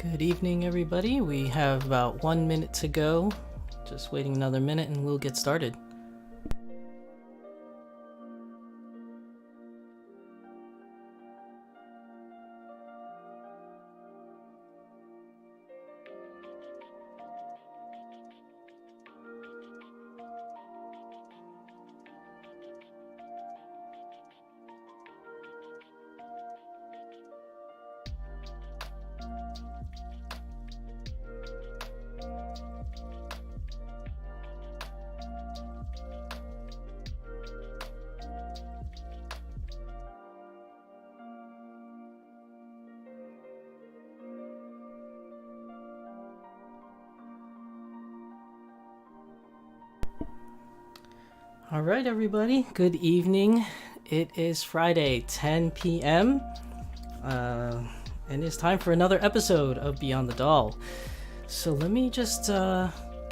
Good evening, everybody. We have about 1 minute to go. Just waiting another minute and we'll get started. All right, everybody. Good evening. It is Friday, 10 p.m. And it's time for another episode of Beyond the Doll. So let me just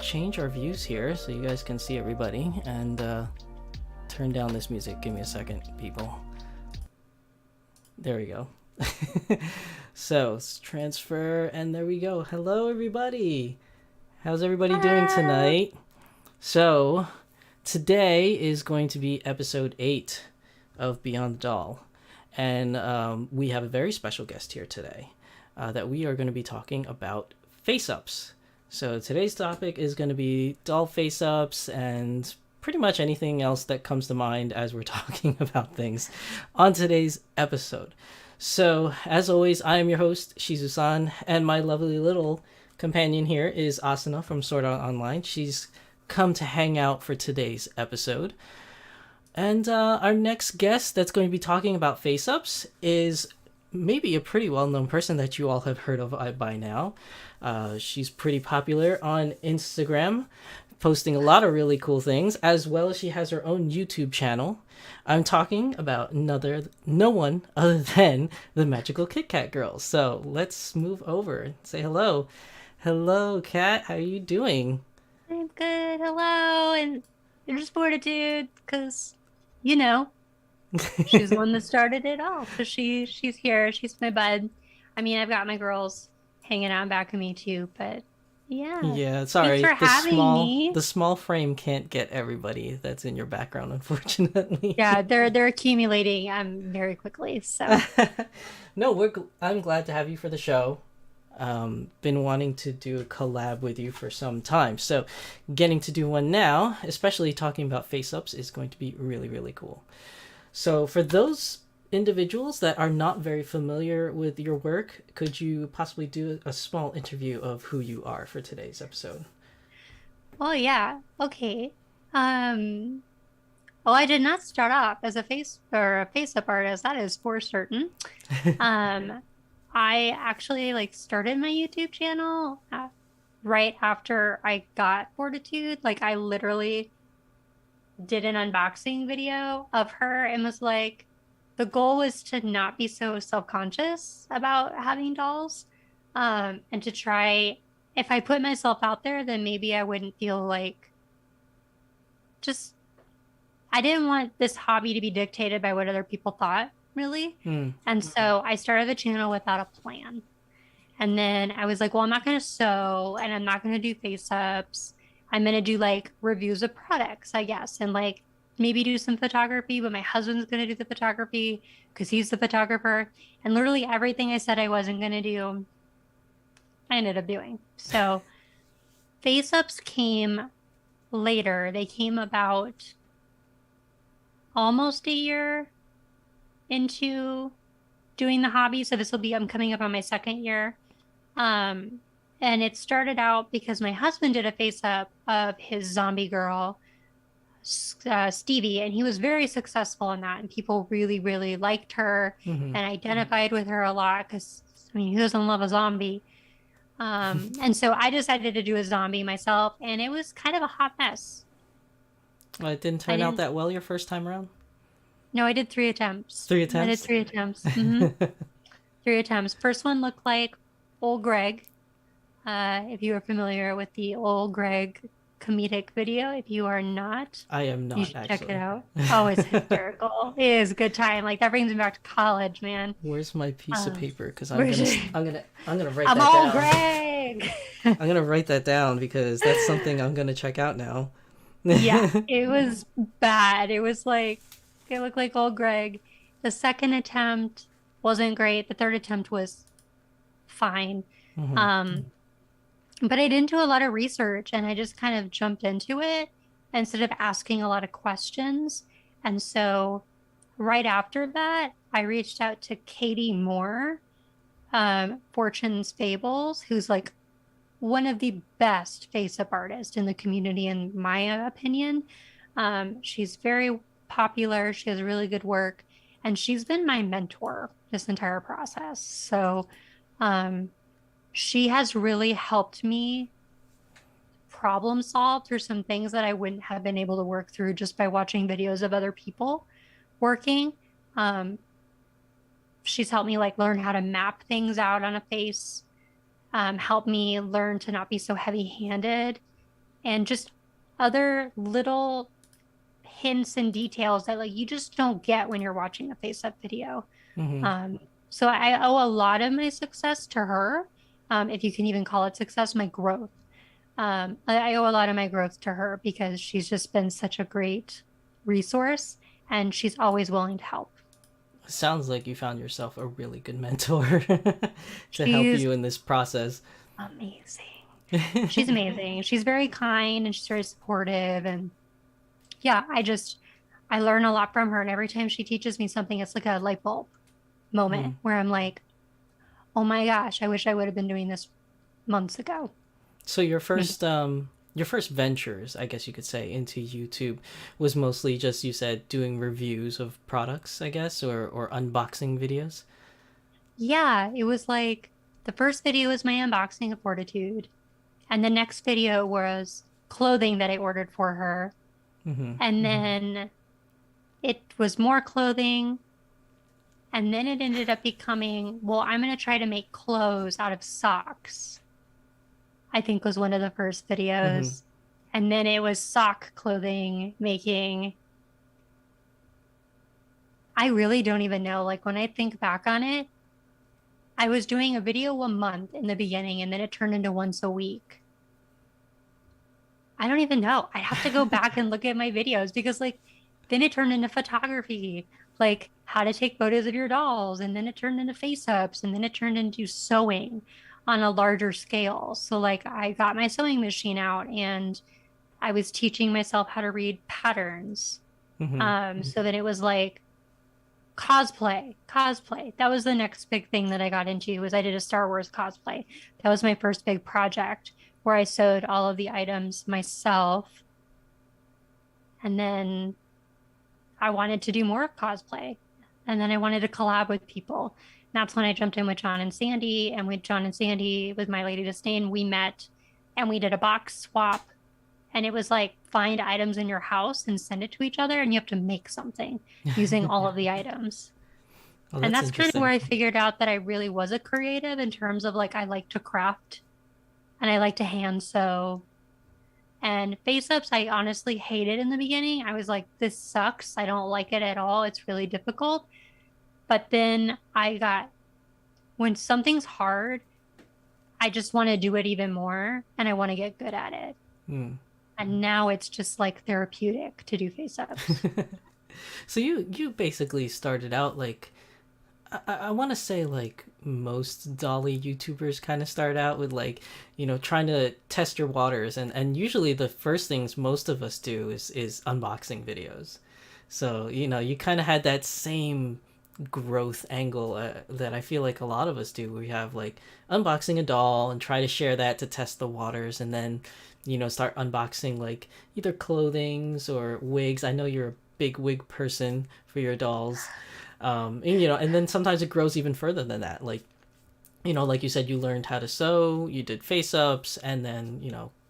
change our views here so you guys can see everybody and turn down this music. Give me a second, people. There we go. So let's transfer, and there we go. Hello, everybody. How's everybody doing tonight? So today is going to be episode 8 of Beyond the Doll, and we have a very special guest here today that we are going to be talking about face-ups. So today's topic is going to be doll face-ups and pretty much anything else that comes to mind as we're talking about things on today's episode. So as always, I am your host, Shizusan, and my lovely little companion here is Asuna from Sword Art Online. She's come to hang out for today's episode. And our next guest that's going to be talking about face-ups is maybe a pretty well-known person that you all have heard of by now. She's pretty popular on Instagram, posting a lot of really cool things, as well as she has her own YouTube channel. I'm talking about no one other than the Magical Kit Kat Girls. So let's move over and say hello. Hello, Kat. How are you doing? I'm good. Hello. And there's Fortitude, because, you know, she's the one that started it all. Because she's here. She's my bud. I mean, I've got my girls hanging out back of me, too. But, yeah. Yeah, sorry. Thanks for having me. The small frame can't get everybody that's in your background, unfortunately. Yeah, they're accumulating very quickly. So No, I'm glad to have you for the show. Been wanting to do a collab with you for some time, so getting to do one now, especially talking about face-ups, is going to be really, really cool. So for those individuals that are not very familiar with your work, could you possibly do a small interview of who you are for today's episode? oh yeah. Okay. Um well, I did not start off as a face-up artist, that is for certain. Um I actually started my YouTube channel right after I got Fortitude. Like I literally did an unboxing video of her and was like, the goal was to not be so self-conscious about having dolls, and to try, if I put myself out there, then maybe I wouldn't feel like just, I didn't want this hobby to be dictated by what other people thought, really. And so I started the channel without a plan. And then I was like, well, I'm not going to sew and I'm not going to do face ups. I'm going to do reviews of products, I guess, and maybe do some photography, but my husband's going to do the photography because he's the photographer. And literally everything I said I wasn't going to do, I ended up doing. So face ups came later. They came about almost a year into doing the hobby. So I'm coming up on my second year. And it started out because my husband did a face up of his zombie girl, Stevie, and he was very successful in that. And people really, really liked her and identified with her a lot because, I mean, who doesn't love a zombie? And so I decided to do a zombie myself, and it was kind of a hot mess. Well, it didn't turn out that well your first time around? No, I did 3 attempts. 3 attempts? I did 3 attempts. 3 attempts. First one looked like old Greg. If you are familiar with the old Greg comedic video. If you are not, I am you not should check it actually. out. Oh, it's hysterical. It is a good time. Like that brings me back to college, man. Where's my piece of Um, paper? Because we're just- I'm gonna write I'm that all down. Greg. I'm gonna write that down because that's something I'm gonna check out now. Yeah, it was bad. It was like it looked like old Greg. The second attempt wasn't great. The third attempt was fine. Hmm. Um, but I didn't do a lot of research and I just kind of jumped into it instead of asking a lot of questions. And so right after that, I reached out to Katie Moore, Fortune's Fables, who's like one of the best face-up artists in the community, in my opinion. She's very popular. She has really good work, and she's been my mentor this entire process. So, um, she has really helped me problem solve through some things that I wouldn't have been able to work through just by watching videos of other people working. Um, she's helped me like learn how to map things out on a face, help me learn to not be so heavy-handed, and just other little hints and details that like you just don't get when you're watching a face-up video. Hmm. Um, so I owe a lot of my success to her, if you can even call it success, my growth. I owe a lot of my growth to her because she's just been such a great resource and she's always willing to help. Sounds like you found yourself a really good mentor to help She's you in this process. amazing. She's amazing. She's very kind and she's very supportive. And yeah, I learn a lot from her. And every time she teaches me something, it's like a light bulb Mm. moment where I'm like, oh my gosh, I wish I would have been doing this months ago. So Maybe. your first ventures, I guess you could say, into YouTube was mostly just you said doing reviews of products, I guess, or unboxing videos. Yeah, it was like the first video was my unboxing of Fortitude. And the next video was clothing that I ordered for her. Mm-hmm. And then it was more clothing. And then it ended up becoming, well, I'm going to try to make clothes out of socks, I think was one of the first Mm-hmm. videos. And then it was sock clothing making. I really don't even know. Like when I think back on it, I was doing a video a month in the beginning and then it turned into once a week. I don't even know. I'd have to go back and look at my videos because like then it turned into photography, like how to take photos of your dolls, and then it turned into face ups, and then it turned into sewing on a larger scale. So like I got my sewing machine out and I was teaching myself how to read patterns. Mm-hmm. So then it was like cosplay. That was the next big thing that I got into was I did a Star Wars cosplay. That was my first big project where I sewed all of the items myself. And then I wanted to do more cosplay. And then I wanted to collab with people. That's when I jumped in with John and Sandy. And with John and Sandy, with My Lady Disdain, we met and we did a box swap. And it was like find items in your house and send it to each other. And you have to make something using all of the items. Oh, And that's that's kind of where interesting. I figured out that I really was a creative in terms of like I like to craft and I like to hand sew. And face ups, I honestly hated in the beginning. I was like, this sucks. I don't like it at all. It's really difficult. But then when something's hard, I just want to do it even more and I want to get good at it. Hmm. And now it's just like therapeutic to do face ups. So you basically started out like I want to say like most dolly YouTubers kind of start out with like trying to test your waters, and usually the first things most of us do is unboxing videos. So you kind of had that same growth angle that I feel like a lot of us do. We have like unboxing a doll and try to share that to test the waters, and then start unboxing like either clothings or wigs. I know you're a big wig person for your dolls. And then sometimes it grows even further than that. Like like you said, you learned how to sew, you did face ups, and then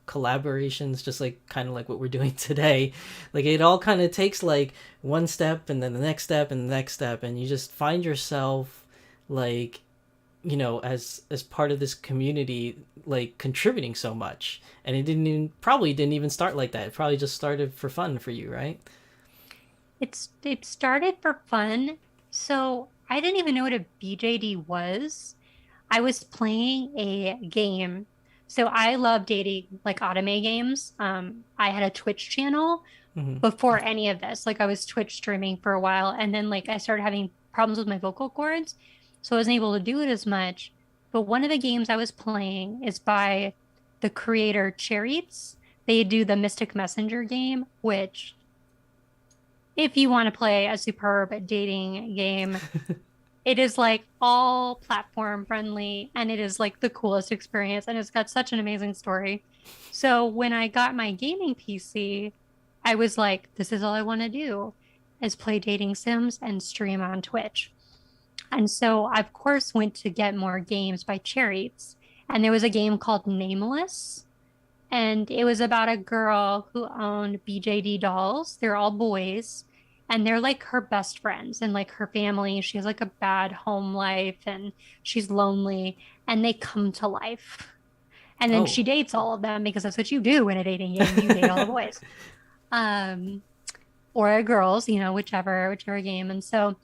collaborations, just like kind of like what we're doing today. Like it all kind of takes like one step and then the next step and the next step, and you just find yourself like as part of this community, like contributing so much, and it probably didn't even start like that. It probably just started for fun for you, right? It started for fun. So I didn't even know what a BJD was. I was playing a game. So I love dating like anime games. I had a Twitch channel Mm-hmm. before any of this. Like I was Twitch streaming for a while, and then like I started having problems with my vocal cords, so I wasn't able to do it as much. But one of the games I was playing is by the creator Cherries. They do the Mystic Messenger game, which if you want to play a superb dating game, it is like all platform friendly and it is like the coolest experience and it's got such an amazing story. So when I got my gaming PC, I was like, this is all I want to do is play dating sims and stream on Twitch. And so I of course went to get more games by Cherries. And there was a game called Nameless. And it was about a girl who owned BJD dolls. They're all boys, and they're like her best friends and like her family. She has like a bad home life and she's lonely, and they come to life. And then Oh. she dates all of them because that's what you do in a dating game. You date all the boys. Um, or girls, whichever game. And so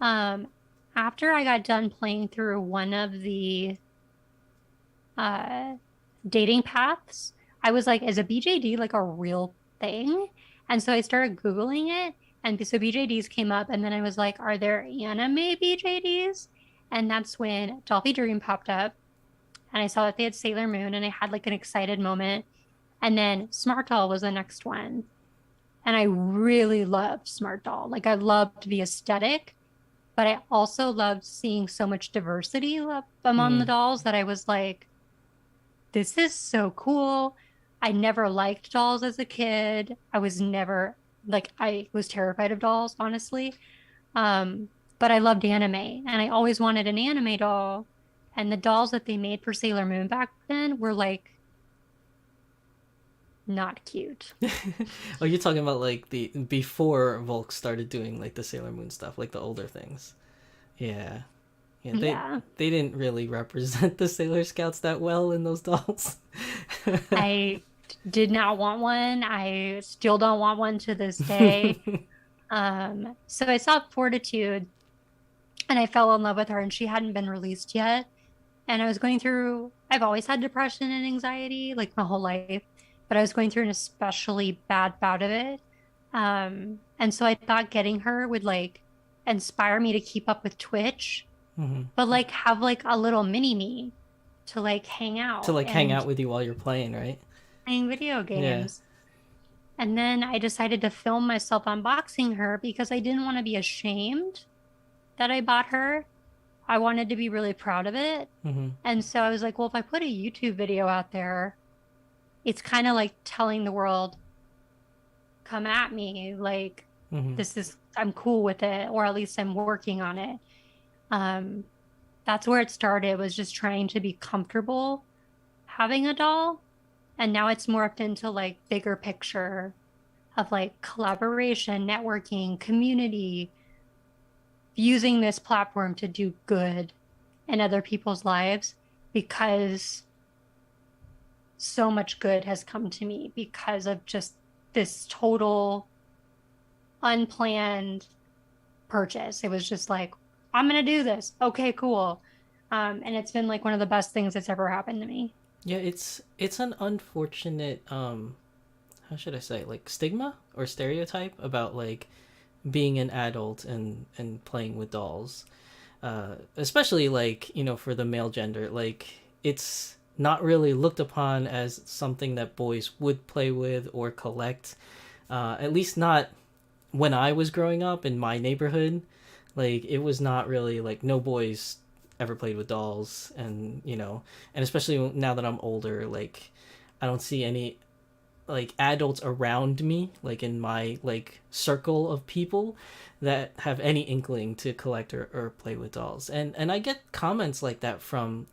um after I got done playing through one of the uh dating paths, I was like, is a BJD like a real thing? And so I started Googling it. And so BJDs came up. And then I was like, are there anime BJDs? And that's when Dolphy Dream popped up. And I saw that they had Sailor Moon. And I had like an excited moment. And then Smart Doll was the next one. And I really loved Smart Doll. Like I loved the aesthetic. But I also loved seeing so much diversity among the Mm. dolls that I was like, this is so cool. I never liked dolls as a kid. I was never like I was terrified of dolls, honestly. But I loved anime and I always wanted an anime doll. And the dolls that they made for Sailor Moon back then were like not cute. Oh, you're talking about like the before Volk started doing like the Sailor Moon stuff, like the older things. Yeah. Yeah, Yeah. they didn't really represent the Sailor Scouts that well in those dolls. I did not want one. I still don't want one to this day. So I saw Fortitude and I fell in love with her and she hadn't been released yet. And I was going through, I've always had depression and anxiety like my whole life, but I was going through an especially bad bout of it. And so I thought getting her would like inspire me to keep up with Twitch, Hmm. but like have like a little mini me to like hang To out like hang and out with you while you're playing, right? playing video Yeah. games. And then I decided to film myself unboxing her because I didn't want to be ashamed that I bought her. I wanted to be really proud of it. Hmm. And so I was like, well, if I put a YouTube video out there, it's kind of like telling the world, come at me. Like, Hmm. I'm cool with it, or at least I'm working on it. Um, that's where it started, was just trying to be comfortable having a doll. And now it's morphed into like bigger picture of like collaboration, networking, community, using this platform to do good in other people's lives because so much good has come to me because of just this total unplanned purchase. It was just like, I'm going to do this. Okay, cool. And it's been like one of the best things that's ever happened to me. Yeah, it's an unfortunate how should I say, like stigma or stereotype about like being an adult and playing with dolls. Especially like, for the male gender, like it's not really looked upon as something that boys would play with or collect. At least not when I was growing up in my neighborhood. Like it was not really like no boys ever played with dolls, and especially now that I'm older, like I don't see any like adults around me, like in my like circle of people that have any inkling to collect or play with dolls. And I get comments like that from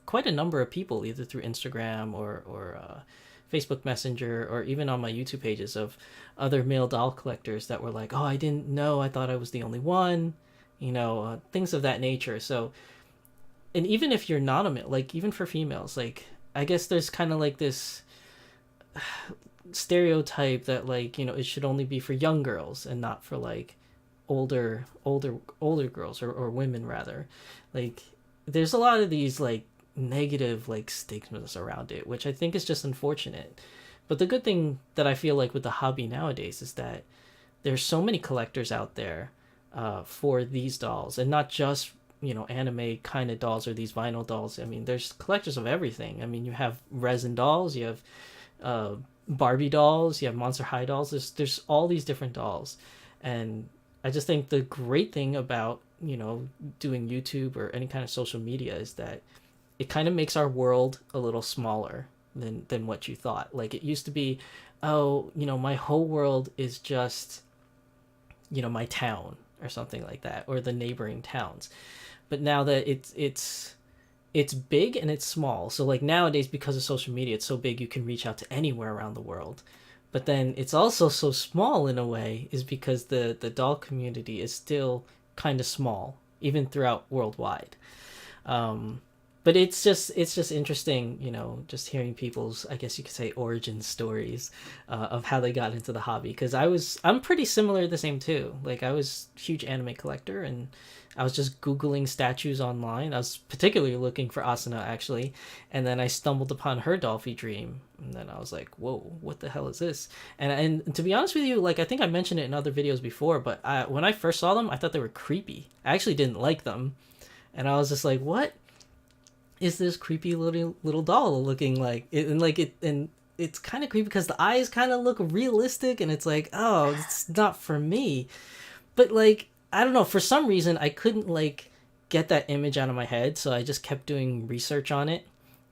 quite a number of people, either through Instagram or Facebook Messenger, or even on my YouTube pages, of other male doll collectors that were like, oh, I didn't know, I thought I was the only one, things of that nature. So and even if you're not a male, like even for females, like I guess there's kind of like this stereotype that like it should only be for young girls and not for like older girls or women rather. Like there's a lot of these like negative like stigmas around it, which I think is just unfortunate. But the good thing that I feel like with the hobby nowadays is that there's so many collectors out there for these dolls, and not just anime kind of dolls or these vinyl dolls. I mean, there's collectors of everything. I mean, you have resin dolls, you have Barbie dolls, you have Monster High dolls. There's all these different dolls, and I just think the great thing about doing YouTube or any kind of social media is that it kind of makes our world a little smaller than what you thought. Like it used to be, oh, my whole world is just my town or something like that, or the neighboring towns. But now that it's big and it's small. So like nowadays, because of social media, it's so big you can reach out to anywhere around the world. But then it's also so small in a way is because the doll community is still kind of small even throughout worldwide. But it's just interesting, just hearing people's, I guess you could say, origin stories of how they got into the hobby. Because I'm pretty similar the same too. Like I was a huge anime collector, and I was just Googling statues online. I was particularly looking for Asuna actually, and then I stumbled upon her Dolphy Dream, and then I was like, whoa, what the hell is this? And to be honest with you, like I think I mentioned it in other videos before, but when I first saw them, I thought they were creepy. I actually didn't like them, and I was just like, what is this creepy little doll looking like? And it's kind of creepy because the eyes kind of look realistic, and it's like, oh, it's not for me. But like I don't know, for some reason I couldn't like get that image out of my head, so I just kept doing research on it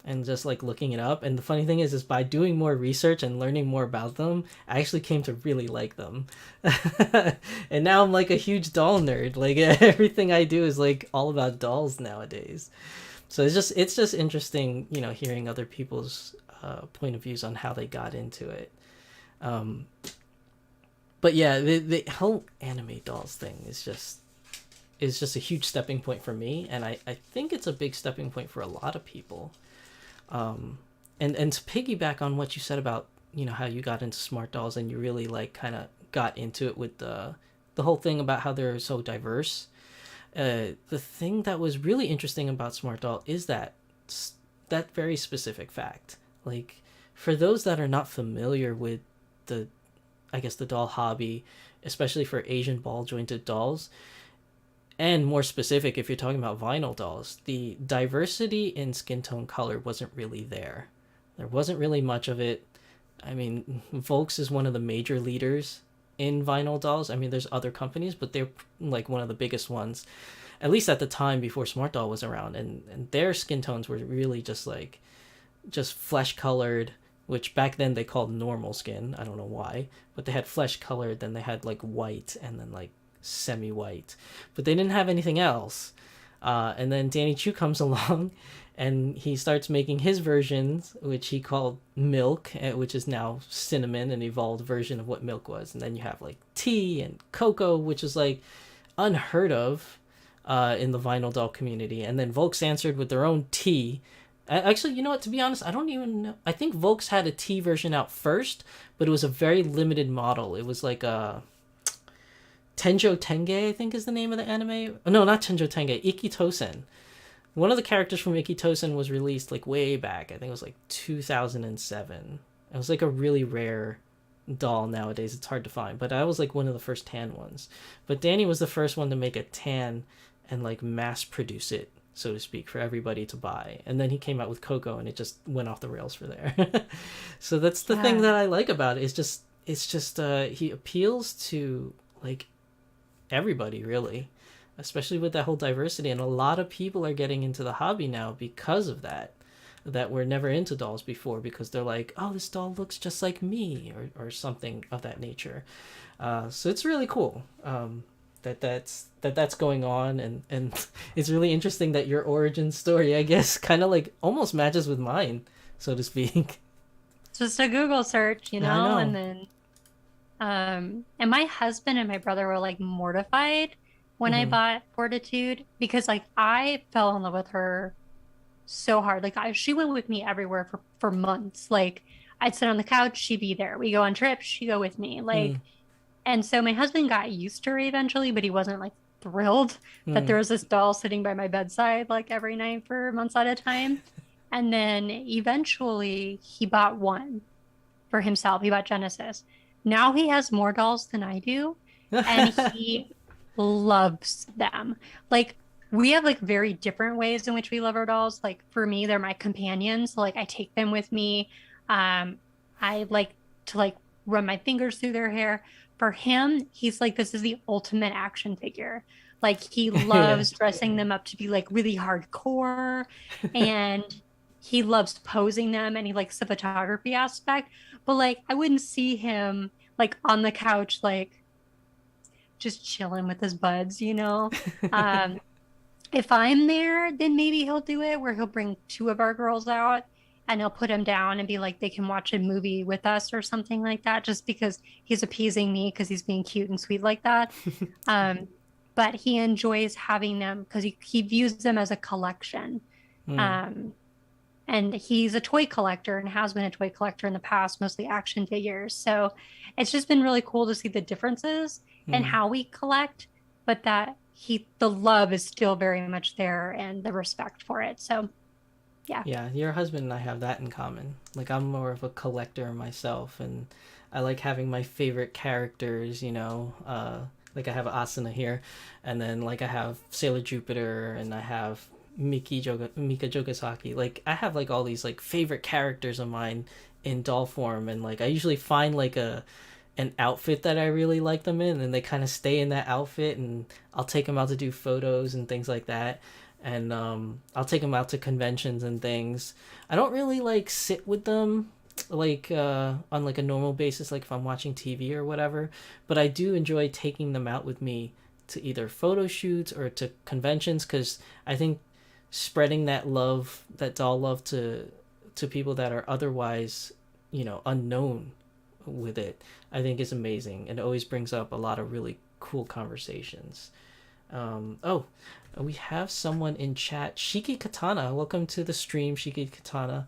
and just like looking it up. And the funny thing is by doing more research and learning more about them, I actually came to really like them. And now I'm like a huge doll nerd. Like everything I do is like all about dolls nowadays. So it's just interesting, hearing other people's point of views on how they got into it. But yeah, the whole anime dolls thing is just a huge stepping point for me, and I think it's a big stepping point for a lot of people. And to piggyback on what you said about how you got into smart dolls and you really like kind of got into it with the whole thing about how they're so diverse. The thing that was really interesting about Smart Doll is that very specific fact. Like, for those that are not familiar with the doll hobby, especially for Asian ball jointed dolls, and more specific if you're talking about vinyl dolls, the diversity in skin tone color wasn't really there. There wasn't really much of it. I mean, Volks is one of the major leaders in vinyl dolls. I mean, there's other companies, but they're like one of the biggest ones, at least at the time before Smart Doll was around, and their skin tones were really just flesh colored, which back then they called normal skin. I don't know why, but they had flesh colored, then they had like white, and then like semi-white, but they didn't have anything else. And then Danny Chu comes along and he starts making his versions, which he called Milk, which is now cinnamon, an evolved version of what Milk was. And then you have like tea and cocoa, which is like unheard of in the vinyl doll community. And then Volks answered with their own tea. Actually, you know what, to be honest, I don't even know. I think Volks had a tea version out first, but it was a very limited model. It was like a Tenjo Tenge, I think is the name of the anime. Oh, no, not Tenjo Tenge, Ikitosen. One of the characters from Ikitosen was released like way back. I think it was like 2007. It was like a really rare doll nowadays. It's hard to find, but I was like one of the first tan ones. But Danny was the first one to make a tan and like mass produce it, so to speak, for everybody to buy. And then he came out with Coco, and it just went off the rails for there. So that's the thing that I like about it. It's just he appeals to like everybody, really, especially with that whole diversity. And a lot of people are getting into the hobby now because of that were never into dolls before, because they're like, oh, this doll looks just like me, or something of that nature. So it's really cool that's going on, and it's really interesting that your origin story, I guess, kind of like almost matches with mine, so to speak. It's just a Google search, I know. and then and my husband and my brother were like mortified when I Mm-hmm. bought Fortitude because like I fell in love with her so hard. She went with me everywhere for months. Like I'd sit on the couch, she'd be there. We go on trips, she'd go with me. Mm-hmm. And so my husband got used to her eventually, but he wasn't like thrilled that there was this doll sitting by my bedside like every night for months at a time. And then eventually he bought one for himself. He bought Genesis. Now he has more dolls than I do, and he loves them. Like we have like very different ways in which we love our dolls. Like for me, they're my companions. So, like I take them with me. Um, I like to like run my fingers through their hair. For him, he's like, this is the ultimate action figure. Like he Yeah. loves dressing them up to be like really hardcore, and he loves posing them, and he likes the photography aspect. But like I wouldn't see him like on the couch like just chilling with his buds, you know? Um, if I'm there, then maybe he'll do it where he'll bring two of our girls out and he'll put them down and be like, they can watch a movie with us or something like that, just because he's appeasing me because he's being cute and sweet like that. Um, but he enjoys having them because he views them as a collection. Mm. Um, and he's a toy collector and has been a toy collector in the past, mostly action figures. So it's just been really cool to see the differences in Mm. how we collect, but that the love is still very much there and the respect for it. So yeah. Yeah, your husband and I have that in common. Like I'm more of a collector myself, and I like having my favorite characters. Like I have Asuna here, and then like I have Sailor Jupiter, and I have Mika Jogasaki. Like I have like all these like favorite characters of mine in doll form, and like I usually find like an outfit that I really like them in, and they kind of stay in that outfit, and I'll take them out to do photos and things like that. And I'll take them out to conventions and things. I don't really like sit with them like on like a normal basis, like if I'm watching TV or whatever. But I do enjoy taking them out with me to either photo shoots or to conventions, because I think spreading that love, that doll love, to people that are otherwise, unknown with it, I think is amazing, and it always brings up a lot of really cool conversations. Oh, we have someone in chat. Shiki Katana, welcome to the stream, Shiki Katana.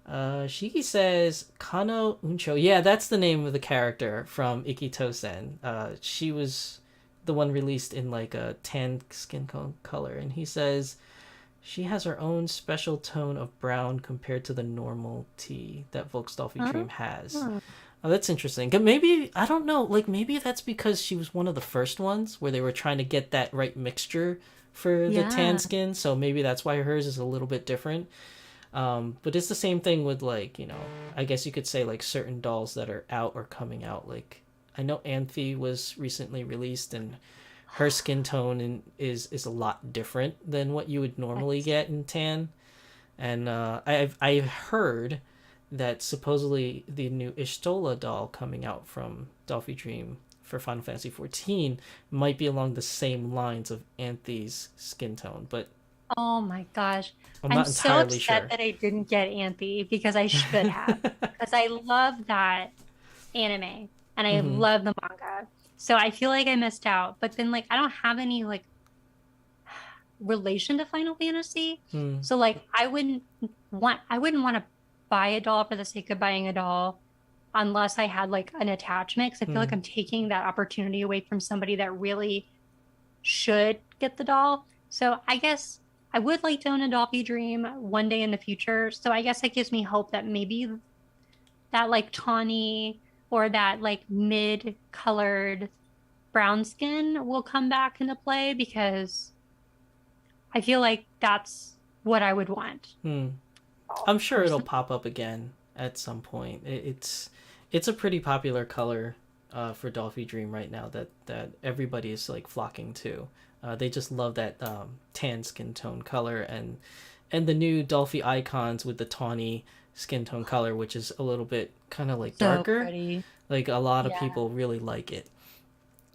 Shiki says Kano Uncho. Yeah, that's the name of the character from Ikitosen. She was the one released in like a tan skin color, and he says she has her own special tone of brown compared to the normal tea that Volksdolphy Dream has. Oh, Oh, that's interesting. Maybe, I don't know, like maybe that's because she was one of the first ones where they were trying to get that right mixture for the tan yeah. skin, so maybe that's why hers is a little bit different. But it's the same thing with like, I guess you could say like certain dolls that are out or coming out. Like I know Anthe was recently released, and her skin tone is a lot different than what you would normally That's get in tan. And I've heard that supposedly the new Ishtola doll coming out from Dolphy Dream for Final Fantasy XIV might be along the same lines of Anthe's skin tone, but Oh my gosh. I'm I'm not so entirely upset sure. that I didn't get Anthe because I should have. Because I love that anime and I Mm-hmm. love the manga. So I feel like I missed out. But then like I don't have any like relation to Final Fantasy. Mm. So like I wouldn't want to buy a doll for the sake of buying a doll unless I had like an attachment because I feel like Mm. I'm taking that opportunity away from somebody that really should get the doll. So I guess I would like to own a Dolphy Dream one day in the future. So I guess that gives me hope that maybe that like tawny or that like mid colored brown skin will come back into play because I feel like that's what I would want. Mm. Oh, I'm sure it'll personally. pop up again at some point. It's a pretty popular color for Dolphy Dream right now that everybody is like flocking to. They just love that tan skin tone color, and the new Dolphy icons with the tawny skin tone color, which is a little bit kind of like So darker. pretty. Like a lot of Yeah. people really like it.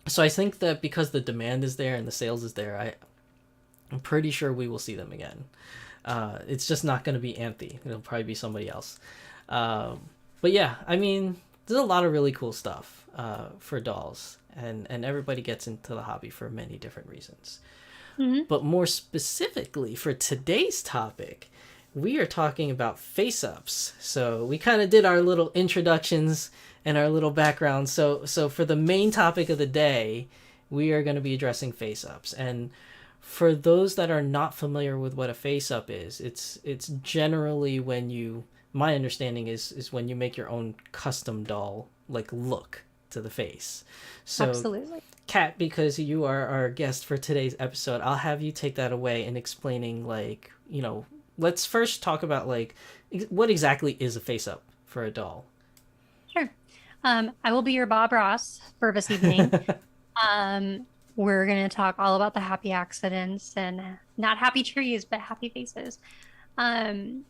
So I think that because the demand is there and the sales is there, I'm pretty sure we will see them again. It's just not going to be Anthe. It'll probably be somebody else. Um, but yeah, I mean, there's a lot of really cool stuff for dolls, and everybody gets into the hobby for many different reasons. Mm-hmm. But more specifically for today's topic, we are talking about face-ups. So we kind of did our little introductions and our little background. So for the main topic of the day, we are going to be addressing face-ups. And for those that are not familiar with what a face-up is, it's generally when you, my understanding is when you make your own custom doll like look to the face. So Absolutely. Kat, because you are our guest for today's episode, I'll have you take that away in explaining, like, let's first talk about, like, what exactly is a face-up for a doll. Sure. I will be your Bob Ross for this evening. We're going to talk all about the happy accidents and not happy trees, but happy faces.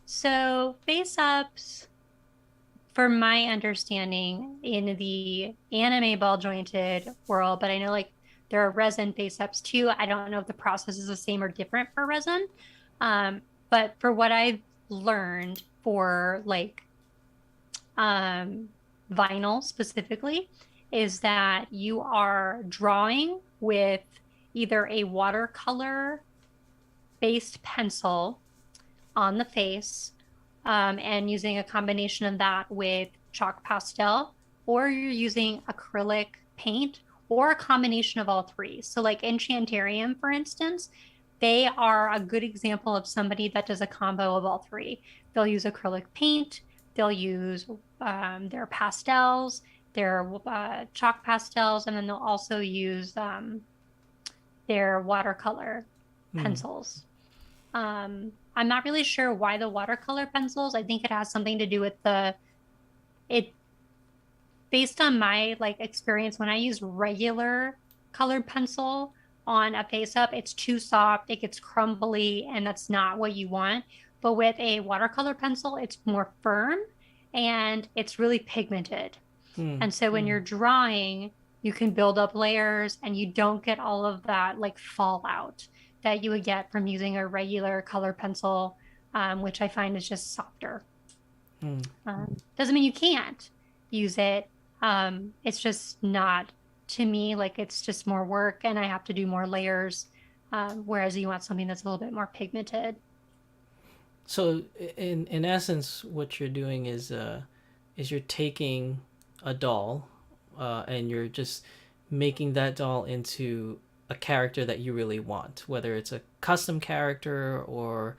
So face-ups, for my understanding, in the anime ball jointed world, but I know like there are resin face-ups too. I don't know if the process is the same or different for resin. But for what I've learned for like vinyl specifically, is that you are drawing with either a watercolor based pencil on the face, and using a combination of that with chalk pastel, or you're using acrylic paint, or a combination of all three. So like Enchantarium, for instance, they are a good example of somebody that does a combo of all three. They'll use acrylic paint, they'll use their pastels, their chalk pastels, and then they'll also use their watercolor pencils. I'm not really sure why the watercolor pencils. I think it has something to do with based on my like experience, when I use regular colored pencil on a face up, it's too soft, it gets crumbly, and that's not what you want. But with a watercolor pencil, it's more firm and it's really pigmented. And so when you're drawing, you can build up layers and you don't get all of that like fallout that you would get from using a regular color pencil, which I find is just softer. Doesn't mean you can't use it. It's just not, to me, like it's just more work and I have to do more layers, whereas you want something that's a little bit more pigmented. So in essence, what you're doing is you're taking a doll, and you're just making that doll into a character that you really want, whether it's a custom character or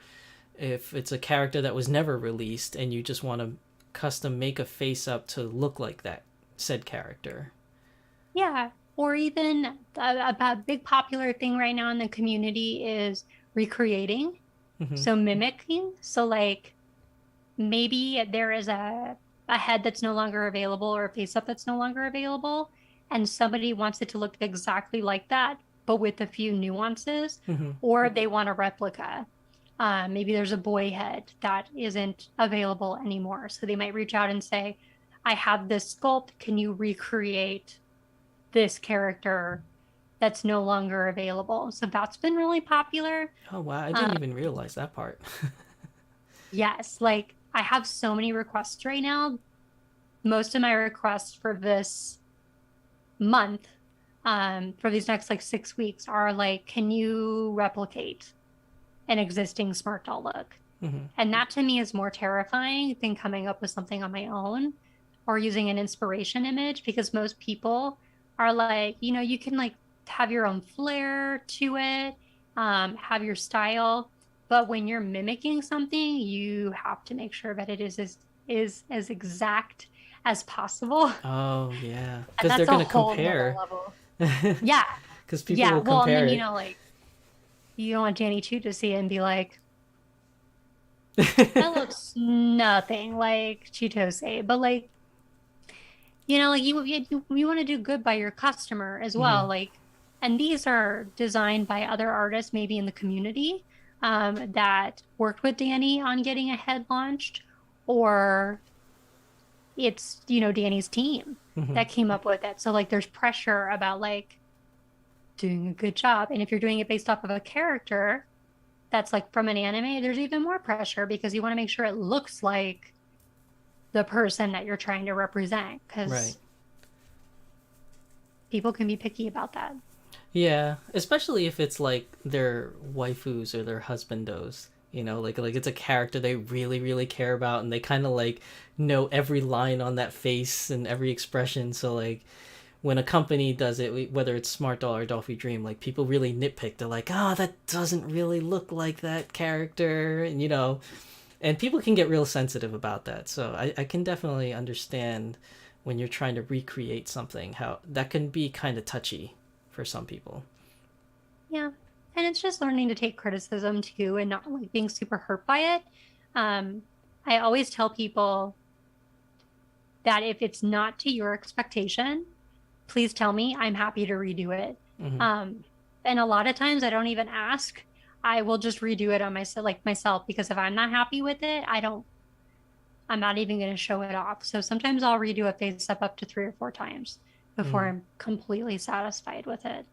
if it's a character that was never released and you just want to custom make a face up to look like that said character. Yeah. Or even a big popular thing right now in the community is recreating. So mimicking. So like maybe there is a head that's no longer available or a face up that's no longer available, and somebody wants it to look exactly like that, but with a few nuances, or they want a replica. Maybe there's a boy head that isn't available anymore. So they might reach out and say, I have this sculpt. Can you recreate this character that's no longer available? So that's been really popular. Oh, wow. I didn't even realize that part. Yes. Like I have so many requests right now. Most of my requests for this month, for these next like 6 weeks, are like, can you replicate an existing smart doll look? And that to me is more terrifying than coming up with something on my own or using an inspiration image, because most people are like, you can like have your own flair to it, have your style, but when you're mimicking something, you have to make sure that it is as exact as possible. Oh yeah, because they're going to compare. Yeah, because people will compare. And then, like, you don't want Danny Chu to see it and be like, that looks nothing like Chitose. But like, like you want to do good by your customer as well. Like, and these are designed by other artists, maybe in the community, that worked with Danny on getting a head launched, or it's, Danny's team that came up with it. So like there's pressure about like doing a good job. And if you're doing it based off of a character that's like from an anime, there's even more pressure because you want to make sure it looks like the person that you're trying to represent, Right. because people can be picky about that. Yeah, especially if it's like their waifus or their husbandos. Like it's a character they really really care about, and they kind of like know every line on that face and every expression. So like when a company does it, whether it's Smart Doll or Dolphy Dream, like people really nitpick. They're like, "Oh, that doesn't really look like that character," and people can get real sensitive about that. So I can definitely understand when you're trying to recreate something how that can be kind of touchy for some people. Yeah. And it's just learning to take criticism too and not like being super hurt by it. Um, I always tell people that if it's not to your expectation, please tell me. I'm happy to redo it. Mm-hmm. Um, and a lot of times I don't even ask. I will just redo it on myself, like myself, because if I'm not happy with it, I'm not even going to show it off. So sometimes I'll redo a face up to 3 or 4 times before Mm. I'm completely satisfied with it.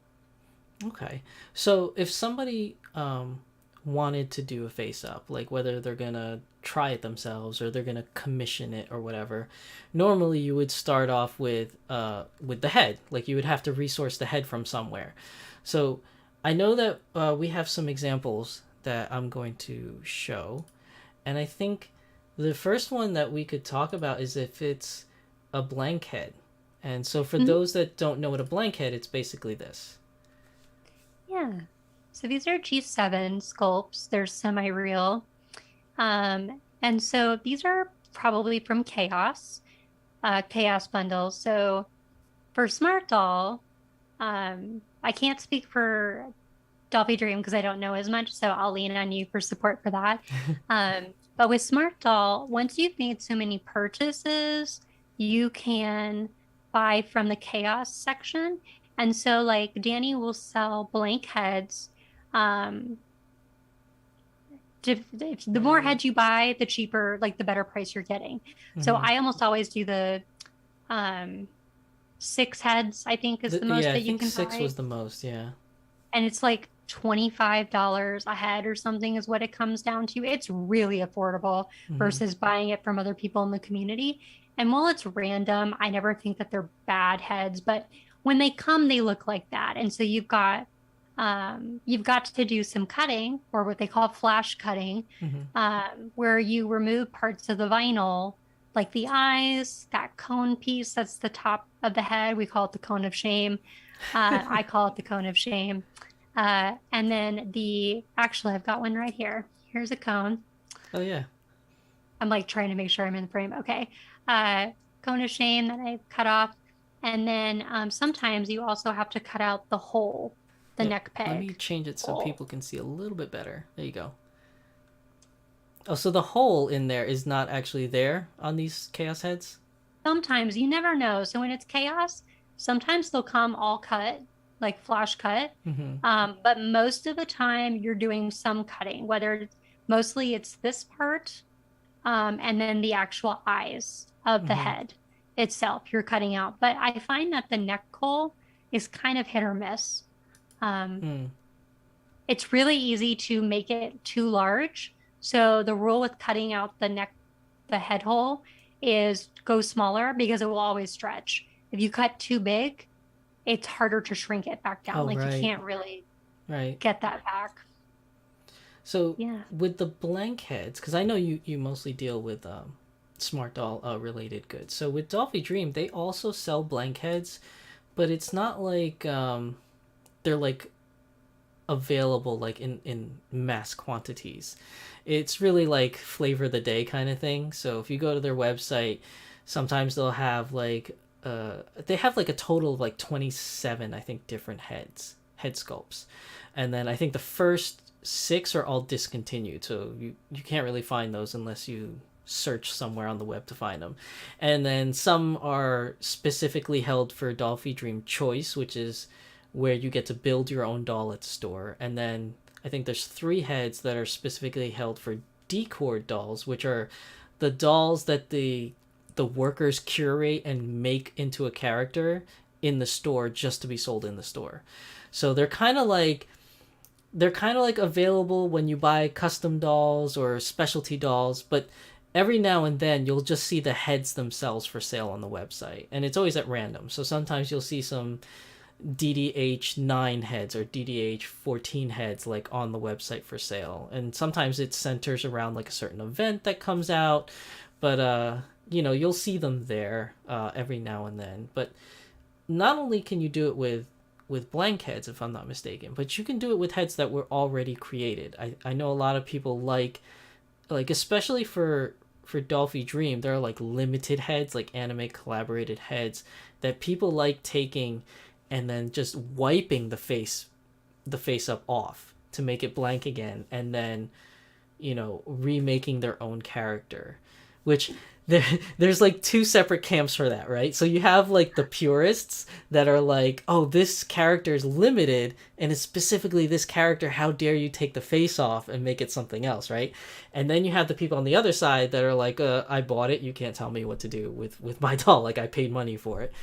Okay. So if somebody wanted to do a face up, like whether they're gonna try it themselves or they're gonna commission it or whatever, normally you would start off with the head. Like you would have to resource the head from somewhere. So I know that we have some examples that I'm going to show, and I think the first one that we could talk about is if it's a blank head. And so for Mhm. those that don't know what a blank head, it's basically this. Yeah. So these are G7 sculpts. They're semi-real. And so these are probably from Chaos bundles. So for Smart Doll, I can't speak for Dolphy Dream because I don't know as much, so I'll lean on you for support for that. But with Smart Doll, once you've made so many purchases, you can buy from the Chaos section. And so, like, Danny will sell blank heads. Um, the more heads you buy, the cheaper, like, the better price you're getting. So Mm-hmm. I almost always do the um, 6 heads, I think, is the most Yeah, I that you think can six buy. was the most. Yeah. And it's like $25 a head or something is what it comes down to. It's really affordable Mm-hmm. versus buying it from other people in the community. And while it's random, I never think that they're bad heads, but when they come, they look like that. And so you've got to do some cutting or what they call flash cutting, Mm-hmm. where you remove parts of the vinyl, like the eyes, that cone piece that's the top of the head. We call it the cone of shame. I call it the cone of shame. And then actually, I've got one right here. Here's a cone. Oh yeah. I'm like trying to make sure I'm in the frame. Okay. Uh, Cone of shame that I cut off. And then sometimes you also have to cut out the hole, the Yeah. neck Let me peg change it so hole. people can see a little bit better. There you go. Oh, so the hole in there is not actually there on these chaos heads? Sometimes you never know. So when it's chaos, sometimes they'll come all cut, like flash cut. Mm-hmm. But most of the time you're doing some cutting, mostly it's this part, and then the actual eyes of the Mm-hmm. head itself you're cutting out. But I find that the neck hole is kind of hit or miss. Um, Mm. it's really easy to make it too large. So the rule with cutting out the head hole is go smaller because it will always stretch. If you cut too big, it's harder to shrink it back down. Oh Like you right. can't really Right. get that back. So Yeah. with the blank heads, because I know you mostly deal with smart doll related goods. So with Dolphy Dream, they also sell blank heads, but it's not like they're like available like in mass quantities. It's really like flavor of the day kind of thing. So if you go to their website, sometimes they'll have like they have like a total of like 27 I think different head sculpts. And then I think the first 6 are all discontinued. So you can't really find those unless you search somewhere on the web to find them. And then some are specifically held for Dolphy Dream Choice, which is where you get to build your own doll at the store. And then I think there's 3 heads that are specifically held for decor dolls, which are the dolls that the workers curate and make into a character in the store just to be sold in the store. So they're kind of like available when you buy custom dolls or specialty dolls, but every now and then you'll just see the heads themselves for sale on the website, and it's always at random. So sometimes you'll see some DDH9 heads or DDH14 heads like on the website for sale, and sometimes it centers around like a certain event that comes out, but you'll see them there every now and then. But not only can you do it with blank heads, if I'm not mistaken, but you can do it with heads that were already created. I know a lot of people like especially for Dolphy Dream, there are like limited heads, like anime collaborated heads that people like taking and then just wiping the face up off to make it blank again, and then remaking their own character, which there's like two separate camps for that, right? So you have like the purists that are like, oh, this character is limited and it's specifically this character, how dare you take the face off and make it something else, right? And then you have the people on the other side that are like, I bought it, you can't tell me what to do with my doll, like I paid money for it.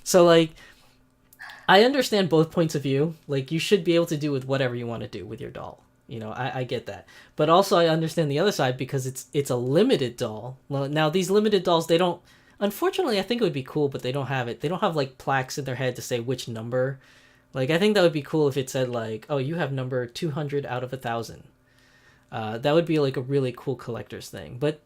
So like I understand both points of view. Like, you should be able to do with whatever you want to do with your doll. I get that. But also I understand the other side because it's a limited doll. Well, now these limited dolls, they don't, unfortunately, I think it would be cool, but they don't have it. They don't have like plaques in their head to say which number. Like, I think that would be cool if it said like, oh, you have number 200 out of 1,000. That would be like a really cool collector's thing. But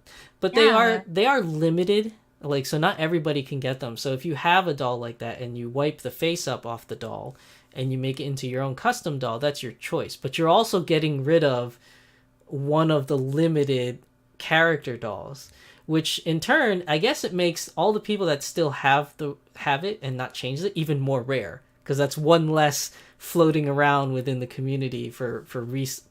Yeah. they are limited. Like, so not everybody can get them. So if you have a doll like that and you wipe the face up off the doll and you make it into your own custom doll, that's your choice. But you're also getting rid of one of the limited character dolls, which in turn, I guess it makes all the people that still have it and not change it even more rare, because that's one less floating around within the community for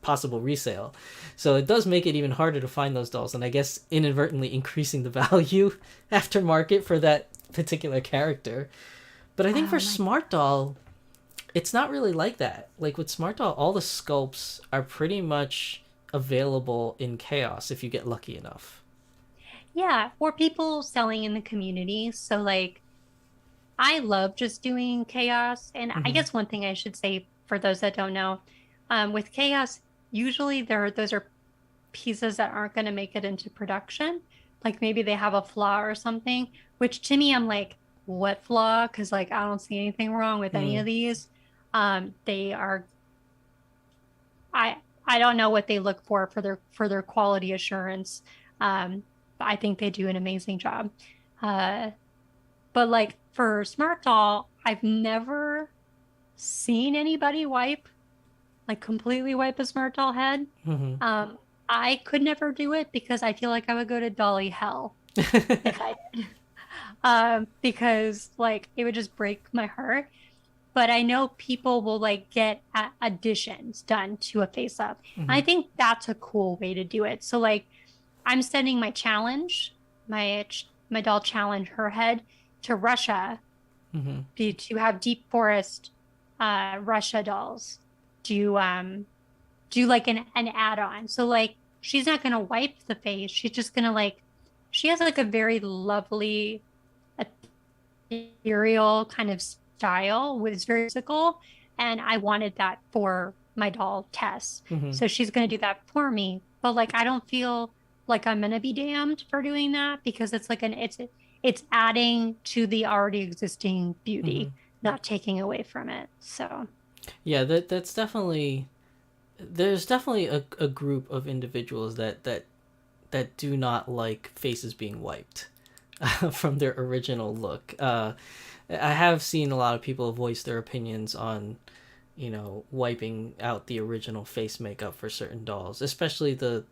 possible resale. So it does make it even harder to find those dolls, and I guess inadvertently increasing the value aftermarket for that particular character. But I think for Oh my. Smart Doll, it's not really like that. Like with Smart Doll, all the sculpts are pretty much available in Chaos if you get lucky enough. Yeah, or people selling in the community. So like I love just doing chaos. And I Mm-hmm. guess one thing I should say for those that don't know, with chaos, usually those are pieces that aren't going to make it into production. Like maybe they have a flaw or something, which to me, I'm like, what flaw? Because like I don't see anything wrong with any Mm. of these. They are I don't know what they look for their quality assurance. But I think they do an amazing job. Uh, but like for Smart Doll, I've never seen anybody like completely wipe a Smart Doll head. Mm-hmm. I could never do it because I feel like I would go to Dolly hell if I did. Because like it would just break my heart. But I know people will like get additions done to a face up. And Mm-hmm. I think that's a cool way to do it. So like I'm sending my challenge, my doll challenge her head to Russia Mm-hmm. to have deep forest Russia dolls do like an add-on. So like she's not gonna wipe the face. She's just gonna like she has like a very lovely ethereal kind of style with very physical. And I wanted that for my doll Tess. Mm-hmm. So she's gonna do that for me. But like I don't feel like I'm gonna be damned for doing that because it's like it's adding to the already existing Mm-hmm. beauty, not taking away from it. So Yeah, that's definitely, there's definitely a group of individuals that do not like faces being wiped from their original look. I have seen a lot of people voice their opinions on, wiping out the original face makeup for certain dolls, especially the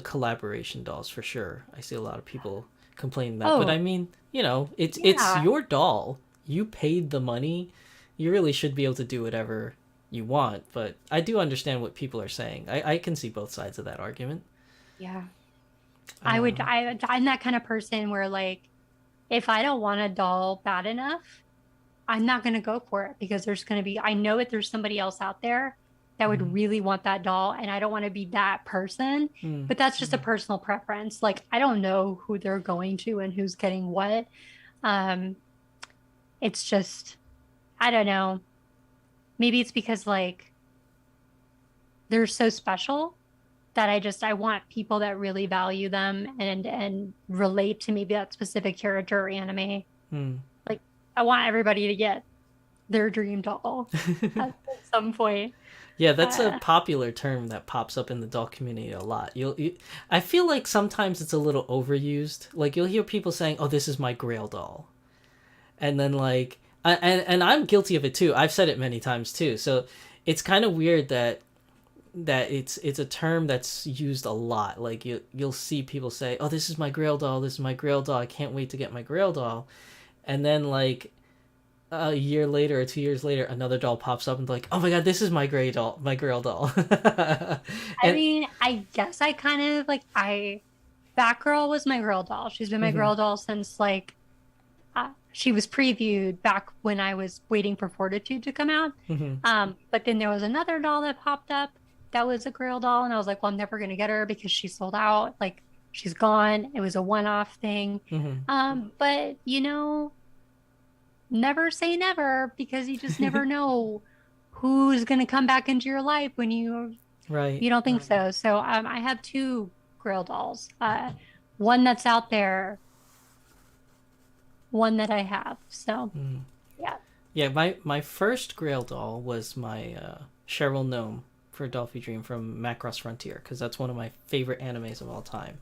collaboration dolls for sure. I see a lot of people complaining that, but I oh mean, it's yeah. your doll. You paid the money. You really should be able to do whatever you want. But I do understand what people are saying. I can see both sides of that argument. Yeah. Uh, I'm that kind of person where like if I don't want a doll bad enough, I'm not going to go for it because I know that there's somebody else out there that would mm, really want that doll. And I don't want to be that person, mm, but that's just a mm, personal preference. Like, I don't know who they're going to and who's getting what. Um, it's just, I don't know. Maybe it's because like they're so special that I want people that really value them and relate to maybe that specific character or anime. Hmm. Like I want everybody to get their dream doll at some point. Yeah, that's a Uh, popular term that pops up in the doll community a lot. I feel like sometimes it's a little overused. Like you'll hear people saying, "Oh, this is my Grail doll," and then like, and I'm guilty of it too. I've said it many times too. So it's kind of weird that it's a term that's used a lot. Like you'll see people say, "Oh, this is my Grail doll. This is my Grail doll. I can't wait to get my Grail doll," and then like a year later or 2 years later, another doll pops up and like, oh my god, this is my gray doll, my Grail doll. I And mean, I guess I kind of like I Batgirl was my girl doll. She's been my mhm, girl doll since like she was previewed back when I was waiting for Fortitude to come out. mhm, But then there was another doll that popped up that was a girl doll, and I was like, well, I'm never gonna get her because she sold out. Like she's gone. It was a one-off thing. mhm. But never say never because you just never know who's gonna come back into your life when Right. you don't think so. So I have two Grail dolls. One that's out there, one that I have. So Mm. yeah. Yeah, my first Grail doll was my Cheryl Gnome for Dolphy Dream from Macross Frontier, because that's one of my favorite animes of all time.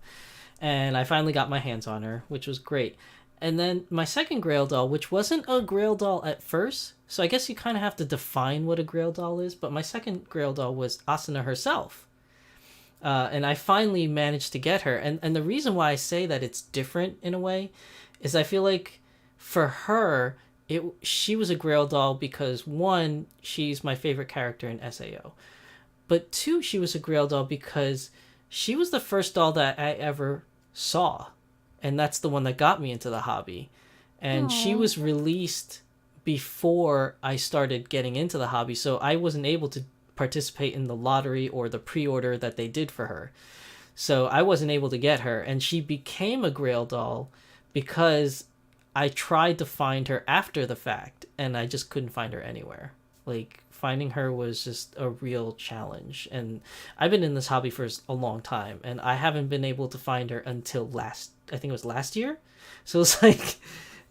And I finally got my hands on her, which was great. And then my second Grail doll, which wasn't a Grail doll at first, so I guess you kind of have to define what a Grail doll is, but my second Grail doll was Asuna herself. And I finally managed to get her. And the reason why I say that it's different in a way is I feel like for her, she was a Grail doll because one, she's my favorite character in SAO. But two, she was a Grail doll because she was the first doll that I ever saw. And that's the one that got me into the hobby. And she Oh. was released before I started getting into the hobby, so I wasn't able to participate in the lottery or the pre-order that they did for her. So I wasn't able to get her, and she became a Grail doll because I tried to find her after the fact, and I just couldn't find her anywhere. Like, finding her was just a real challenge. And I've been in this hobby for a long time, and I haven't been able to find her until I think it was last year. So it's like,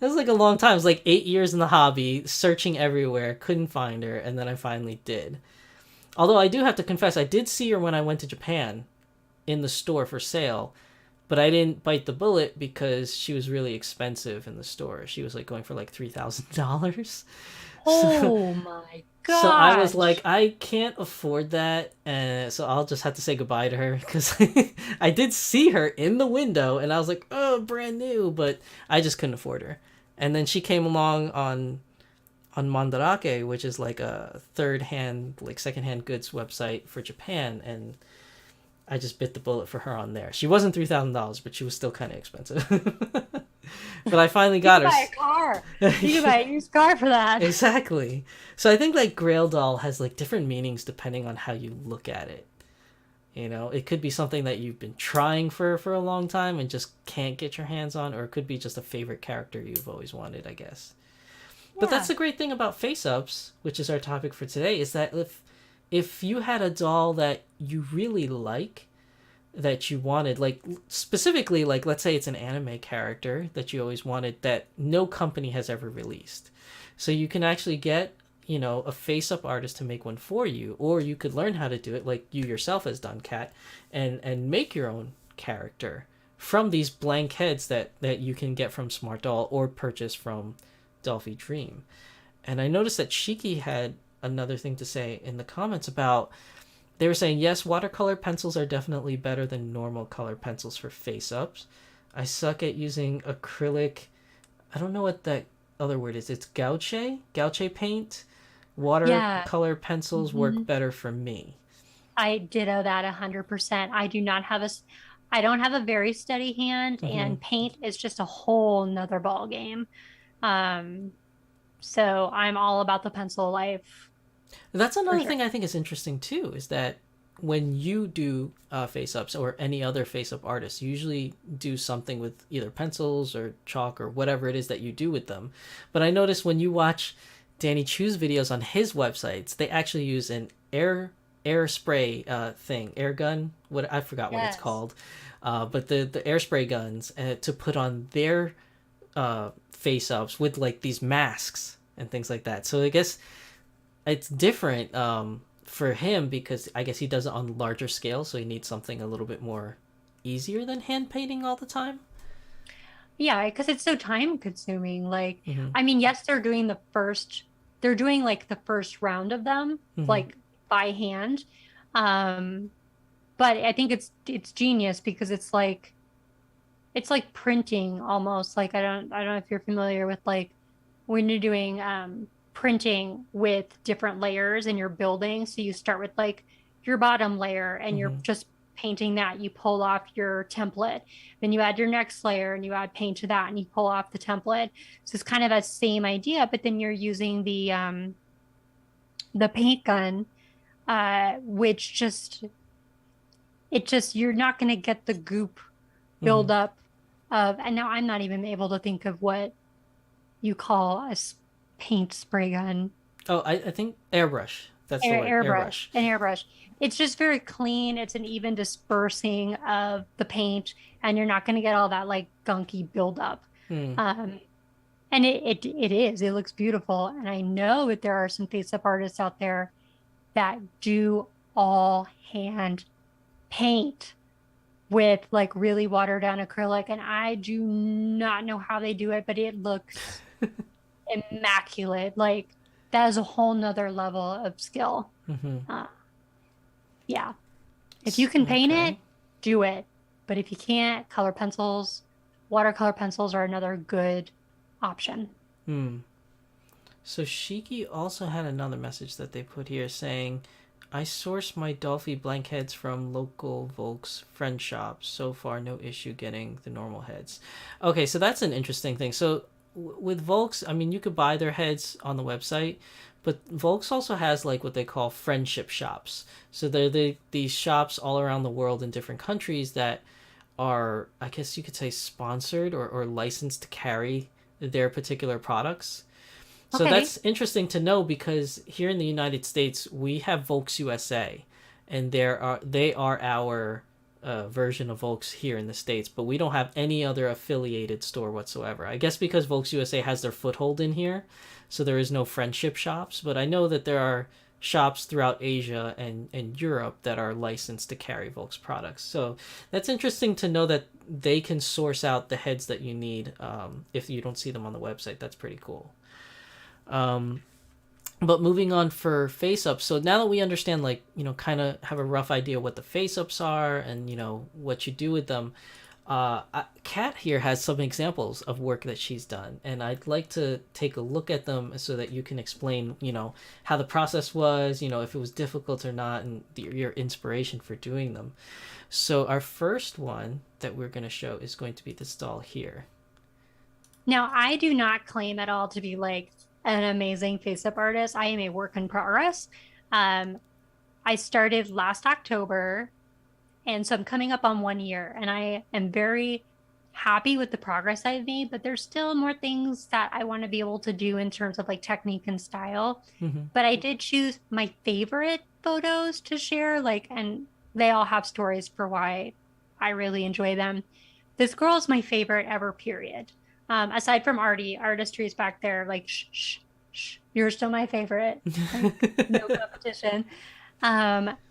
it was like a long time. It was like 8 years in the hobby, searching everywhere, couldn't find her, and then I finally did. Although I do have to confess, I did see her when I went to Japan in the store for sale, but I didn't bite the bullet because she was really expensive in the store. She was like going for like $3,000. So, Oh my so I was like, gosh. I can't afford that, and so I'll just have to say goodbye to her because I did see her in the window, and I was like, oh, brand new, but I just couldn't afford her. And then she came along on Mandarake, which is like a third hand, like second hand goods website for Japan, and I just bit the bullet for her on there. She wasn't $3,000, but she was still kind of expensive. But I finally You got could buy a car. her. You could buy a used car for that. Exactly. So I think like Grail doll has like different meanings depending on how you look at it. You know, it could be something that you've been trying for a long time and just can't get your hands on, or it could be just a favorite character you've always wanted, I guess. But that's Yeah. the great thing about face ups, which is our topic for today, is that if you had a doll that you really like, that you wanted, like specifically, like let's say it's an anime character that you always wanted that no company has ever released, so you can actually get, you know, a face up artist to make one for you, or you could learn how to do it like you yourself has done, Kat, and make your own character from these blank heads that you can get from Smart Doll or purchase from Dolphy Dream. And I noticed that Shiki had another thing to say in the comments about, they were saying, yes, watercolor pencils are definitely better than normal color pencils for face ups. I suck at using acrylic. I don't know what that other word is. It's gouache paint. Yeah. Watercolor pencils Mhm. work better for me. I ditto that 100%. I don't have a very steady hand, Hmm. and paint is just a whole nother ball game. Um, so I'm all about the pencil life That's for another sure. thing I think is interesting too, is that when you do face ups or any other face up artist, you usually do something with either pencils or chalk or whatever it is that you do with them. But I noticed when you watch Danny Chu's videos on his websites, they actually use an air air spray thing, air gun. What I forgot what it's Yes. called, but the air spray guns to put on their face ups with like these masks and things like that. So I guess it's different for him because I guess he does it on larger scale, so he needs something a little bit more easier than hand painting all the time. Yeah, because it's so time consuming. Like, Mm-hmm. I mean, yes, they're doing like the first round of them, Mm-hmm. like by hand. Um, but I think it's genius because it's like printing almost. Like I don't know if you're familiar with like when you're doing printing with different layers in your building. So you start with like your bottom layer and you're Mm-hmm. just painting that. You pull off your template. Then you add your next layer and you add paint to that and you pull off the template. So it's kind of that same idea, but then you're using the paint gun, which just you're not going to get the goop Mm-hmm. buildup of, and now I'm not even able to think of what you call paint spray gun. Oh, I think airbrush. That's the word, airbrush. An airbrush. It's just very clean. It's an even dispersing of the paint, and you're not going to get all that like gunky buildup. Hmm. Um, and it is. It looks beautiful. And I know that there are some face-up artists out there that do all hand paint with like really watered down acrylic, and I do not know how they do it, but it looks immaculate. Like that is a whole nother level of skill. Mm-hmm. Uh, yeah. If you can paint it, Okay. do it. But if you can't, watercolor pencils are another good option. Hmm. So Shiki also had another message that they put here saying, I source my Dolphy blank heads from local Volks friend shops. So far, no issue getting the normal heads. Okay, so that's an interesting thing. So with Volks, I mean, you could buy their heads on the website, but Volks also has like what they call friendship shops. So these shops all around the world in different countries that are, I guess you could say, sponsored or licensed to carry their particular products. So Okay. that's interesting to know because here in the United States we have Volks USA, and they are our version of Volks here in the States, but we don't have any other affiliated store whatsoever. I guess because Volks USA has their foothold in here, so there is no friendship shops. But I know that there are shops throughout Asia and Europe that are licensed to carry Volks products. So that's interesting to know that they can source out the heads that you need if you don't see them on the website. That's pretty cool. Um, but moving on for face ups, so now that we understand, like, kind of have a rough idea what the face ups are and, what you do with them, Kat here has some examples of work that she's done, and I'd like to take a look at them so that you can explain, how the process was, if it was difficult or not, and your inspiration for doing them. So, our first one that we're going to show is going to be this doll here. Now, I do not claim at all to be like an amazing face-up artist. I am a work in progress. Um, I started last October, and so I'm coming up on 1 year, and I am very happy with the progress I've made, but there's still more things that I want to be able to do in terms of like technique and style. Mm-hmm. But I did choose my favorite photos to share, like, and they all have stories for why I really enjoy them. This girl is my favorite ever, period. Aside from artistry is back there, like, shh, shh, shh, you're still my favorite. Like, no competition.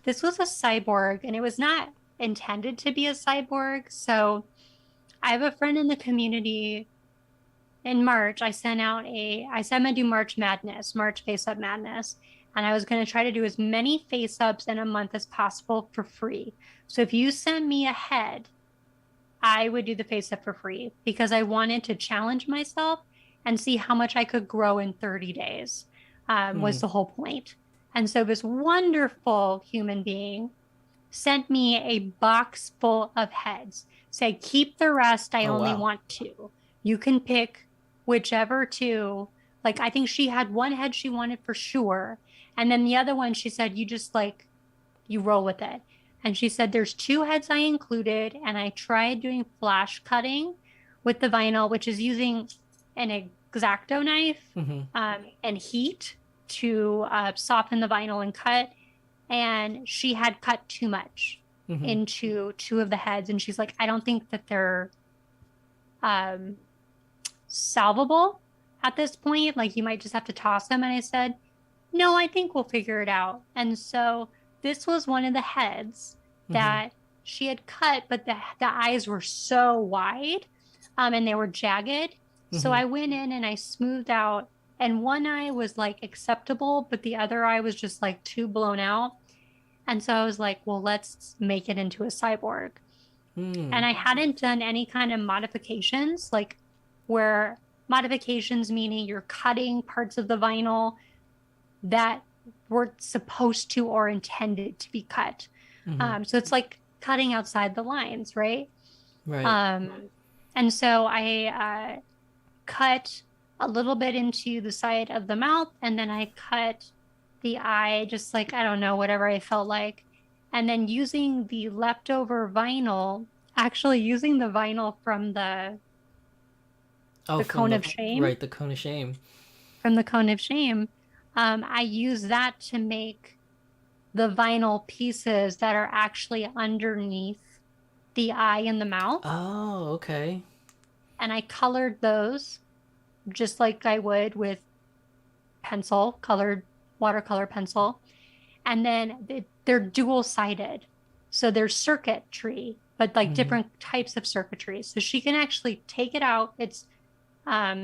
This was a cyborg, and it was not intended to be a cyborg. So I have a friend in the community. In March, I said I'm gonna do March Face Up Madness. And I was gonna try to do as many face ups in a month as possible for free. So if you send me a head, I would do the face up for free because I wanted to challenge myself and see how much I could grow in 30 days, was Mm. the whole point. And so this wonderful human being sent me a box full of heads, said, keep the rest. I Oh, only wow. want two. You can pick whichever two. Like, I think she had one head she wanted for sure. And then the other one, she said, you just like, you roll with it. And she said, there's two heads I included. And I tried doing flash cutting with the vinyl, which is using an X-Acto knife Mm-hmm. and heat to soften the vinyl and cut. and she had cut too much Mm-hmm. into two of the heads, and she's like, I don't think that they're um salvable at this point. Like, you might just have to toss them. And I said, no, I think we'll figure it out. And so this was one of the heads Mm-hmm. that she had cut, but the eyes were so wide, and they were jagged. So Mm-hmm. I went in and I smoothed out, and one eye was like acceptable, but the other eye was just like too blown out. And so I was like, well, let's make it into a cyborg. Mm. And I hadn't done any kind of modifications, like where modifications meaning you're cutting parts of the vinyl that were supposed to or intended to be cut. Mm-hmm. So it's like cutting outside the lines, right? Right. Um, and so I cut a little bit into the side of the mouth, and then I cut the eye, just like, I don't know, whatever I felt like. And then using the leftover vinyl, actually using the vinyl Oh, the from cone the of shame, right, the cone of shame. from the cone of shame, I use that to make the vinyl pieces that are actually underneath the eye and the mouth. Oh, okay. And I colored those just like I would with pencil, colored watercolor pencil. And then they're dual sided. So there's circuitry, but like Mm-hmm. different types of circuitry. So she can actually take it out. It's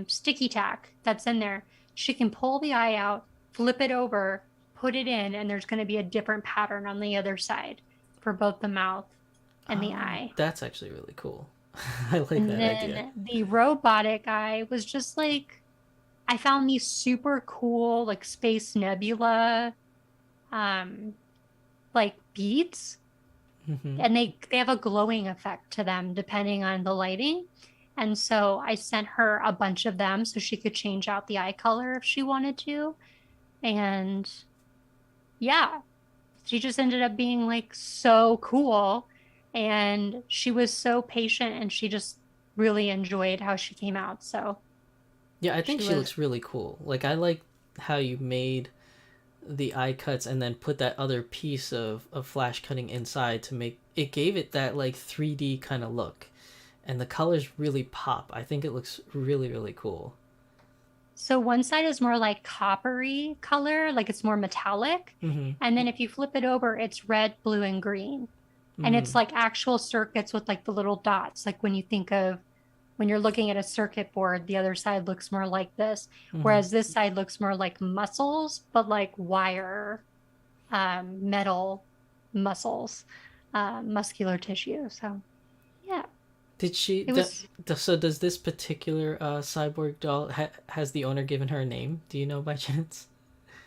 sticky tack that's in there. She can pull the eye out, flip it over, put it in, and there's going to be a different pattern on the other side for both the mouth and the Oh, eye. that's actually really cool. I like And that idea. then the robotic eye was just like, I found these super cool, like space nebula, um, like beads, Mm-hmm. and they have a glowing effect to them depending on the lighting. And so I sent her a bunch of them so she could change out the eye color if she wanted to. And yeah, she just ended up being like so cool. And she was so patient, and she just really enjoyed how she came out. So Yeah, I think she she was, looks really cool. Like I like how you made the eye cuts and then put that other piece of flash cutting inside to make it gave it that like 3D kind of look. And the colors really pop. I think it looks really really cool. so one side is more like coppery color, like it's more metallic. Mm-hmm. And then if you flip it over, it's red, blue, and green. And it's Mm. like actual circuits with like the little dots. Like when you think of when you're looking at a circuit board, the other side looks more like this, Mm-hmm. whereas this side looks more like muscles, but like wire, metal muscles, muscular tissue. So yeah, Did she? it was. So does this particular cyborg doll has the owner given her a name? Do you know by chance?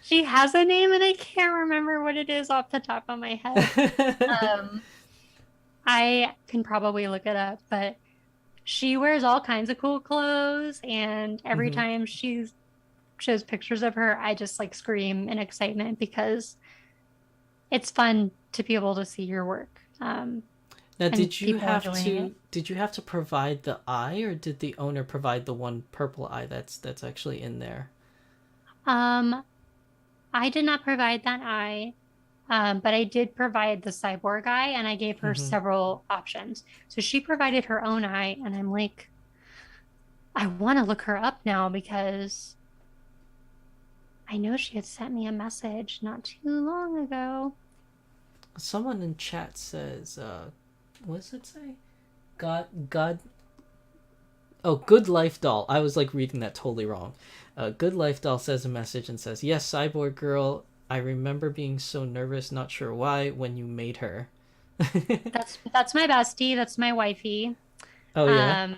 She has a name, and I can't remember what it is off the top of my head. Um, I can probably look it up, but she wears all kinds of cool clothes, and every Mm-hmm. time she shows pictures of her, I just like scream in excitement because it's fun to be able to see your work, Now, and people enjoying it. did you have to provide the eye, or did the owner provide the one purple eye that's actually in there? Um, I did not provide that eye, but I did provide the cyborg eye, and I gave her Mm-hmm. several options. So she provided her own eye, and I'm like, I want to look her up now because I know she had sent me a message not too long ago. Someone in chat says, what does it say? God. Oh, Good Life Doll. I was like reading that totally wrong. Good Life Doll says a message and says, "Yes, Cyborg Girl. I remember being so nervous, not sure why, when you made her." That's my bestie. That's my wifey. Oh yeah. Um,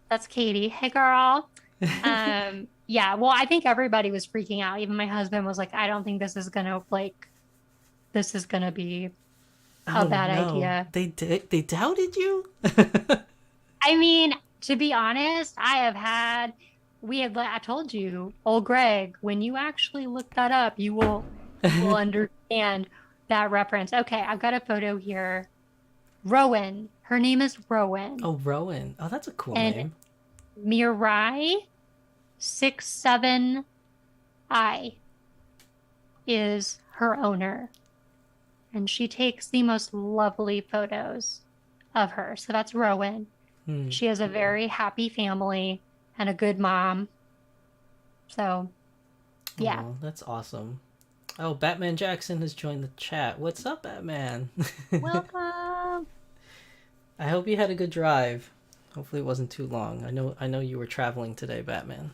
that's Katie. Hey, girl. Yeah. Well, I think everybody was freaking out. Even my husband was like, "I don't think this is gonna like, this is gonna be a Oh bad no, idea." they doubted you. I mean, to be honest, I told you, old Greg, when you actually look that up, you will understand that reference. Okay, I've got a photo here. Rowan. Her name is Rowan. Oh, Rowan. Oh, that's a cool And name. Mirai 67I is her owner. and she takes the most lovely photos of her. So that's Rowan. Hmm. She has a very happy family and a good mom. So, yeah. Oh, that's awesome. Oh, Batman Jackson has joined the chat. What's up, Batman? Welcome. I hope you had a good drive. Hopefully it wasn't too long. I know you were traveling today, Batman.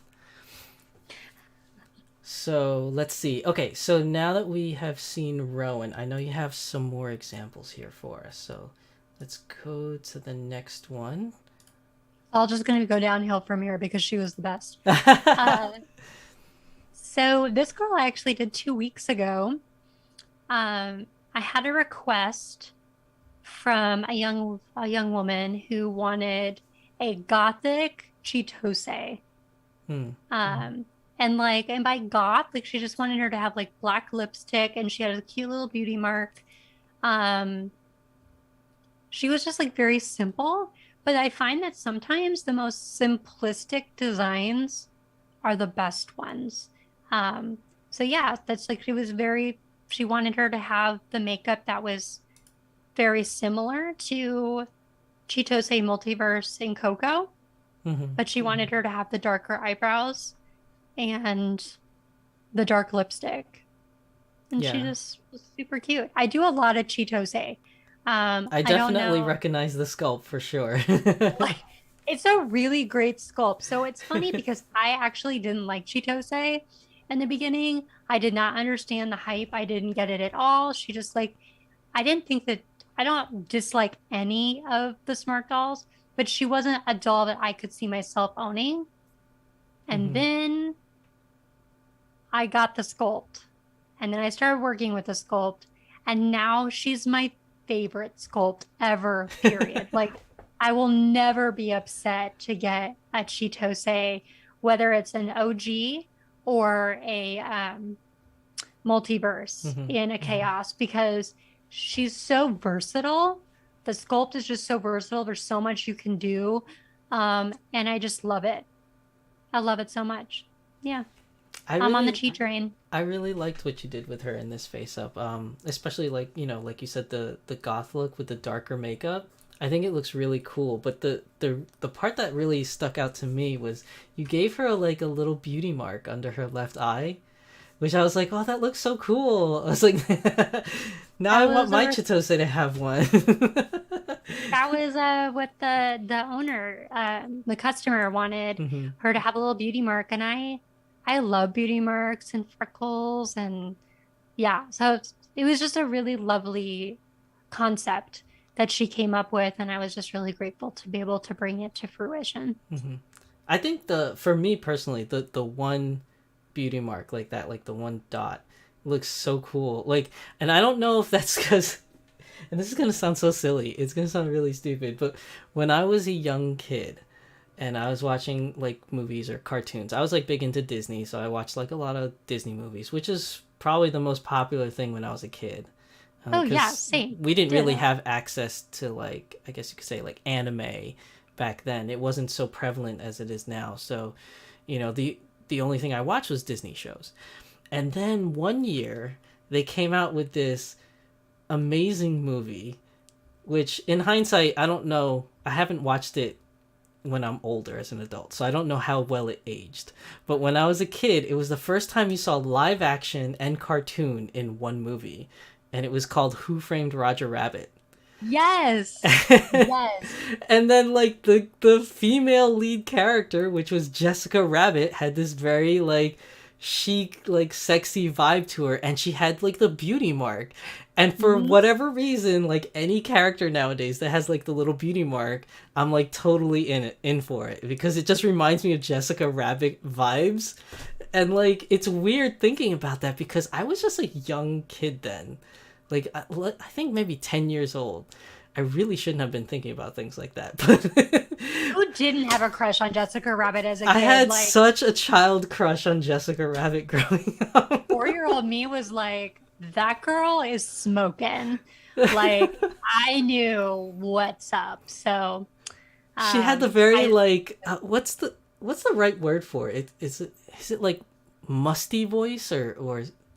So let's see. Okay, so now that we have seen Rowan, I know you have some more examples here for us. So let's go to the next one. All just going to go downhill from here because she was the best. Uh, so this girl I actually did 2 weeks ago. I had a request from a young woman who wanted a gothic chitose. Hmm. Um, and by goth, like she just wanted her to have like black lipstick and she had a cute little beauty mark. Um, she was just like very simple, but I find that sometimes the most simplistic designs are the best ones. Um, so yeah, that's like she wanted her to have the makeup that was very similar to Chitose Multiverse in Coco, Mm-hmm. but she wanted her to have the darker eyebrows and the dark lipstick. And she Yeah. just was super cute. I do a lot of Chitose. I I don't definitely know, recognize the sculpt for sure. like it's a really great sculpt. So it's funny because I actually didn't like Chitose in the beginning. I did not understand the hype. I didn't get it at all. She just like I didn't think that I don't dislike any of the smart dolls, but she wasn't a doll that I could see myself owning. And Mm-hmm. then I got the sculpt. And then I started working with the sculpt. And now she's my favorite sculpt ever, period. Like, I will never be upset to get a Chitose, whether it's an OG or a multiverse Mm-hmm. in a Mm-hmm. chaos, because she's so versatile. The sculpt is just so versatile. There's so much you can do. And I just love it. I love it so much. Yeah. I I'm on the really cheat train. I really liked what you did with her in this face up. Especially like, like you said, the goth look with the darker makeup. I think it looks really cool. But the part that really stuck out to me was you gave her like a little beauty mark under her left eye, which I was like, oh, that looks so cool. I was like, now I That want was my a Chitose to have one. that was what the owner, the customer wanted Hmm. her to have a little beauty mark, and I love beauty marks and freckles, and yeah, so it was just a really lovely concept that she came up with, and I was just really grateful to be able to bring it to fruition. Hmm. I think for me personally, the one beauty mark like that, like the one dot, looks so cool. Like, and I don't know if that's because, and this is gonna sound so silly. It's gonna sound really stupid, but when I was a young kid and I was watching like movies or cartoons, I was like big into Disney, so I watched like a lot of Disney movies, which is probably the most popular thing when I was a kid. Oh yeah, Because same. we didn't really Ditto. have access to, like, I guess you could say, like, anime back then. It wasn't so prevalent as it is now. So, the only thing I watched was Disney shows. And then one year they came out with this amazing movie, which in hindsight I don't know. I haven't watched it when I'm older as an adult, so I don't know how well it aged. But when I was a kid, it was the first time you saw live action and cartoon in one movie, and it was called Who Framed Roger Rabbit. Yes. Yes. And then like the female lead character, which was Jessica Rabbit, had this very like chic, like sexy vibe to her, and she had like the beauty mark. And for Mhm. whatever reason, like any character nowadays that has like the little beauty mark, I'm like totally in for it because it just reminds me of Jessica Rabbit vibes. And like it's weird thinking about that because I was just a young kid then. Like I think maybe 10 years old. I really shouldn't have been thinking about things like that. But Who didn't have a crush on Jessica Rabbit as a I kid? had Like, such a child crush on Jessica Rabbit growing up. 4-year-old me was like, that girl is smoking. Like, I knew what's up. So, She had the very I like what's the right word for it? Is it like musty voice or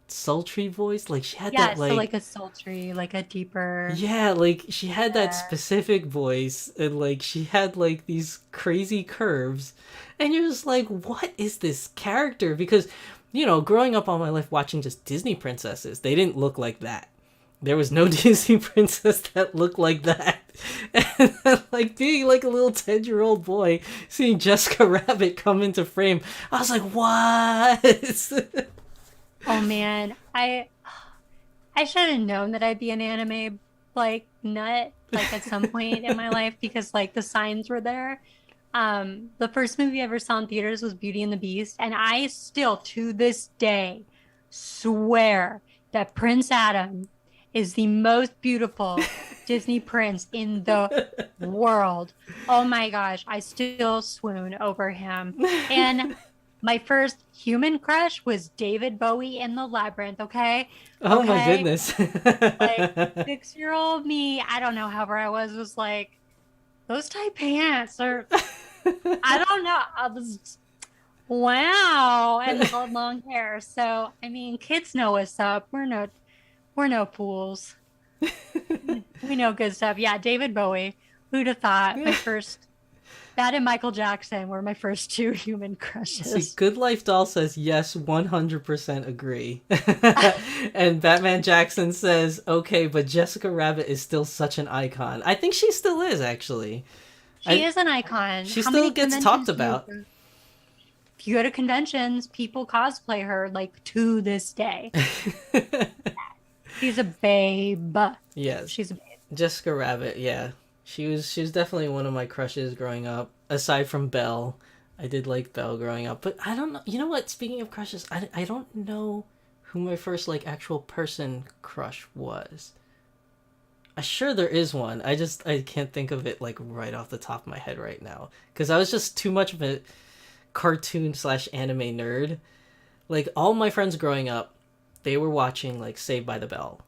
sultry voice. Like she had Yeah, that so like like a sultry, like a deeper. yeah, like she had that Yeah. specific voice and like she had like these crazy curves and you're just like what is this character? Because growing up all my life watching just Disney princesses, they didn't look like that. There was no Disney princess that looked like that. And like being like a little 10-year-old boy, seeing Jessica Rabbit come into frame, I was like, what? Oh man, I should have known that I'd be an anime like nut like at some point in my life because like the signs were there. The first movie I ever saw in theaters was Beauty and the Beast, and I still to this day swear that Prince Adam is the most beautiful Disney prince in the world. Oh my gosh, I still swoon over him. And my first human crush was David Bowie in the Labyrinth, okay? Oh my Okay. goodness. Like 6-year-old me, I don't know, however I was like, those tight pants are, I don't know. I was, wow. And the long hair. So, I mean, kids know what's up. We're no fools. We know good stuff. Yeah, David Bowie. Who'd have thought my first, that and Michael Jackson were my first two human See, crushes. Good Life Doll says yes, 100% agree. And Batman Jackson says, okay, but Jessica Rabbit is still such an icon. I think she still is, actually. She I is an icon. She How still many gets talked conventions do you about. go? If you go to conventions, people cosplay her like to this day. She's a babe. Yes. She's a babe. Jessica Rabbit, yeah. She was definitely one of my crushes growing up. Aside from Belle. I did like Belle growing up. But I don't know. You know what? Speaking of crushes, I don't know who my first like actual person crush was. I'm sure there is one. I can't think of it like right off the top of my head right now. Because I was just too much of a cartoon slash anime nerd. Like all my friends growing up, they were watching like Saved by the Bell.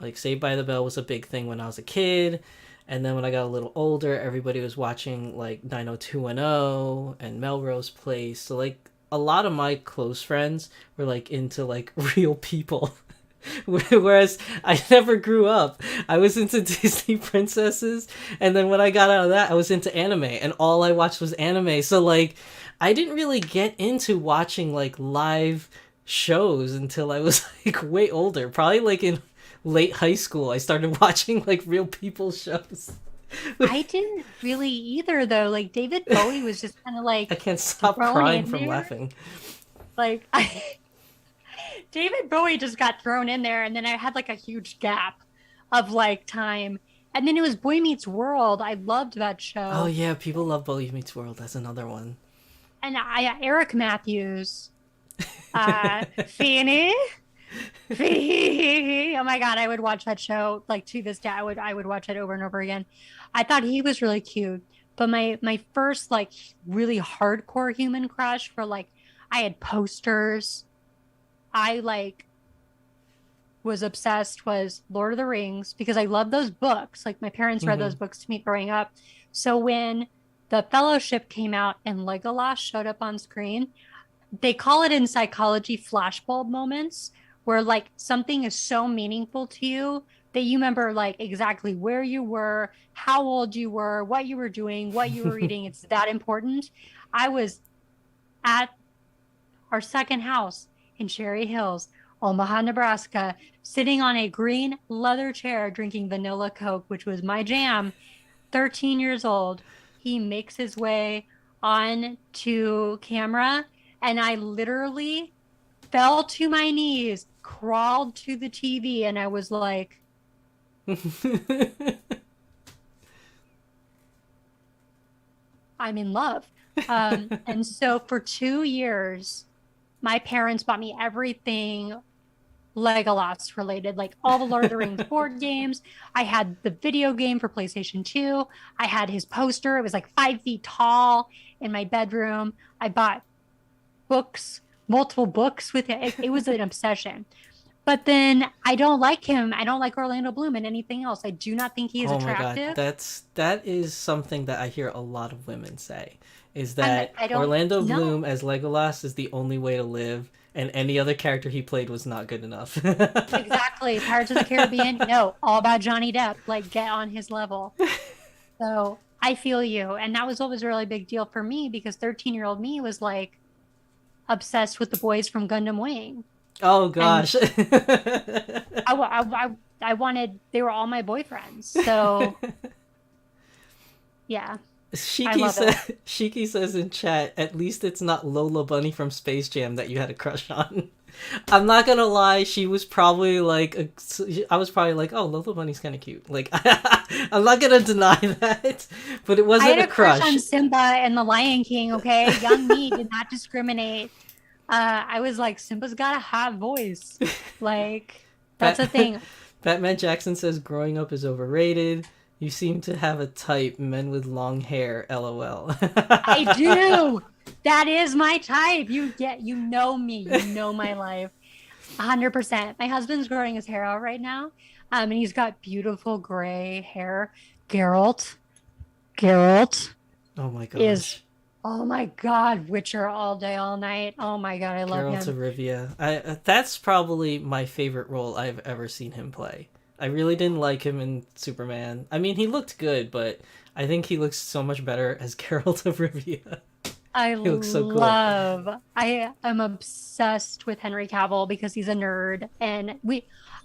Like Saved by the Bell was a big thing when I was a kid, and then when I got a little older, everybody was watching like 90210 and Melrose Place. So like a lot of my close friends were like into like real people. Whereas I never grew up. I was into Disney princesses, and then when I got out of that, I was into anime, and all I watched was anime. So like I didn't really get into watching like live shows until I was like way older. Probably like in late high school I started watching like real people shows. I didn't really either though. Like David Bowie was just kind of I like can't stop thrown crying in from there. laughing. Like David Bowie just got thrown in there, and then I had like a huge gap of like time. And then it was Boy Meets World. I loved that Oh show. yeah, people love Boy Meets World. That's another one. And Eric Matthews, Feeny, Fee. Oh my God, I would watch that show like to this day. I would watch it over and over again. I thought he was really cute. But my first like really hardcore human crush for like I had posters. I like was obsessed was Lord of the Rings because I love those books. Like my parents read Mm-hmm. those books to me growing up. So when the Fellowship came out and Legolas showed up on screen, they call it in psychology flashbulb moments where like something is so meaningful to you that you remember like exactly where you were, how old you were, what you were doing, what you were reading. It's that important. I was at our second house in Cherry Hills, Omaha, Nebraska, sitting on a green leather chair drinking vanilla Coke, which was my jam, 13 years old. He makes his way on to camera, and I literally fell to my knees, crawled to the TV, and I was like, I'm in love. And so for 2 years, my parents bought me everything Legolas related, like all the Lord of the Rings board games. I had the video game for PlayStation 2. I had his poster. It was like 5 feet tall in my bedroom. I bought books, multiple books with it. It was an obsession. But then I don't like him. I don't like Orlando Bloom and anything else. I do not think he is Oh my god, attractive. that is something that I hear a lot of women say. Is And that I don't Orlando know. Bloom as Legolas is the only way to live, and any other character he played was not good enough. Exactly. Pirates of the Caribbean, no, all about Johnny Depp. Like, get on his level. So I feel you. And that was always a really big deal for me because 13-year-old me was like obsessed with the boys from Gundam Wing. Oh And gosh. I wanted, they were all my boyfriends. So yeah, I Shiki love it. Shiki says in chat, at least it's not Lola Bunny from Space Jam that you had a crush on. I'm not gonna lie, she was probably like I was probably like, oh, Lola Bunny's kind of cute. Like, I'm not gonna deny that, but it I wasn't had a a crush crush. on Simba and the Lion King, okay? Young me did not discriminate. I was like, Simba's got a hot voice. Like, that's Bat- a thing. Batman Jackson says growing up is overrated. You seem to have a type, men with long hair, lol. I do. That is my type. You know me. You know my life. 100%. My husband's growing his hair out right now. And he's got beautiful gray hair. Geralt. Geralt Oh my is, gosh. oh my God, Witcher all day, all night. Oh my God, I love Geralt of him. Rivia. That's probably my favorite role I've ever seen him play. I really didn't like him in Superman. I mean, he looked good, but I think he looks so much better as Geralt of Rivia. He looks so cool. I am obsessed with Henry Cavill because he's a nerd. And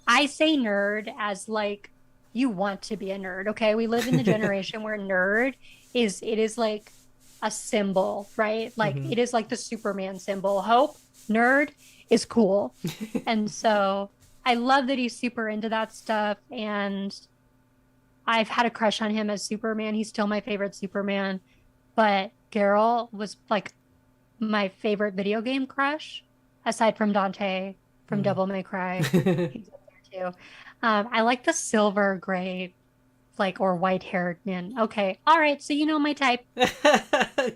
I say nerd as like you want to be a nerd. Okay. We live in the generation where it is like a symbol, right? Like Hmm. it is like the Superman symbol. Hope, nerd is cool. And so I love that he's super into that stuff. And I've had a crush on him as Superman. He's still my favorite Superman. But Geralt was like my favorite video game crush, aside from Dante from Devil May Cry. He's up there too. I like the silver gray, like or white haired man. Okay, all right. So you know my type.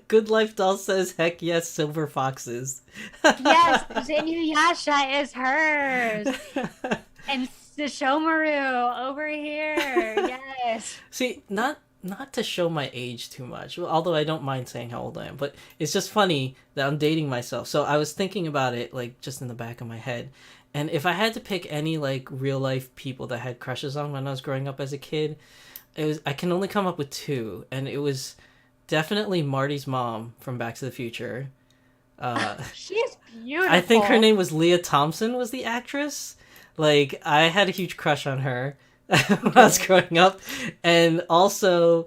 Good Life Doll says, heck yes, silver foxes. Yes, Inuyasha is hers, and Sesshomaru over here. Yes. See, not to show my age too much, although I don't mind saying how old I am, but it's just funny that I'm dating myself. So I was thinking about it, like, just in the back of my head. And if I had to pick any, like, real life people that I had crushes on when I was growing up as a kid, I can only come up with two, and it was definitely Marty's mom from Back to the Future. She's I think her beautiful. name was Leah Thompson was the actress. Like, I had a huge crush on her when I was Good. growing up. And also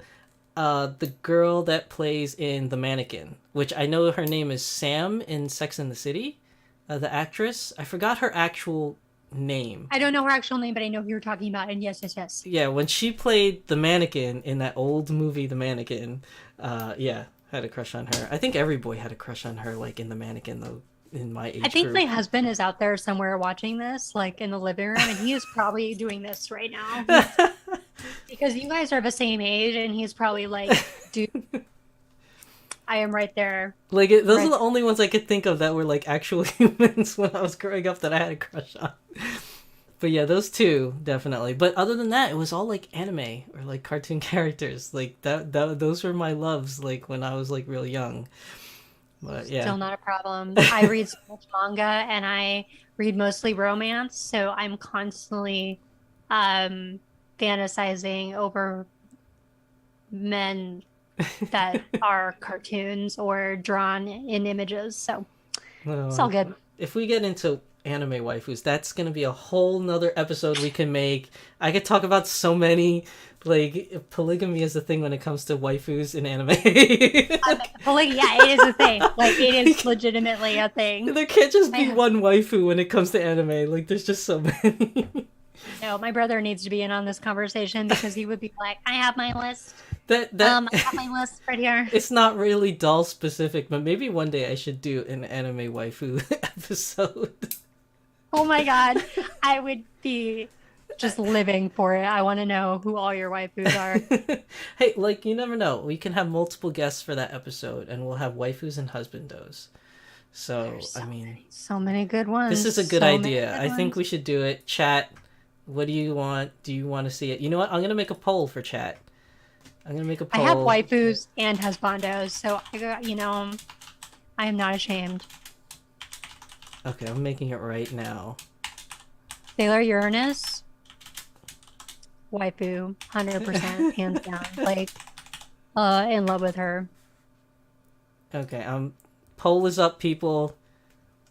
the girl that plays in The Mannequin, which I know her name is Sam in Sex and the City, the actress. I forgot her actual name. I don't know her actual name, but I know who you're talking about. And yes, yes, yes. Yeah, when she played The Mannequin in that old movie The Mannequin, yeah, had a crush on her. I think every boy had a crush on her, like in The Mannequin, though, in my I age think group. my husband is out there somewhere watching this, like in the living room, and he is probably doing this right now. He's because you guys are the same age, and he's probably like, dude, I am right there. Like, those are Right. the only ones I could think of that were, like, actual humans when I was growing up that I had a crush on. But yeah, those two, definitely. But other than that, it was all, like, anime or, like, cartoon characters. Like, those were my loves, like, when I was, like, real young. But yeah. Still not a problem. I read so much manga and I read mostly romance, so I'm constantly um fantasizing over men that are cartoons or drawn in images. So it's all Uh, good. if we get into anime waifus, that's gonna be a whole nother episode we can make. I could talk about so many, like, polygamy is a thing when it comes to waifus in anime. Yeah, it is a thing. Like it is legitimately a thing. There can't just be My, one waifu when it comes to anime. Like, there's just so many. no, my brother needs to be in on this conversation because he would be like, I have my list. that I have my list right here. it's not really doll specific, but maybe one day I should do an anime waifu episode. Oh my God. I would be just living for it. I want to know who all your waifus are. Hey, like, you never know. We can have multiple guests for that episode, and we'll have waifus and husbandos. So, There's I mean, so many good ones. this is a good So many idea. good I think ones. we should do it. Chat, what do you want? Do you want to see it? You know what? I'm going to make a poll for chat. I'm going to make a I have poll. waifus and husbandos, so I got, I am not ashamed. Okay, I'm making it right now. Sailor Uranus, waifu, 100%, hands down. Like, in love with her. Okay, poll is up, people.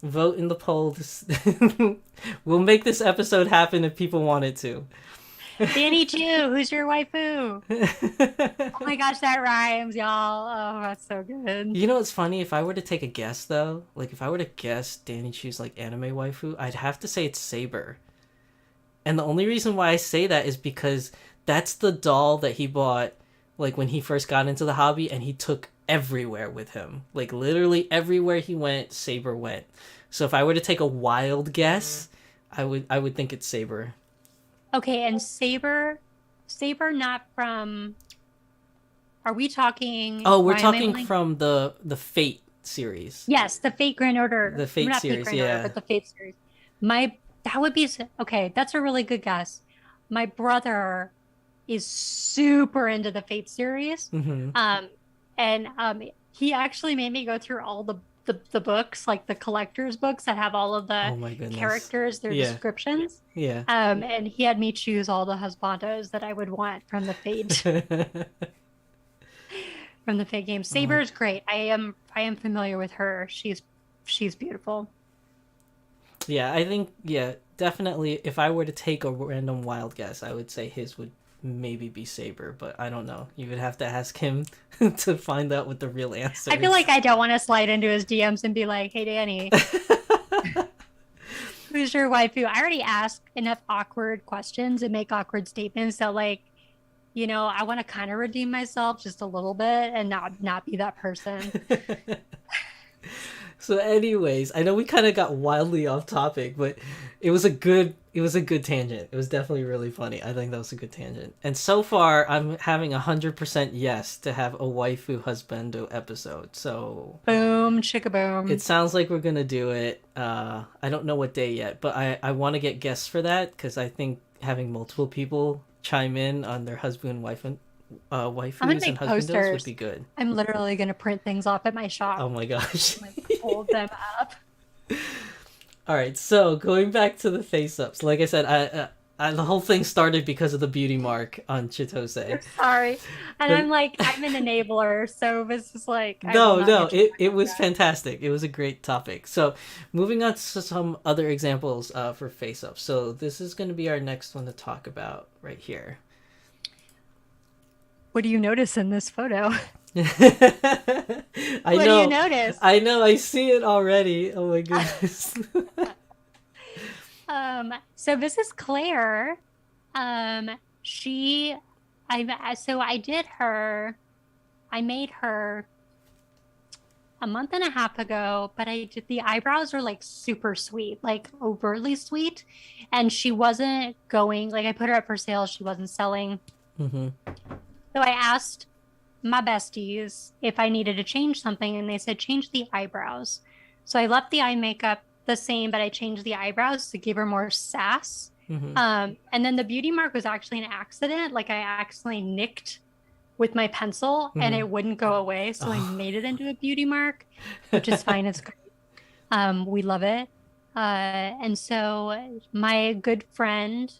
Vote in the poll. We'll make this episode happen if people want it to. Danny Chu, who's your waifu? Oh my gosh, that rhymes, y'all. Oh, that's so good. You know what's funny? If I were to take a guess, though, like if I were to guess Danny Chu's like anime waifu, I'd have to say it's Saber. And the only reason why I say that is because that's the doll that he bought like when he first got into the hobby, and he took everywhere with him. Like literally everywhere he went, Saber went. So if I were to take a wild guess, I would think it's Saber. Okay, and Saber not from, are we talking Oh, we're why am I talking blank- from the Fate series. Yes, the Fate Grand Order. The Fate Not series, Fate Grand Order, yeah. but the Fate series. My that would be okay, that's a really good guess. My brother is super into the Fate series. Mm-hmm. And he actually made me go through all the books, like the collector's books that have all of Oh the my goodness. characters, their Yeah. descriptions. Yeah. And he had me choose all the husbandos that I would want from the Fate from the Fate game. Saber is great. I am familiar with her. She's beautiful. Yeah, I think definitely if I were to take a random wild guess, I would say his would maybe be Saber, but I don't know. You would have to ask him to find out what the real answer I feel is. like I don't want to slide into his DMs and be like, "Hey, Danny, who's your waifu?" I already asked enough awkward questions and make awkward statements. So, like, I want to kind of redeem myself just a little bit and not be that person. So anyways, I know we kind of got wildly off topic, but it was a good tangent. It was definitely really funny. I think that was a good tangent. And so far, I'm having 100% yes to have a waifu husbando episode. So Boom, chicka boom. it sounds like we're gonna do it. I don't know what day yet, but I want to get guests for that because I think having multiple people chime in on their husband and wife waifus and husbandos posters. would be good. I'm literally gonna print things off at my shop. Oh my gosh. Like, hold them up. All right, so going back to the face-ups, like I said, the whole thing started because of the beauty mark on Chitose. Sorry, and But- I'm an enabler, so this is like No, it was fantastic. It was a great topic. So moving on to some other examples for face-ups. So this is going to be our next one to talk about right here. What do you notice in this photo? I What do know. you notice? I know. I see it already. Oh my goodness. So this is Claire. I made her a month and a half ago, but the eyebrows are like super sweet, like overtly sweet. And she wasn't going, like I put her up for sale. She wasn't selling. Mm-hmm. So I asked my besties if I needed to change something, and they said change the eyebrows. So I left the eye makeup the same, but I changed the eyebrows to give her more sass. Mm-hmm. And then the beauty mark was actually an accident. Like I accidentally nicked with my pencil and it wouldn't go away. So I made it into a beauty mark, which is fine. It's great. We love it. And so my good friend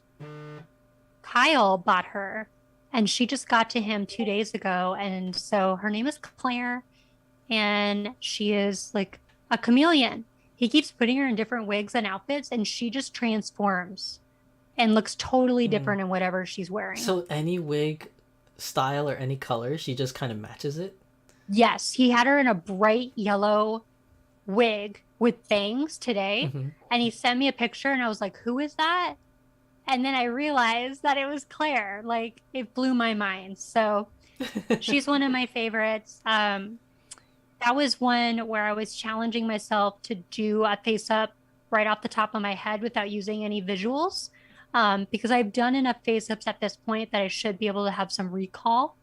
Kyle bought her, and she just got to him 2 days ago. And so her name is Claire, and she is like a chameleon. He keeps putting her in different wigs and outfits, and she just transforms and looks totally different in whatever she's wearing. So any wig style or any color, she just kind of matches it? Yes, he had her in a bright yellow wig with bangs today, and he sent me a picture, and I was like, who is that? And then I realized that it was Claire. Like, it blew my mind. So she's one of my favorites. That was one where I was challenging myself to do a face up right off the top of my head without using any visuals. Because I've done enough face ups at this point that I should be able to have some recall.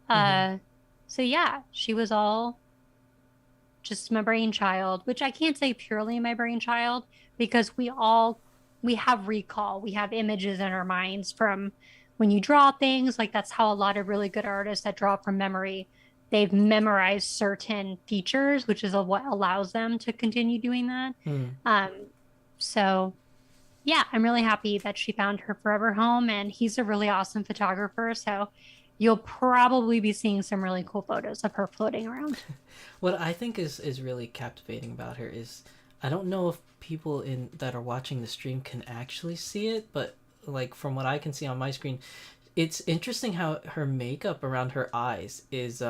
So yeah, she was all just my brainchild, which I can't say purely my brainchild, because we have recall. We have images in our minds from when you draw things. Like that's how a lot of really good artists that draw from memory they've memorized certain features, which is what allows them to continue doing that. Hmm. Um, so yeah, I'm really happy that she found her forever home, and he's a really awesome photographer. So you'll probably be seeing some really cool photos of her floating around. What I think is really captivating about her is I don't know if people in that are watching the stream can actually see it, but like from what I can see on my screen, it's interesting how her makeup around her eyes is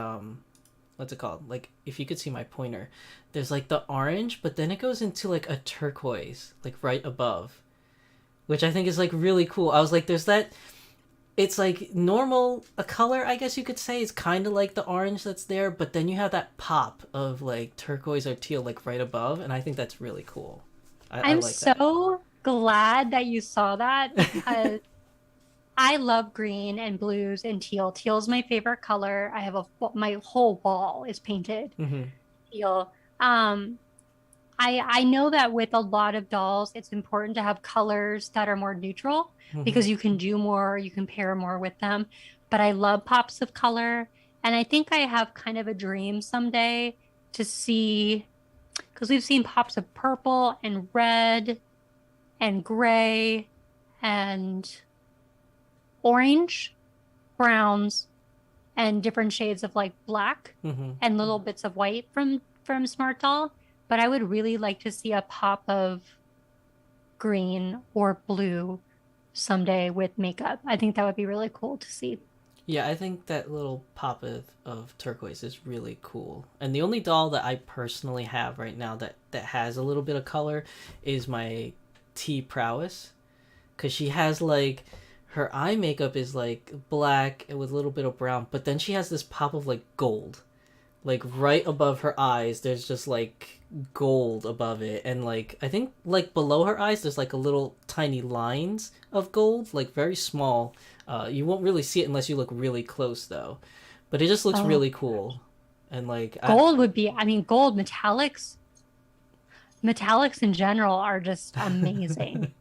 what's it called? Like if you could see my pointer, there's like the orange, but then it goes into like a turquoise, like right above, which I think is like really cool. I was like, there's that. It's like normal a color, I guess you could say. It's kind of like the orange that's there, but then you have that pop of like turquoise or teal like right above, and I think that's really cool. I I'm like that. so glad that you saw that because I love green and blues and teal. Teal's my favorite color. I have my whole wall is painted Mm-hmm. teal. Um, I know that with a lot of dolls, it's important to have colors that are more neutral Mm-hmm. because you can do more, you can pair more with them. But I love pops of color, and I think I have kind of a dream someday to see because we've seen pops of purple and red and gray and orange, browns, and different shades of like black Mm-hmm. and little bits of white from Smart Doll. But I would really like to see a pop of green or blue someday with makeup. I think that would be really cool to see. Yeah, I think that little pop of turquoise is really cool. And the only doll that I personally have right now that has a little bit of color is my T Prowess, because she has like her eye makeup is like black with a little bit of brown, but then she has this pop of like gold, like right above her eyes. There's just like gold above it, and like I think like below her eyes there's like a little tiny lines of gold, like very small. You won't really see it unless you look really close though, but it just looks Oh, really cool. And like gold would be, I mean, gold metallics in general are just amazing.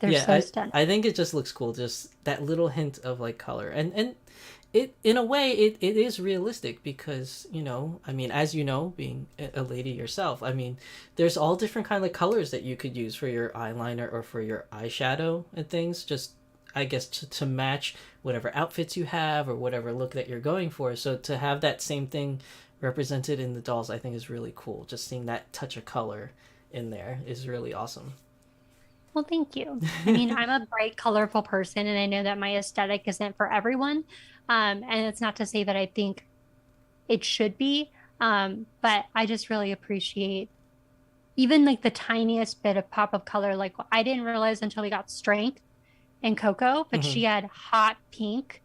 They're yeah, so stunning. I think it just looks cool, just that little hint of like color. And it in a way it is realistic because I mean, as you know, being a lady yourself, I mean, there's all different kind of colors that you could use for your eyeliner or for your eyeshadow and things, just I guess to match whatever outfits you have or whatever look that you're going for. So to have that same thing represented in the dolls, I think is really cool. Just seeing that touch of color in there is really awesome. Well, thank you. I mean, I'm a bright, colorful person, and I know that my aesthetic isn't for everyone. And it's not to say that I think it should be, but I just really appreciate even like the tiniest bit of pop of color. Like I didn't realize until we got strength in Coco, but Hmm. she had hot pink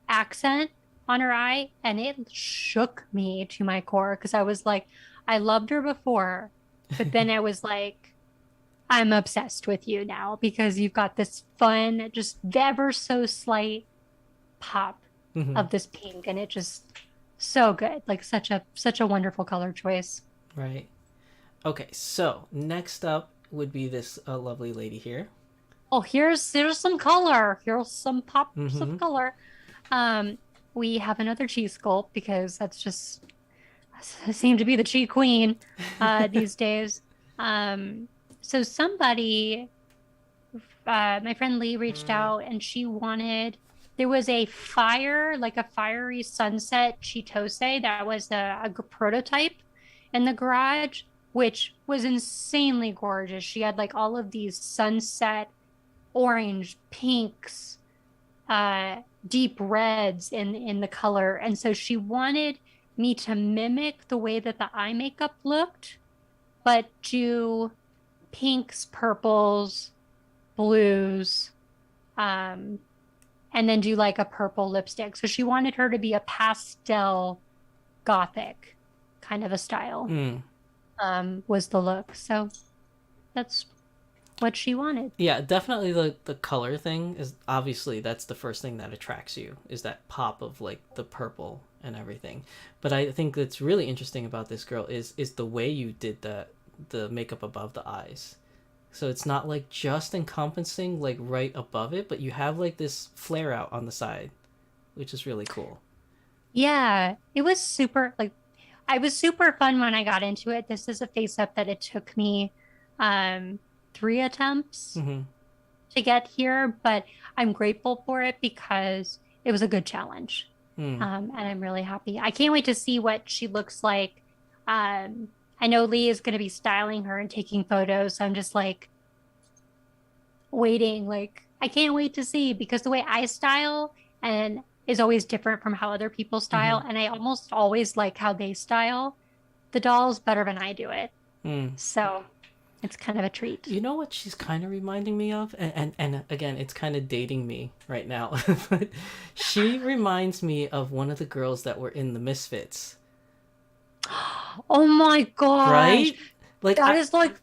accent on her eye, and it shook me to my core because I was like, I loved her before, but then I was like, I'm obsessed with you now because you've got this fun, just ever so slight pop Hmm. of this pink, and it just so good. Like such a wonderful color choice. Right. Okay, so next up would be this lovely lady here. Oh, here's some color. Here's some pops Mm-hmm. of color. Um, we have another cheese sculpt because that's just seem to be the cheat queen these days. Um, so somebody, my friend Lee reached out and she wanted, there was a fire, like a fiery sunset Chitose that was a prototype in the garage, which was insanely gorgeous. She had like all of these sunset orange, pinks, deep reds in the color. And so she wanted me to mimic the way that the eye makeup looked, but do pinks, purples, blues, um, and then do like a purple lipstick. So she wanted her to be a pastel gothic kind of a style, Mm. was the look. So that's what she wanted. Yeah, definitely the color thing is obviously that's the first thing that attracts you is that pop of like the purple and everything. But I think that's really interesting about this girl is the way you did the makeup above the eyes. So it's not like just encompassing like right above it, but you have like this flare out on the side, which is really cool. Yeah, it was super like I was super fun when I got into it. This is a face up that it took me um 3 attempts Mm-hmm. to get here, but I'm grateful for it because it was a good challenge. Mm. And I'm really happy. I can't wait to see what she looks like. I know Lee is going to be styling her and taking photos. So I'm just like waiting. Like, I can't wait to see because the way I style and is always different from how other people Mm-hmm. style. And I almost always like how they style the dolls better than I do it. Mm. So it's kind of a treat. You know what she's kind of reminding me of, and again, it's kind of dating me right now, but she reminds me of one of the girls that were in the Misfits, Oh my gosh. right? Like That is like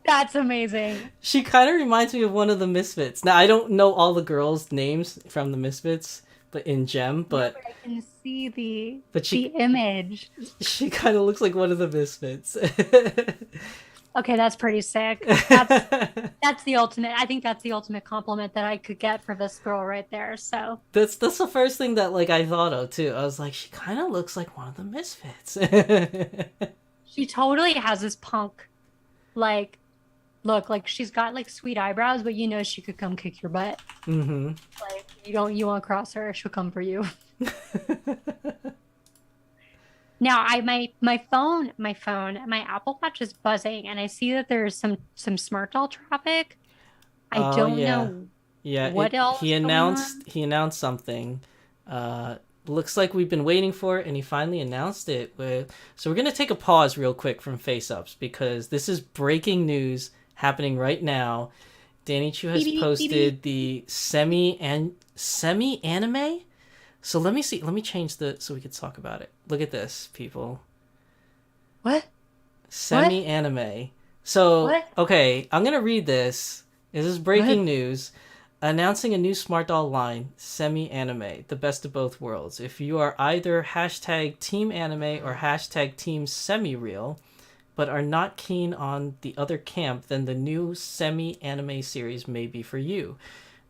that's amazing. she kind of reminds me of one of the Misfits. Now I don't know all the girls' names from the Misfits, but in Gem, Yeah, but I can see but the image. she kind of looks like one of the Misfits. Okay, that's pretty sick. That's the ultimate. I think that's the ultimate compliment that I could get for this girl right there. So That's the first thing that like I thought of too. I was like, she kind of looks like one of the Misfits. she totally has this punk like look. Like she's got like sweet eyebrows, but you know she could come kick your butt. Mm-hmm. Like you won't cross her, she'll come for you. Now I my Apple Watch is buzzing and I see that there's some smart doll traffic. I Oh don't yeah, know yeah. what else is going on. He announced something. Uh, Looks like we've been waiting for it, and he finally announced it. So we're gonna take a pause real quick from face ups because this is breaking news happening right now. Danny Chu has Beep, beep, beep, beep. posted the semi anime. So let me see. Let me change the so we could talk about it. Look at this, people. What? What? Semi anime. So, What? okay, I'm gonna read this. This is What? breaking news. Announcing a new smart doll line, semi anime, the best of both worlds. If you are either hashtag team anime or hashtag team semi real, but are not keen on the other camp, then the new semi anime series may be for you.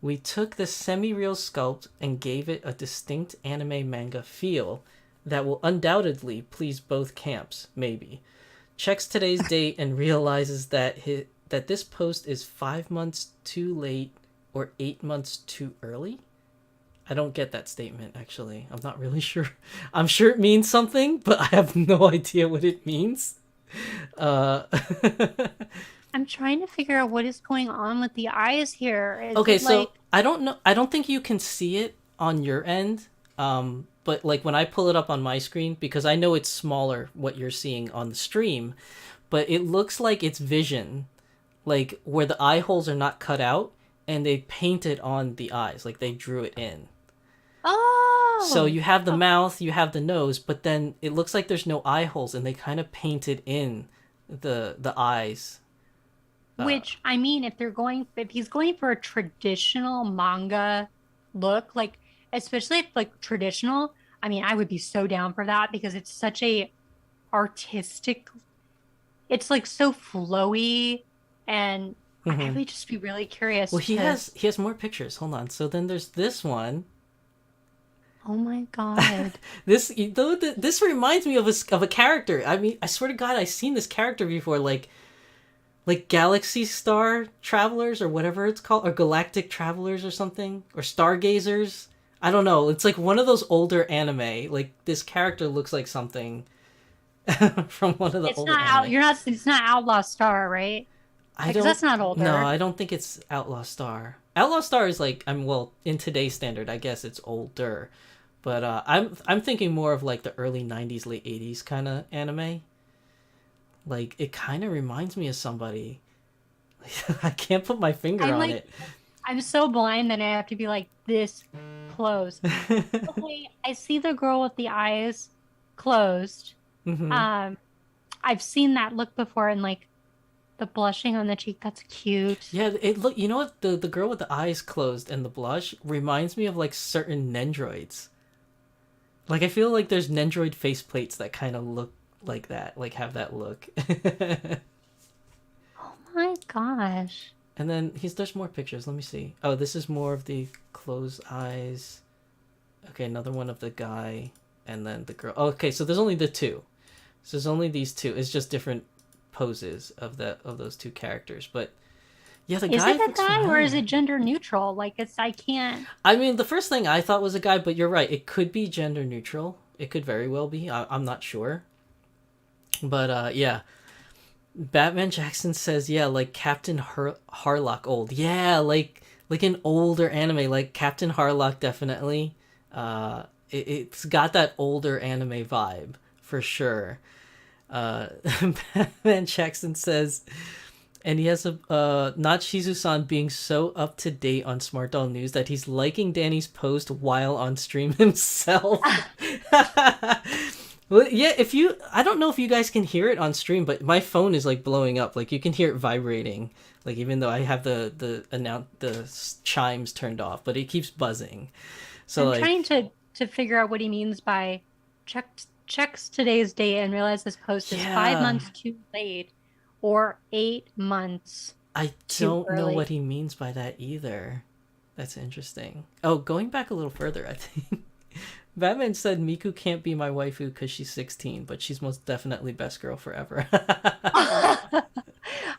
We took the semi real sculpt and gave it a distinct anime manga feel that will undoubtedly please both camps, maybe. Checks today's date and realizes that this post is 5 months too late or 8 months too early. I don't get that statement actually. I'm not really sure. I'm sure it means something, but I have no idea what it means. Uh, I'm trying to figure out what is going on with the eyes here. Is okay, it so like, I don't know. I don't think you can see it on your end. But like when I pull it up on my screen, because I know it's smaller what you're seeing on the stream, but it looks like it's vision, like where the eye holes are not cut out and they painted on the eyes, like they drew it in. So oh, you have the oh, mouth, you have the nose, but then it looks like there's no eye holes and they kind of painted in the eyes. Uh, which I mean, if he's going for a traditional manga look, like, especially if like traditional, I mean, I would be so down for that because it's such a artistic, it's like so flowy. And I mhm. would just be really curious Well, to, he has more pictures. Hold on. So then there's this one. oh my God. This reminds me of a character. I mean, I swear to God, I've seen this character before, like Galaxy Star Travelers or whatever it's called, or Galactic Travelers or something, or Stargazers. I don't know. It's like one of those older anime. Like this character looks like something from one of the It's older not out, anime. it's not Outlaw Star, right? I Because don't. that's not No, older. I don't think it's Outlaw Star. Outlaw Star is like I'm well in today's standard. I guess it's older, but I'm thinking more of like the early '90s, late '80s kind of anime. Like it kind of reminds me of somebody. I can't put my finger I'm on like, it. I'm so blind that I have to be like this close. Okay, I see the girl with the eyes closed. Hmm. Um, I've seen that look before and like the blushing on the cheek, that's cute. Yeah, it look. You know what? The girl with the eyes closed and the blush reminds me of like certain Nendroids. Like I feel like there's Nendroid faceplates that kind of look like that, like have that look. Oh my gosh. And then there's more pictures. Let me see. Oh, this is more of the closed eyes. Okay, another one of the guy, and then the girl. Okay, so there's only the two. So there's only these two. It's just different poses of those two characters. But yeah, the Is guy it a looks guy or is familiar. it gender neutral? Like I can't. I mean, the first thing I thought was a guy, but you're right. It could be gender neutral. It could very well be. I'm not sure. But yeah, Batman Jackson says, yeah, like Captain Harlock old. Yeah, like an older anime, like Captain Harlock definitely. It's got that older anime vibe for sure. Uh, Batman Jackson says, and he has a not Shizusan being so up to date on Smart Doll News that he's liking Danny's post while on stream himself. Well, yeah, I don't know if you guys can hear it on stream, but my phone is like blowing up. Like you can hear it vibrating. Like even though I have the chimes turned off, but it keeps buzzing. So I'm like, trying to figure out what he means by checks today's date and realize this post is 5 months too late or 8 months I too don't know early. what he means by that either. That's interesting. Oh, going back a little further, I think Batman said Miku can't be my waifu because she's 16, but she's most definitely best girl forever.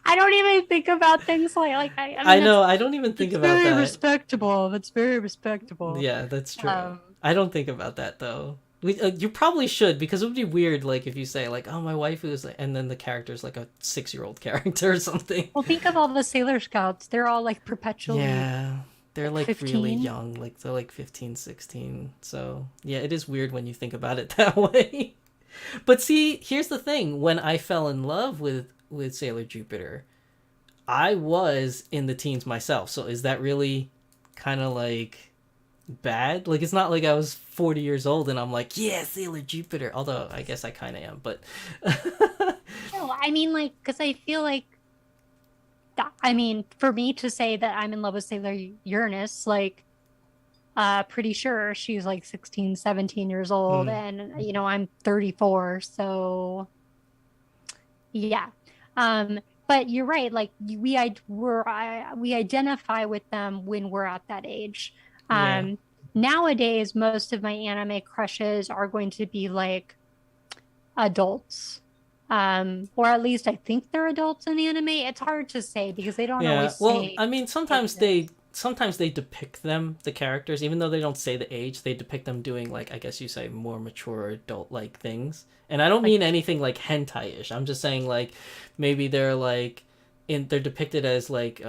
I don't even think about things I I mean know. I don't even think it's about very that. respectable. That's very respectable. Yeah, that's true. Um, I don't think about that though. You probably should because it would be weird, like if you say like, "Oh, my waifu is," and then the character's like a 6-year-old character or something. well, think of all the Sailor Scouts. They're all like perpetually Yeah, they're like really 15. young, like they're like 15, 16. So yeah, it is weird when you think about it that way. But see, here's the thing: when I fell in love with Sailor Jupiter, I was in the teens myself. So is that really kind of like bad? Like it's not like I was 40 years old and I'm like, yeah, Sailor Jupiter. Although I guess I kind of am, but No, I mean like because I feel like I mean for me to say that I'm in love with Sailor Uranus, like pretty sure she's like 16, 17 years old mm, and I'm 34, so yeah. But you're right, like we identify with them when we're at that age. yeah, Um Nowadays most of my anime crushes are going to be like adults. Or at least I think they're adults in anime. It's hard to say because they don't yeah. always Well, say I mean, ages. sometimes they depict them, the characters, even though they don't say the age. They depict them doing like I guess you say more mature adult like things. And I don't Like mean anything like hentai-ish. I'm just saying like maybe they're like they're depicted as like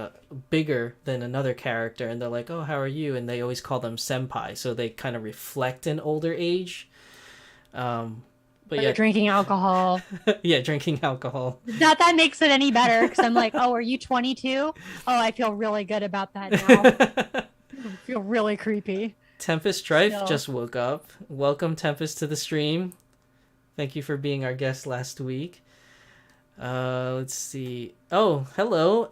bigger than another character and they're like, oh, how are you, and they always call them senpai, so they kind of reflect an older age. But or they're yeah. drinking alcohol. Yeah, drinking alcohol. Not that makes it any better because I'm like, oh, are you 22? Oh, I feel really good about that now. I feel really creepy. Tempest Strife Still. just woke up. Welcome, Tempest, to the stream. Thank you for being our guest last week. Let's see. Oh, hello.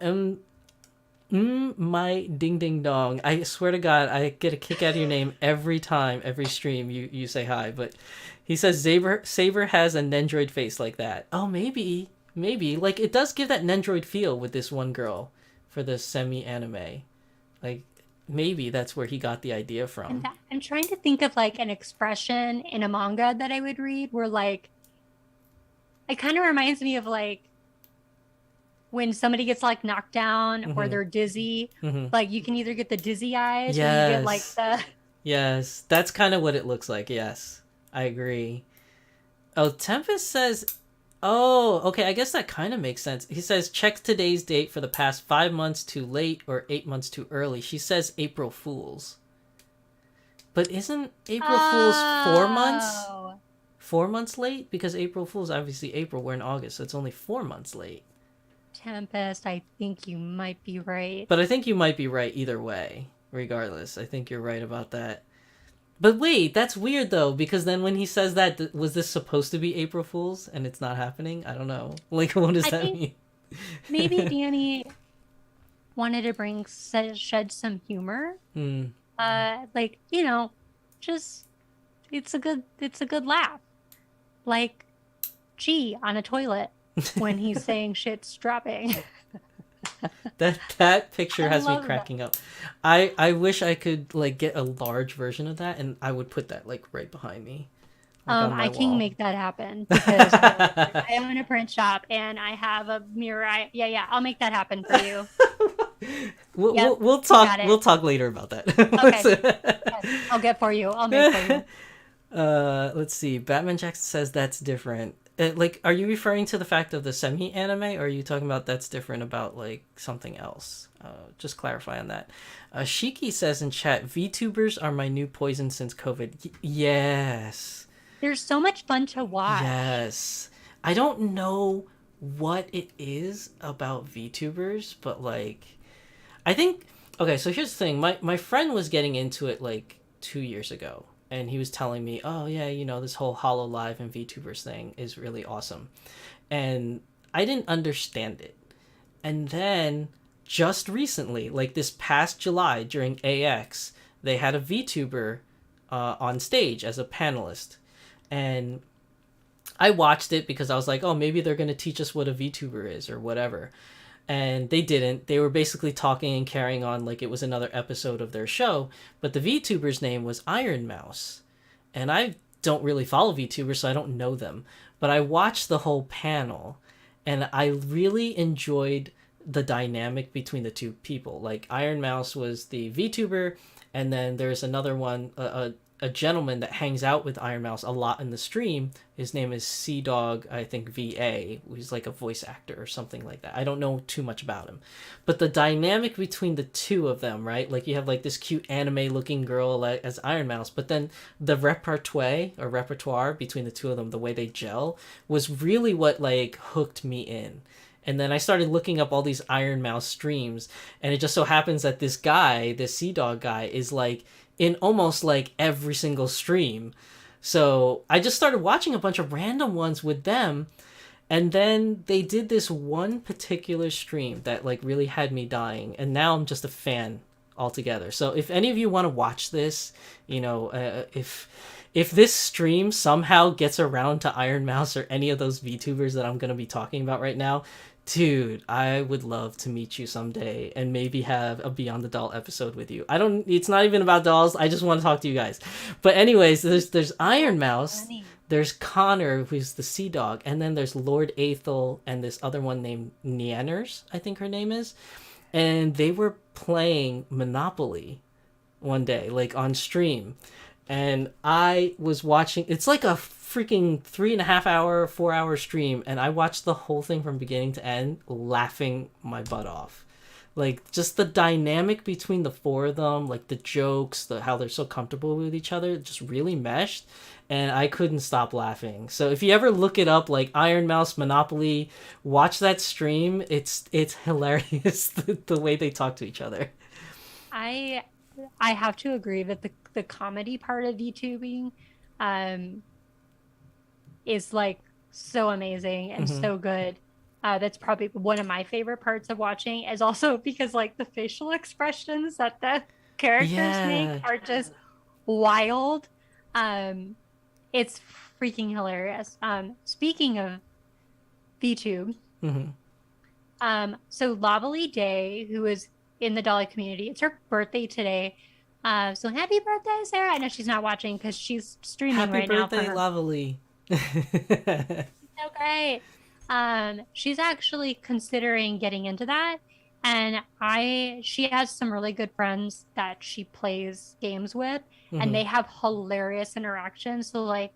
My ding ding dong. I swear to God, I get a kick out of your name every time, every stream you say hi. But he says Saber has a Nendroid face like that. Oh, maybe. Like it does give that Nendroid feel with this one girl for the semi anime. Like maybe that's where he got the idea And from. that, I'm trying to think of like an expression in a manga that I would read where like it kind of reminds me of like when somebody gets like knocked down or Mm-hmm. they're dizzy, Mm-hmm. like you can either get the dizzy eyes or you get like Yes. the Yes. That's kind of what it looks like. Yes. I agree. Oh, Tempest says, oh, okay, I guess that kind of makes sense. He says, check today's date for the past 5 months too late or 8 months too early. She says April Fool's. But isn't April Fool's 4 months? oh 4 months late? Because April Fool's obviously April, we're in August, so it's only 4 months late. Tempest, I think you might be right. But I think you might be right either way, regardless. I think you're right about that. But wait, that's weird though, because then when he says that, was this supposed to be April Fool's and it's not happening? I don't know. Like, what does I that think mean? maybe Danny wanted to shed some humor. Hmm. Like, just it's a good laugh. Like gee on a toilet when he's saying shit's dropping. That picture I has me love that. cracking up. I wish I could like get a large version of that, and I would put that like right behind me, like on my I can wall. make that happen because I own a print shop and I have a mirror. Yeah, yeah, I'll make that happen for you. Yep, We'll you talk got it. we'll talk later about that. Okay, yes, I'll get for you. I'll make for you. Let's see. Batman Jackson says that's different. Like, are you referring to the fact of the semi anime, or are you talking about that's different about like something else? Just clarify on that. Shiki says in chat, VTubers are my new poison since COVID. Yes, There's so much fun to watch. yes. I don't know what it is about VTubers, but like, I think okay. So here's the thing. My friend was getting into it like 2 years ago, and he was telling me, "Oh yeah, this whole Hollow Live and VTubers thing is really awesome," and I didn't understand it. And then just recently, like this past July during AX, they had a VTuber on stage as a panelist, and I watched it because I was like, "Oh, maybe they're gonna teach us what a VTuber is or whatever." And they didn't. They were basically talking and carrying on like it was another episode of their show, but the VTuber's name was Iron Mouse. And I don't really follow VTubers, so I don't know them. But I watched the whole panel, and I really enjoyed the dynamic between the two people. Like Iron Mouse was the VTuber, and then there's another one, a gentleman that hangs out with Iron Mouse a lot in the stream. His name is Sea Dog, I think VA. He's like a voice actor or something like that. I don't know too much about him, but the dynamic between the two of them, right? Like you have like this cute anime looking girl as Iron Mouse, but then the repertoire between the two of them, the way they gel, was really what like hooked me in. And then I started looking up all these Iron Mouse streams, and it just so happens that this guy, this Sea Dog guy, is like in almost like every single stream. So I just started watching a bunch of random ones with them, and then they did this one particular stream that like really had me dying, and now I'm just a fan altogether. So if any of you want to watch this, if this stream somehow gets around to Iron Mouse or any of those VTubers that I'm going to be talking about right now, dude, I would love to meet you someday and maybe have a Beyond the Doll episode with you. It's not even about dolls. I just want to talk to you guys. But anyways, there's Iron Mouse, Funny. there's Connor, who's the Sea Dog, and then there's Lord Aethel and this other one named Nianners, I think her name is. And they were playing Monopoly one day, like on stream. And I was watching, it's like a freaking 3.5 hour, 4 hour stream, and I watched the whole thing from beginning to end, laughing my butt off. Like just the dynamic between the four of them, like the jokes, how they're so comfortable with each other, just really meshed, and I couldn't stop laughing. So if you ever look it up, like Iron Mouse Monopoly, watch that stream. It's hilarious the way they talk to each other. I I have to agree that the comedy part of VTubing um is like so amazing and Hmm. so good. That's probably one of my favorite parts of watching is also because like the facial expressions that the characters make Yeah. are just wild. Um, it's freaking hilarious. Speaking of VTube, Hmm. so Lavely Day, who is in the Dolly community, it's her birthday today. So happy birthday, Sarah. I know she's not watching because she's streaming Happy right now for birthday, her. Lovely. So great. She's actually considering getting into that. And she has some really good friends that she plays games with, and Hmm. they have hilarious interactions. So, like,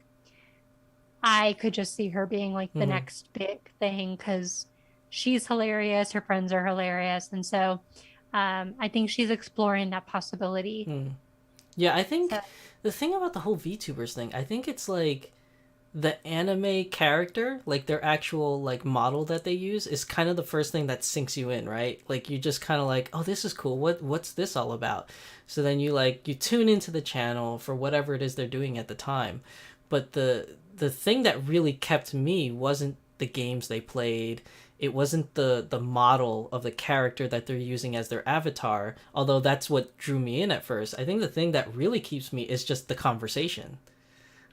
I could just see her being like the Hmm. next big thing because she's hilarious, her friends are hilarious. And so, I think she's exploring that possibility. Mm. Yeah, I So, think the thing about the whole VTubers thing, I think it's like the anime character, like their actual like model that they use, is kind of the first thing that sinks you in, right? Like you just kind of like, oh, this is cool. What's this all about? So then you tune into the channel for whatever it is they're doing at the time. But the thing that really kept me wasn't the games they played. It wasn't the model of the character that they're using as their avatar, although that's what drew me in at first. I think the thing that really keeps me is just the conversation.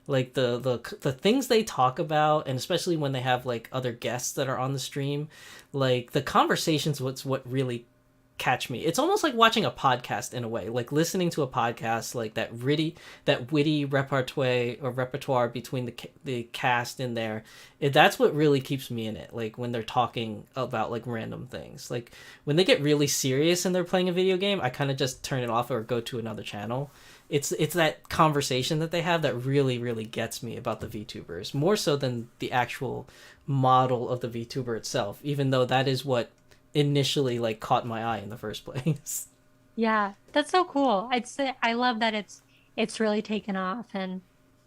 Like the things they talk about, and especially when they have like other guests that are on the stream, like the conversations, what's what really catch me. It's almost like watching a podcast in a way, like listening to a podcast, like that witty repertoire between the cast in there. That's what really keeps me in it. Like when they're talking about like random things, like when they get really serious and they're playing a video game, I kind of just turn it off or go to another channel. It's that conversation that they have that really gets me about the VTubers, more so than the actual model of the VTuber itself, even though that is what initially like caught my eye in the first place. Yeah, that's so cool. I'd say I love that it's really taken off, and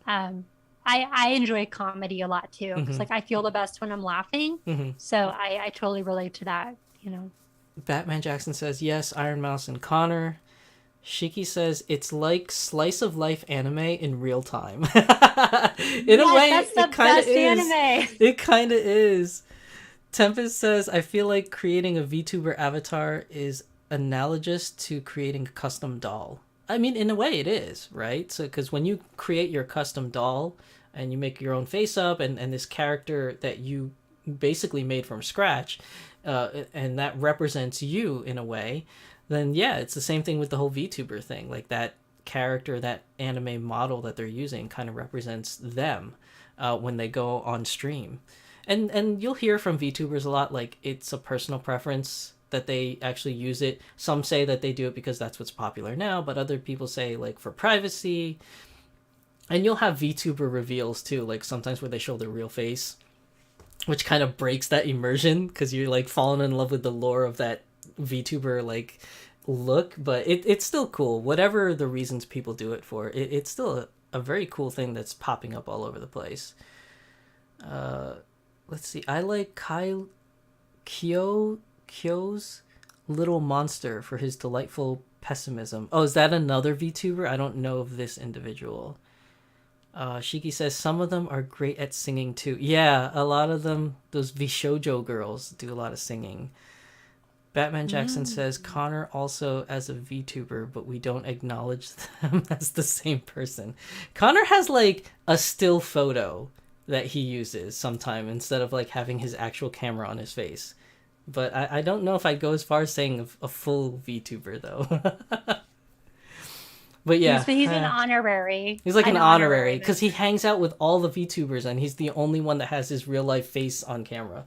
um I enjoy comedy a lot too, because Mm-hmm. like I feel the best when I'm laughing. Mm-hmm. So I totally relate to that, you know. Batman Jackson says yes, Iron Mouse and Connor. Shiki says it's like slice of life anime in real time. In a Yes, way, that's the it kind of best is. anime. It kind of is. Tempest says, I feel like creating a VTuber avatar is analogous to creating a custom doll. I mean, in a way, it is, right? So, because when you create your custom doll and you make your own face up and this character that you basically made from scratch, and that represents you in a way, then yeah, it's the same thing with the whole VTuber thing. Like that character, that anime model that they're using kind of represents them when they go on stream. And you'll hear from VTubers a lot, like it's a personal preference that they actually use it. Some say that they do it because that's what's popular now, but other people say like for privacy. And you'll have VTuber reveals too, like sometimes where they show their real face, which kind of breaks that immersion because you're like falling in love with the lore of that VTuber like look. But it's still cool. Whatever the reasons people do it for, it's still a very cool thing that's popping up all over the place. Let's see. I like Kyo's Little Monster for his delightful pessimism. Oh, is that another VTuber? I don't know of this individual. Shiki says some of them are great at singing too. Yeah, a lot of them, those Vishoujo girls, do a lot of singing. Batman Jackson says Connor also as a VTuber, but we don't acknowledge them as the same person. Connor has like a still photo that he uses sometime instead of like having his actual camera on his face. But I don't know if I'd go as far as saying a full VTuber though. But yeah, He's an honorary. he's like an honorary because he hangs out with all the VTubers and he's the only one that has his real life face on camera,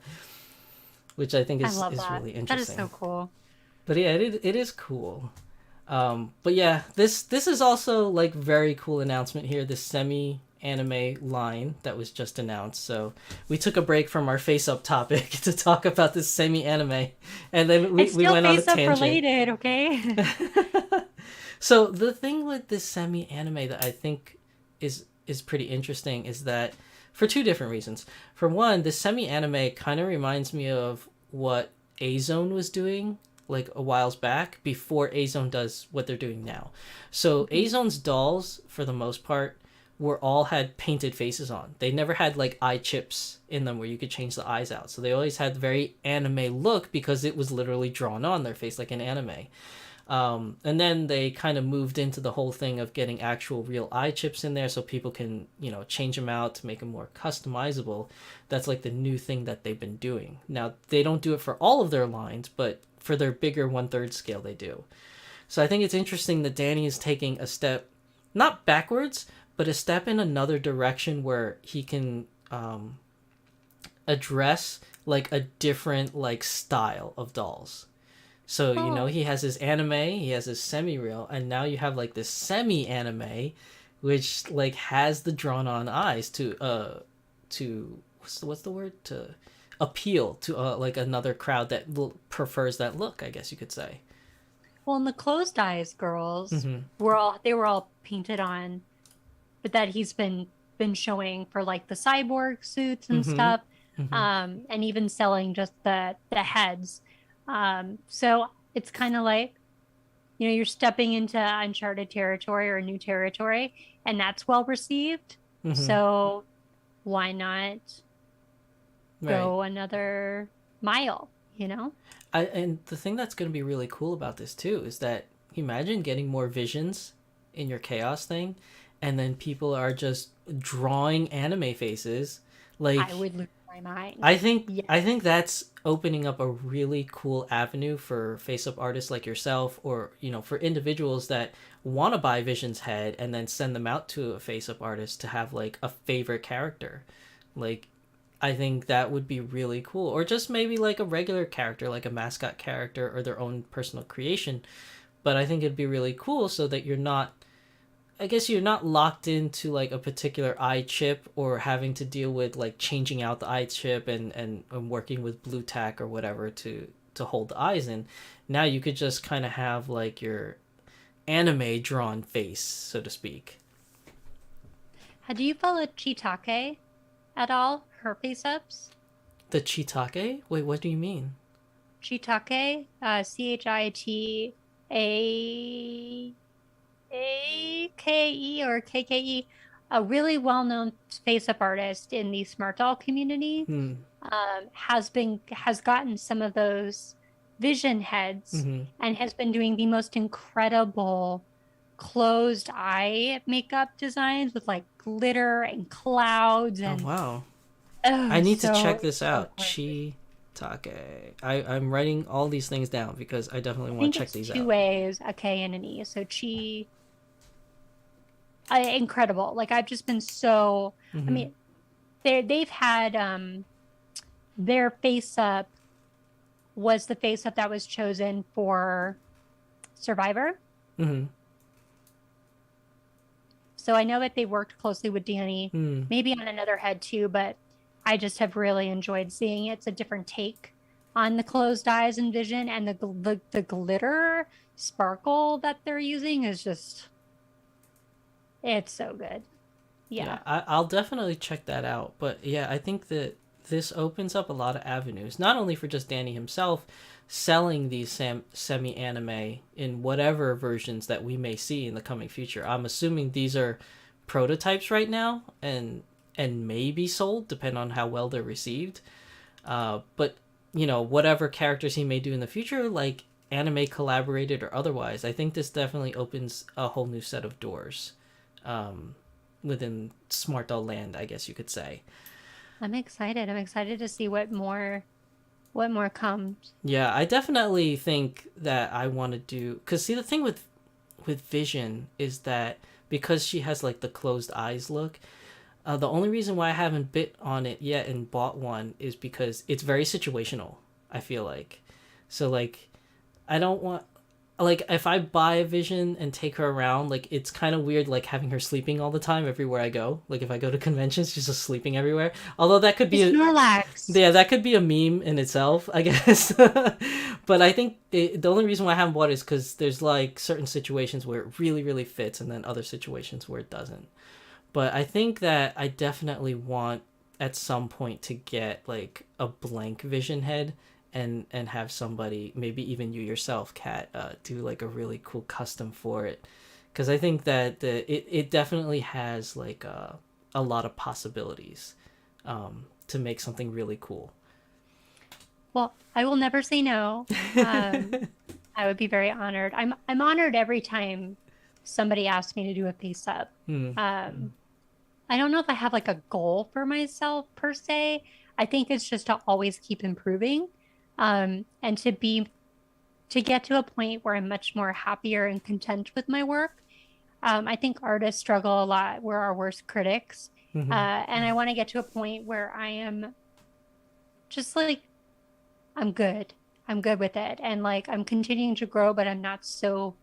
which I think is really interesting. That is so cool. But yeah, it is cool. But yeah, this is also like very cool announcement here. This semi anime line that was just announced. So we took a break from our face up topic to talk about this semi anime, and then we went on a tangent. Related, okay? So the thing with this semi anime that I think is pretty interesting is that for two different reasons. For one, this semi anime kind of reminds me of what A-Zone was doing like a whiles back before A-Zone does what they're doing now. So A-Zone's dolls, for the most part, were all had painted faces on. They never had like eye chips in them where you could change the eyes out. So they always had very anime look because it was literally drawn on their face like an anime. And then they kind of moved into the whole thing of getting actual real eye chips in there so people can, change them out to make them more customizable. That's like the new thing that they've been doing. Now, they don't do it for all of their lines, but for their bigger 1/3 scale, they do. So I think it's interesting that Danny is taking a step, not backwards, but a step in another direction where he can address like a different like style of dolls. So, he has his anime, he has his semi-real, and now you have like this semi-anime, which like has the drawn-on eyes to what's the word? To appeal to like another crowd that prefers that look, I guess you could say. Well, and the closed eyes girls were all painted on, but that he's been showing for like the cyborg suits and stuff, and even selling just the heads. So it's kind of like, you're stepping into uncharted territory or new territory, and that's well received. So why not go another mile, And the thing that's going to be really cool about this too is that imagine getting more visions in your chaos thing and then people are just drawing anime faces. Like, I would lose my mind. I think that's opening up a really cool avenue for face up artists like yourself, or for individuals that want to buy Vision's head and then send them out to a face up artist to have like a favorite character. Like, I think that would be really cool. Or just maybe like a regular character, like a mascot character or their own personal creation. But I think it'd be really cool so that you're not locked into like a particular eye chip, or having to deal with like changing out the eye chip and working with blue tack or whatever to hold the eyes in. Now you could just kind of have like your anime drawn face, so to speak. Do you follow Chitake at all? Her face ups? The Chitake? Wait, what do you mean? Chitake, Chitake or KKE, a really well-known face-up artist in the smart doll community, Hmm. has gotten some of those Vision heads Mm-hmm. and has been doing the most incredible closed eye makeup designs with like glitter and clouds Oh, and wow. I oh, need to check so this so out. gorgeous. Chitake. I'm writing all these things down because I definitely I want think to check it's these two out. A's, a K, and an E. So incredible. Like I've just been so. I Mm-hmm. mean, they've had their face up was the face up that was chosen for Survivor. Mm-hmm. So I know that they worked closely with Danny, Mm. maybe on another head too, but I just have really enjoyed seeing it. It's a different take on the closed eyes and Vision, and the glitter sparkle that they're using is just it's so good. Yeah, Yeah. I'll definitely check that out. But yeah, I think that this opens up a lot of avenues, not only for just Danny himself selling these semi anime in whatever versions that we may see in the coming future. I'm assuming these are prototypes right now, and may be sold depending on how well they're received. But whatever characters he may do in the future, like anime collaborated or otherwise, I think this definitely opens a whole new set of doors. Um, Within Smart Doll Land, I guess you could say. I'm excited. I'm excited to see what more comes. Yeah, I definitely think that I want to do, because see, the thing with Vision is that because she has like the closed eyes look, the only reason why I haven't bit on it yet and bought one is because it's very situational. I feel like, so like I don't want, like, if I buy a Vision and take her around, like it's kind of weird like having her sleeping all the time everywhere I go. Like if I go to conventions, she's just sleeping everywhere. Although that could be It's a, Snorlax. yeah, that could be a meme in itself, I guess. But I think the only reason why I haven't bought it is because there's like certain situations where it really, really fits, and then other situations where it doesn't. But I think that I definitely want at some point to get like a blank Vision head, and have somebody, maybe even you yourself, Kat, do like a really cool custom for it. Because I think that it definitely has like a lot of possibilities, to make something really cool. Well, I will never say no. I would be very honored. I'm honored every time somebody asks me to do a face up. Hmm. I don't know if I have like a goal for myself per se. I think it's just to always keep improving, and to get to a point where I'm much more happier and content with my work. I think artists struggle a lot. We're our worst critics. Mm-hmm. And I want to get to a point where I am just like, I'm good. I'm good with it. And like, I'm continuing to grow, but I'm not so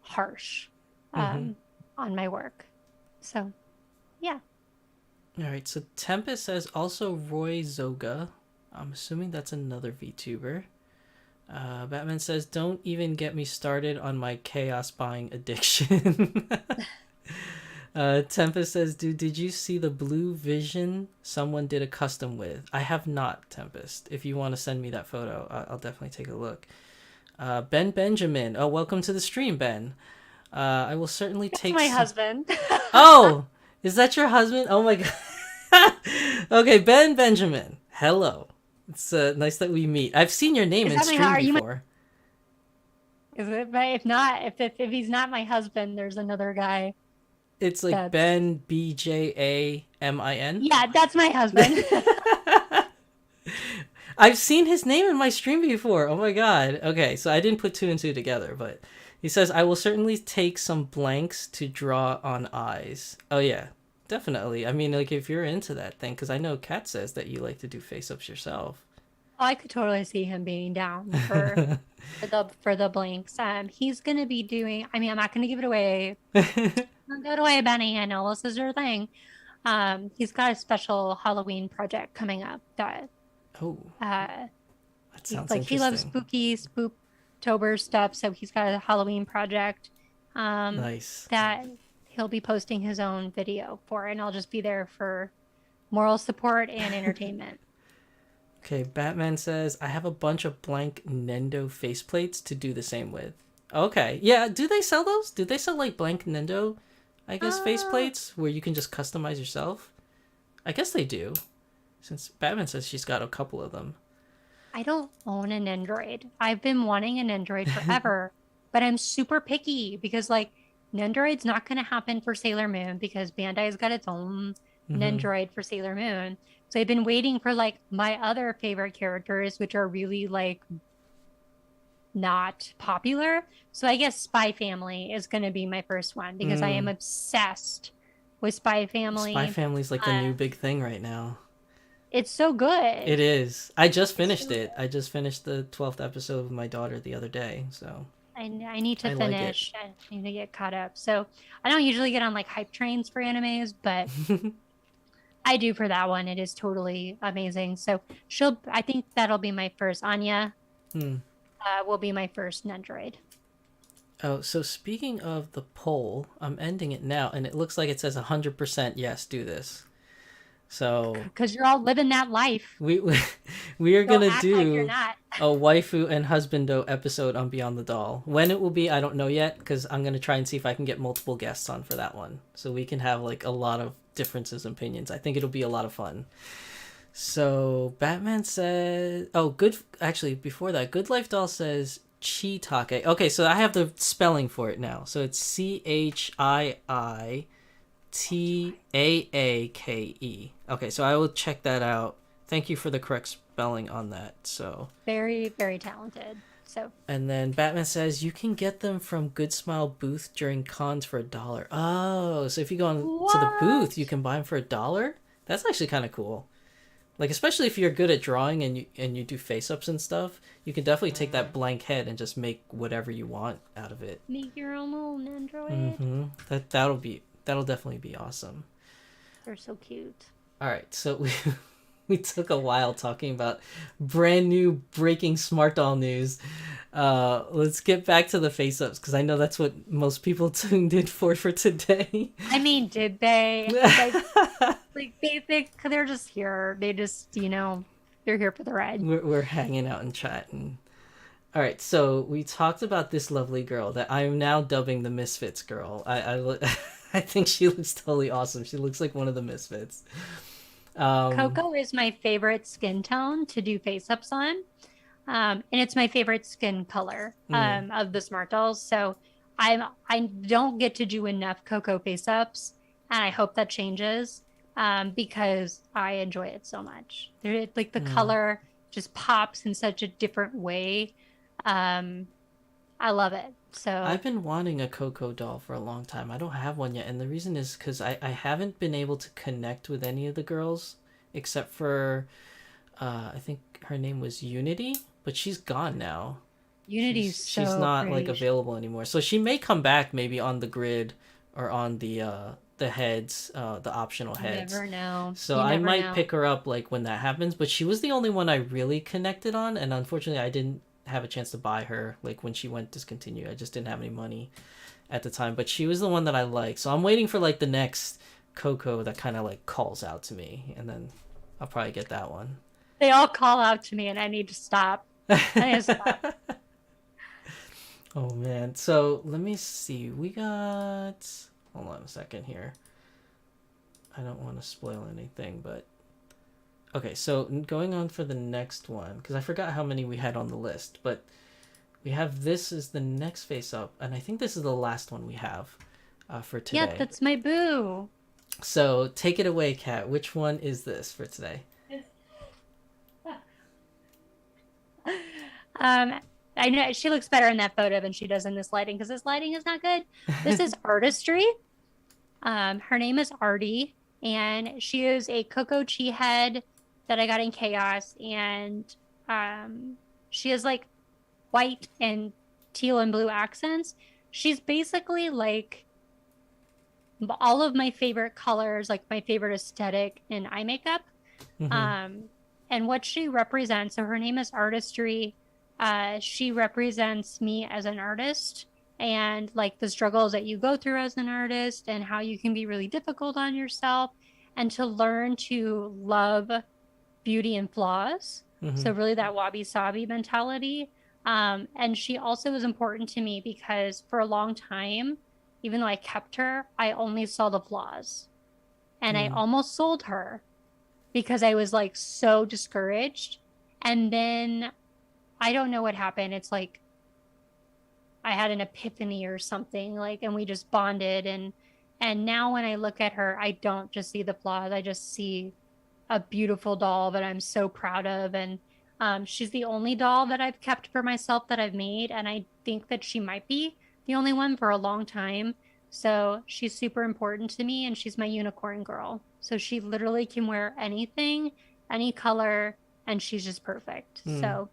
harsh Mm-hmm. um, on my work. So, yeah. All right. So Tempest says also Roy Zoga. I'm assuming that's another VTuber. Batman says, "Don't even get me started on my chaos buying addiction." Tempest says, "Dude, did you see the blue Vision someone did a custom with?" I have not, Tempest. If you want to send me that photo, I'll definitely take a look. Ben Benjamin. Oh, welcome to the stream, Ben. I will certainly That's take my some... husband. Oh, is that your husband? Oh my god. Okay, Ben Benjamin. Hello. It's nice that we meet. I've seen your name Is in that stream are you my, before. is it, but if not, if he's not my husband, there's another guy. It's like That's Ben Bjamin. yeah, that's my husband. I've seen his name in my stream before. Oh my god. Okay, so I didn't put two and two together, but he says I will certainly take some blanks to draw on eyes. Oh yeah, definitely. I mean, like if you're into that thing, because I know Kat says that you like to do face-ups yourself. I could totally see him being down for the blanks. He's gonna be doing. I mean, I'm not gonna give it away. Don't give it away, Benny. I know this is your thing. He's got a special Halloween project coming up that Oh, uh that sounds he loves interesting. spooky spooktober stuff, so he's got a Halloween project Nice. that he'll be posting his own video for, and I'll just be there for moral support and entertainment. Okay, Batman says I have a bunch of blank Nendo faceplates to do the same with. Okay, yeah. Do they sell those? Do they sell like blank Nendo? I guess Uh, faceplates where you can just customize yourself. I guess they do, since Batman says she's got a couple of them. I don't own an Android. I've been wanting an Android forever, but I'm super picky because like an Android's not going to happen for Sailor Moon because Bandai's got its own Mm-hmm. Android for Sailor Moon. So I've been waiting for like my other favorite characters, which are really like not popular. So I guess Spy Family is going to be my first one because I am Mm. obsessed with Spy Spy Family. Family's like the Uh, new big thing right now. it's so It good. is. I just It's finished so it. I good. just finished the 12th episode with my daughter the other day, so I need to I like it. finish. I need to get caught up. So I don't usually get on like hype trains for animes, but I do for that one. It is totally amazing. So I think that'll be my first. Anya Hmm. will be my first Nendroid. Oh, so speaking of the poll, I'm ending it now, and it looks like it says 100% yes, do this. So Because you're all living that life. we we are Don't gonna act like you're do not. a waifu and husbando episode on Beyond the Doll. When it will be, I don't know yet, because I'm gonna try and see if I can get multiple guests on for that one, so we can have like a lot of differences in opinions. I think it'll be a lot of fun. So Batman says, "Oh, good." Actually, before that, Good Life Doll says Chitake. Okay, so I have the spelling for it now. So it's Chiiitaake. Okay, so I will check that out. Thank you for the correct spelling on that. So, Very, very talented. So and then Batman says you can get them from Good Smile booth during cons for $1. Oh, so if you go on to the booth, you what? can buy them for $1. That's actually kind of cool. Like especially if you're good at drawing and you do face ups and stuff, you can definitely take that blank head and just make whatever you want out of it. Make your own little Nendroid. Mm-hmm. That'll definitely be awesome. They're so cute. All right, so we took a while talking about brand new breaking smart doll news. Let's get back to the face ups because I know that's what most people tuned in for today. I mean, did they like they're just here. They just, they're here for the ride. We're hanging out and chatting. All right, so we talked about this lovely girl that I am now dubbing the Misfits girl. I think she looks totally awesome. She looks like one of the Misfits. Um, Cocoa is my favorite skin tone to do face ups on. And it's my favorite skin color mm, of the smart dolls. So I don't get to do enough Cocoa face ups, and I hope that changes because I enjoy it so much. Like the mm. color just pops in such a different way. Um, I love it. So I've been wanting a Coco doll for a long time. I don't have one yet, and the reason is because I haven't been able to connect with any of the girls except for I think her name was Unity, but she's gone now. Unity's She's so not like pretty. available anymore. So she may come back maybe on the grid or on the heads, the optional You heads. never know. So You I never might know. pick her up like when that happens, but she was the only one I really connected on, and unfortunately I didn't have a chance to buy her like when she went discontinued. I just didn't have any money at the time, but she was the one that I liked. So I'm waiting for like the next Coco that kind of like calls out to me, and then I'll probably get that one. They all call out to me, and I need to stop. I need to stop. Oh man. So let me see. We got. Hold on a second here. I don't want to spoil anything, but okay. So going on for the next one because I forgot how many we had on the list, but we have this is the next face up, and I think this is the last one we have. for Yep, today. that's my boo. So take it away, Kat. Which one is this for today? Um, I know she looks better in that photo than she does in this lighting because this lighting is not good. This is Artistry. Her name is Artie, and she is a Cocoa Chi head that I got in Chaos, and um, she has like white and teal and blue accents. She's basically like all of my favorite colors, like my favorite aesthetic in eye makeup. Mm-hmm. Um, and what she represents, so her name is Artistry. She represents me as an artist and like the struggles that you go through as an artist and how you can be really difficult on yourself and to learn to love beauty and flaws. Mm-hmm. So really that wabi sabi mentality. And she also was important to me because for a long time, even though I kept her, I only saw the flaws and I Mm. almost sold her because I was like so discouraged. And then I don't know what happened. It's like I had an epiphany or something, like, and we just bonded. And now when I look at her, I don't just see the flaws. I just see a beautiful doll that I'm so proud of. And she's the only doll that I've kept for myself that I've made. And I think that she might be the only one for a long time. So she's super important to me and she's my unicorn girl. So she literally can wear anything, any color, and she's just perfect. Mm. So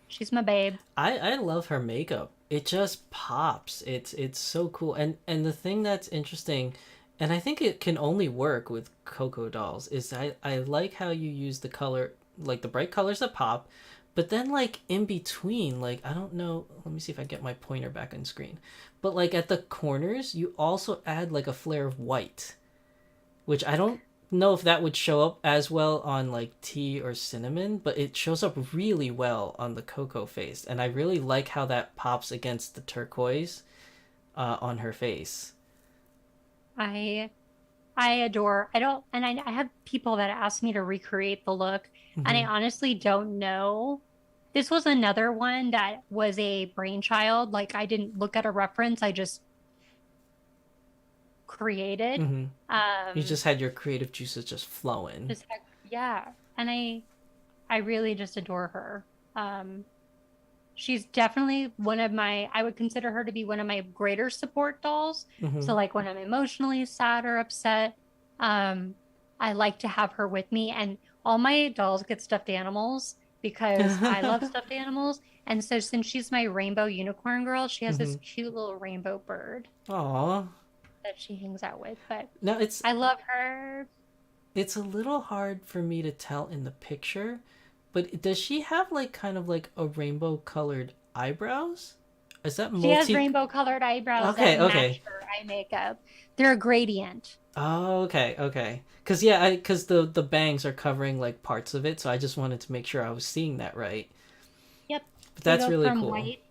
she's my babe. I love her makeup. It just pops. It's so cool. And the thing that's interesting, and I think it can only work with Coco dolls, is I like how you use the color, like the bright colors that pop, but then like in between, like I don't know, let me see if I get my pointer back on screen. But like at the corners, you also add like a flare of white, which I don't know if that would show up as well on like tea or cinnamon, but it shows up really well on the cocoa face, and I really like how that pops against the turquoise on her face. I I adore. I don't, and I have people that ask me to recreate the look, and I Mm-hmm. honestly don't know. This was another one that was a brainchild. Like I didn't look at a reference, I just created. Mm-hmm. You Um, just had your creative juices just flowing. yeah, and I really just adore her. Um, she's definitely one of my, I would consider her to be one of my greater support dolls. Mm-hmm. So like when I'm emotionally sad or upset, um, I like to have her with me. And all my dolls get stuffed animals because I love stuffed animals. And so since she's my rainbow unicorn girl, she has Mm-hmm. this cute little rainbow bird Aw. that she hangs out with. But Now it's I love her. it's a little hard for me to tell in the picture, but does she have like kind of like a rainbow colored eyebrows? Is that She has multi? rainbow colored eyebrows that Okay, match okay. her eye makeup. They're a gradient. Oh, okay, okay. Cause yeah, cause the bangs are covering like parts of it, so I just wanted to make sure I was seeing that right. Yep. But They that's go really from cool. white,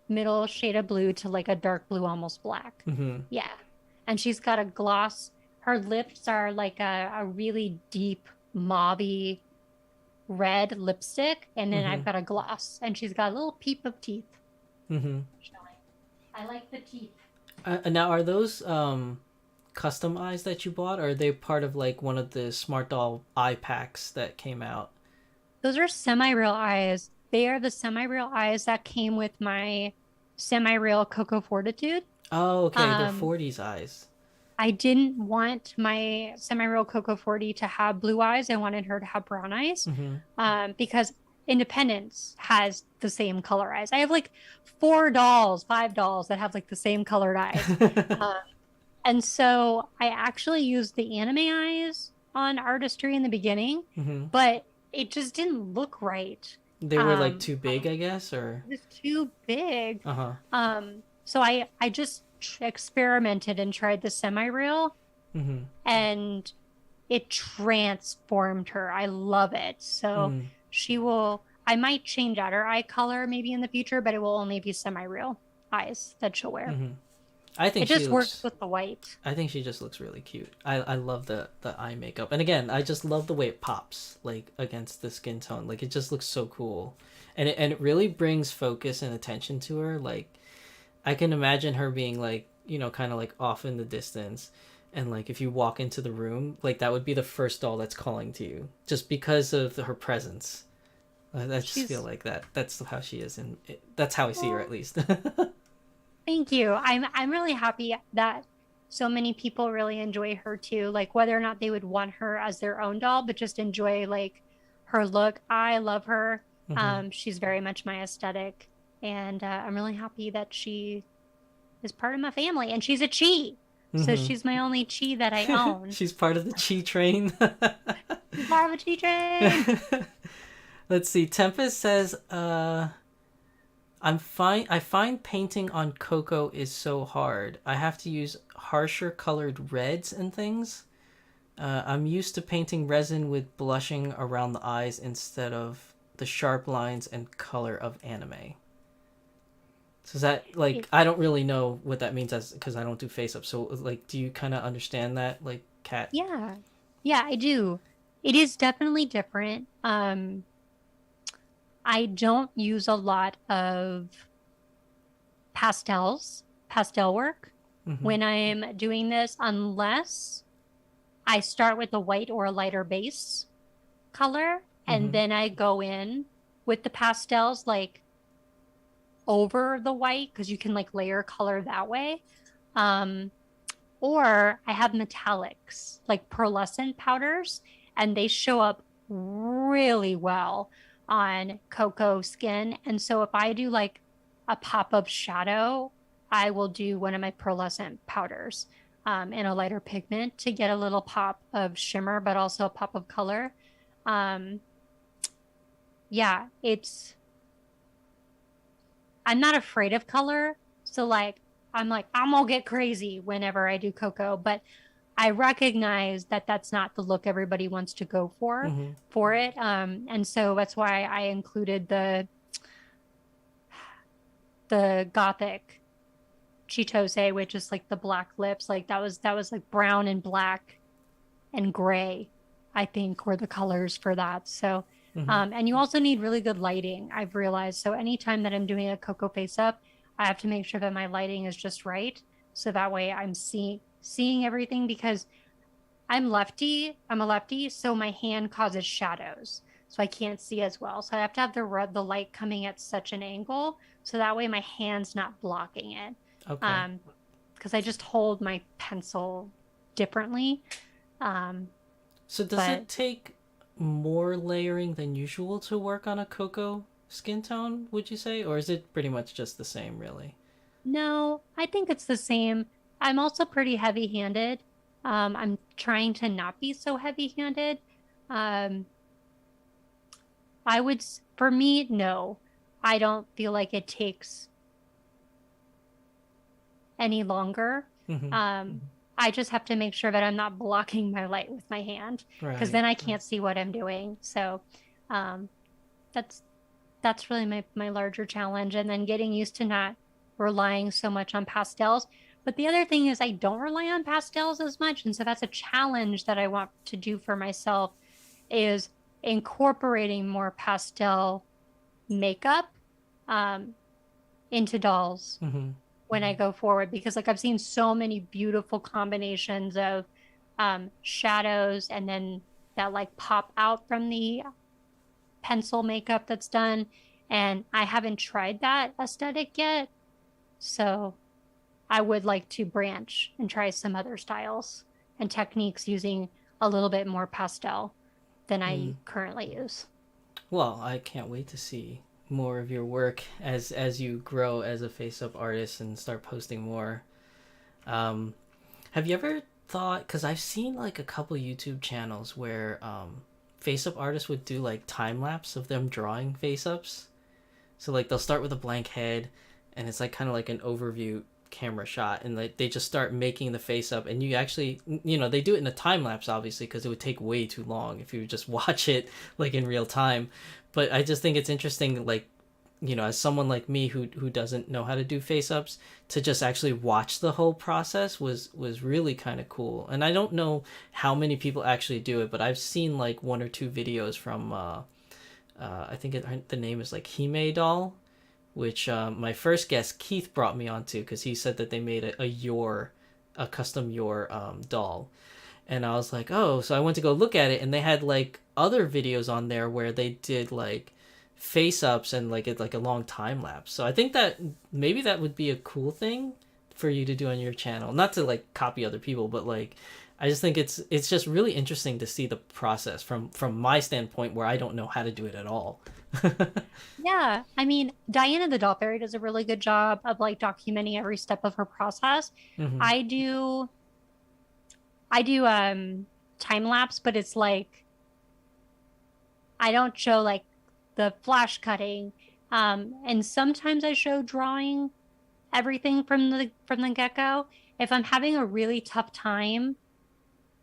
middle shade of blue to like a dark blue, almost black. Mm-hmm. Yeah. And she's got a gloss. Her lips are like a really deep mauvey red lipstick. And then Mm-hmm. I've got a gloss. And she's got a little peep of teeth Mm-hmm. showing. I like the teeth. Now, are those custom eyes that you bought, or are they part of like one of the Smart Doll eye packs that came out? Those are semi-real eyes. They are the semi-real eyes that came with my semi-real Cocoa Fortitude. Oh, okay, they're Um, 40s eyes. I didn't want my semi-real Coco 40 to have blue eyes. I wanted her to have brown eyes Mm-hmm. because Independence has the same color eyes. I have like four dolls, five dolls that have like the same colored eyes. Uh, and so I actually used the anime eyes on Artistry in the beginning, Mm-hmm. but it just didn't look right. They were like too big, I guess, or It was too big. uh-huh. So I just experimented and tried the semi-real Mm-hmm. and it transformed her. I love it. So Mm-hmm. she will, I might change out her eye color maybe in the future, but it will only be semi-real eyes that she'll wear. Mm-hmm. I It think she just works looks with the white. I think she just looks really cute. I love the eye makeup. And again, I just love the way it pops like against the skin tone. Like it just looks so cool. And it really brings focus and attention to her. Like I can imagine her being like kind of like off in the distance, and like if you walk into the room, like that would be the first doll that's calling to you, just because of her presence. I just feel She's like that's how she is, and that's how I see her well, at least. thank you. I'm really happy that so many people really enjoy her too. Like whether or not they would want her as their own doll, but just enjoy like her look. I love her. Hmm. She's very much my aesthetic, and I'm really happy that she is part of my family. And she's a chi, so Hmm. she's my only chi that I own. She's part of the chi train. She's part of a chi train. Let's see. Tempest says, I'm fine. I find painting on Coco is so hard. I have to use harsher colored reds and things. I'm used to painting resin with blushing around the eyes instead of the sharp lines and color of anime. So is that like, I don't really know what that means as because I don't do face up. So like, do you kind of understand that, like, Cat? Yeah. Yeah, I do. It is definitely different. I don't use a lot of pastel work Mm-hmm. when I'm doing this, unless I start with a white or a lighter base color, and Mm-hmm. then I go in with the pastels like over the white because you can like layer color that way. Um, or I have metallics, like pearlescent powders, and they show up really well on cocoa skin. And so if I do like a pop-up shadow, I will do one of my pearlescent powders in a lighter pigment to get a little pop of shimmer, but also a pop of color. Um, yeah, I'm not afraid of color. So I'm gonna get crazy whenever I do cocoa, but I recognize that that's not the look everybody wants to go Mm-hmm. for it. And so that's why I included the gothic chitose, which is like the black lips. Like that was like brown and black and gray, I think were the colors for that. So Mm-hmm. and you also need really good lighting, I've realized. So anytime that I'm doing a cocoa face up, I have to make sure that my lighting is just right. So that way I'm seeing everything because I'm a lefty, so my hand causes shadows. So I can't see as well. So I have to have the light coming at such an angle so that way my hand's not blocking it. Okay. Um, because I just hold my pencil differently. Um, So does but it take more layering than usual to work on a cocoa skin tone, would you say? Or is it pretty much just the same, really? no, I think it's the same. I'm also pretty heavy-handed. I'm trying to not be so heavy-handed. Um, for me, no, I don't feel like it takes any longer. Mm-hmm. Um, I just have to make sure that I'm not blocking my light with my hand because Right. then I can't see what I'm doing. So, um, that's that's really my larger challenge, and then getting used to not relying so much on pastels. But the other thing is I don't rely on pastels as much, and so that's a challenge that I want to do for myself is incorporating more pastel makeup um, into dolls Mm-hmm. when I go forward because like I've seen so many beautiful combinations of shadows and then that like pop out from the pencil makeup that's done. And I haven't tried that aesthetic yet. So I would like to branch and try some other styles and techniques using a little bit more pastel than I Mm. currently use. Well, I can't wait to see more of your work as you grow as a face up artist and start posting more. Um, have you ever thought? Because I've seen like a couple YouTube channels where face up artists would do like time lapse of them drawing face ups. So like they'll start with a blank head, and it's like kind of like an overview camera shot, and like they just start making the face up, and you actually they do it in a time lapse obviously because it would take way too long if you just watch it like in real time. But I just think it's interesting, like as someone like me who doesn't know how to do face ups, to just actually watch the whole process was really kind of cool. And I don't know how many people actually do it, but I've seen like one or two videos from I think the name is like Hime doll, which my first guest Keith brought me onto because he said that they made a custom your doll, and I was like, oh, so I went to go look at it, and they had like other videos on there where they did like face ups and like it's like a long time lapse. So I think that maybe that would be a cool thing for you to do on your channel. Not to like copy other people, but like I just think it's just really interesting to see the process from my standpoint where I don't know how to do it at all. Yeah, I mean, Diana the Doll Fairy does a really good job of like documenting every step of her process. Hmm. I do I do time lapse, but it's like I don't show like the flash cutting. And sometimes I show drawing everything from the get-go. If I'm having a really tough time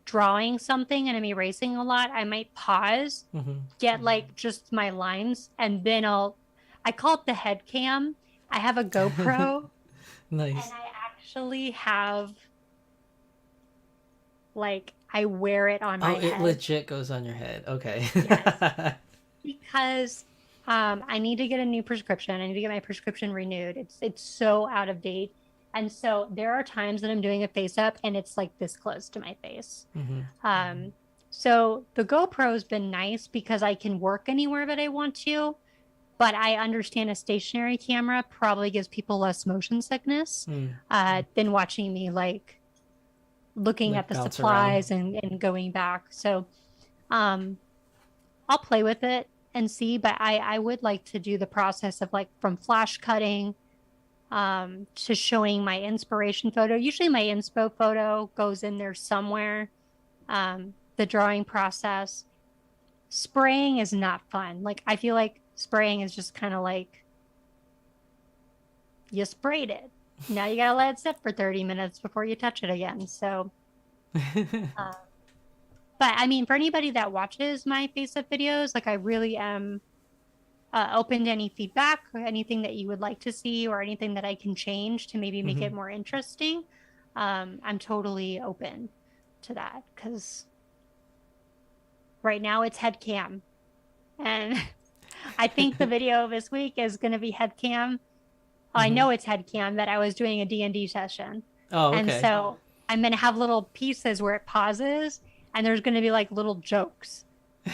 drawing something and I'm erasing a lot, I might pause, Hmm. get like just my lines, and then I call it the head cam. I have a GoPro and Nice. I actually have like I wear it on Oh, my it head. legit goes on your head. Okay. Yes, because I need to get a new prescription. I need to get my prescription renewed. It's so out of date. And so there are times that I'm doing a face up and it's like this close to my face. Hmm. Um, so the GoPro's been nice because I can work anywhere that I want to, but I understand a stationary camera probably gives people less motion sickness Mm. than watching me like looking at Like the bounce around. supplies and going back. So um, I'll play with it and see, but I would like to do the process of like from flash cutting to showing my inspiration photo. Usually my inspo photo goes in there somewhere. The drawing process. Spraying is not fun. Like I feel like spraying is just kind of like you sprayed it. Now you gotta let it sit for 30 minutes before you touch it again. So, uh, but I mean, for anybody that watches my face up videos, like I really am open to any feedback or anything that you would like to see or anything that I can change to maybe make it Hmm. more interesting. I'm totally open to that because right now it's head cam. And I think the video this week is going to be head cam. I Hmm. know it's head cam that I was doing a D&D session. Oh, And okay. so I'm going to have little pieces where it pauses and there's going to be like little jokes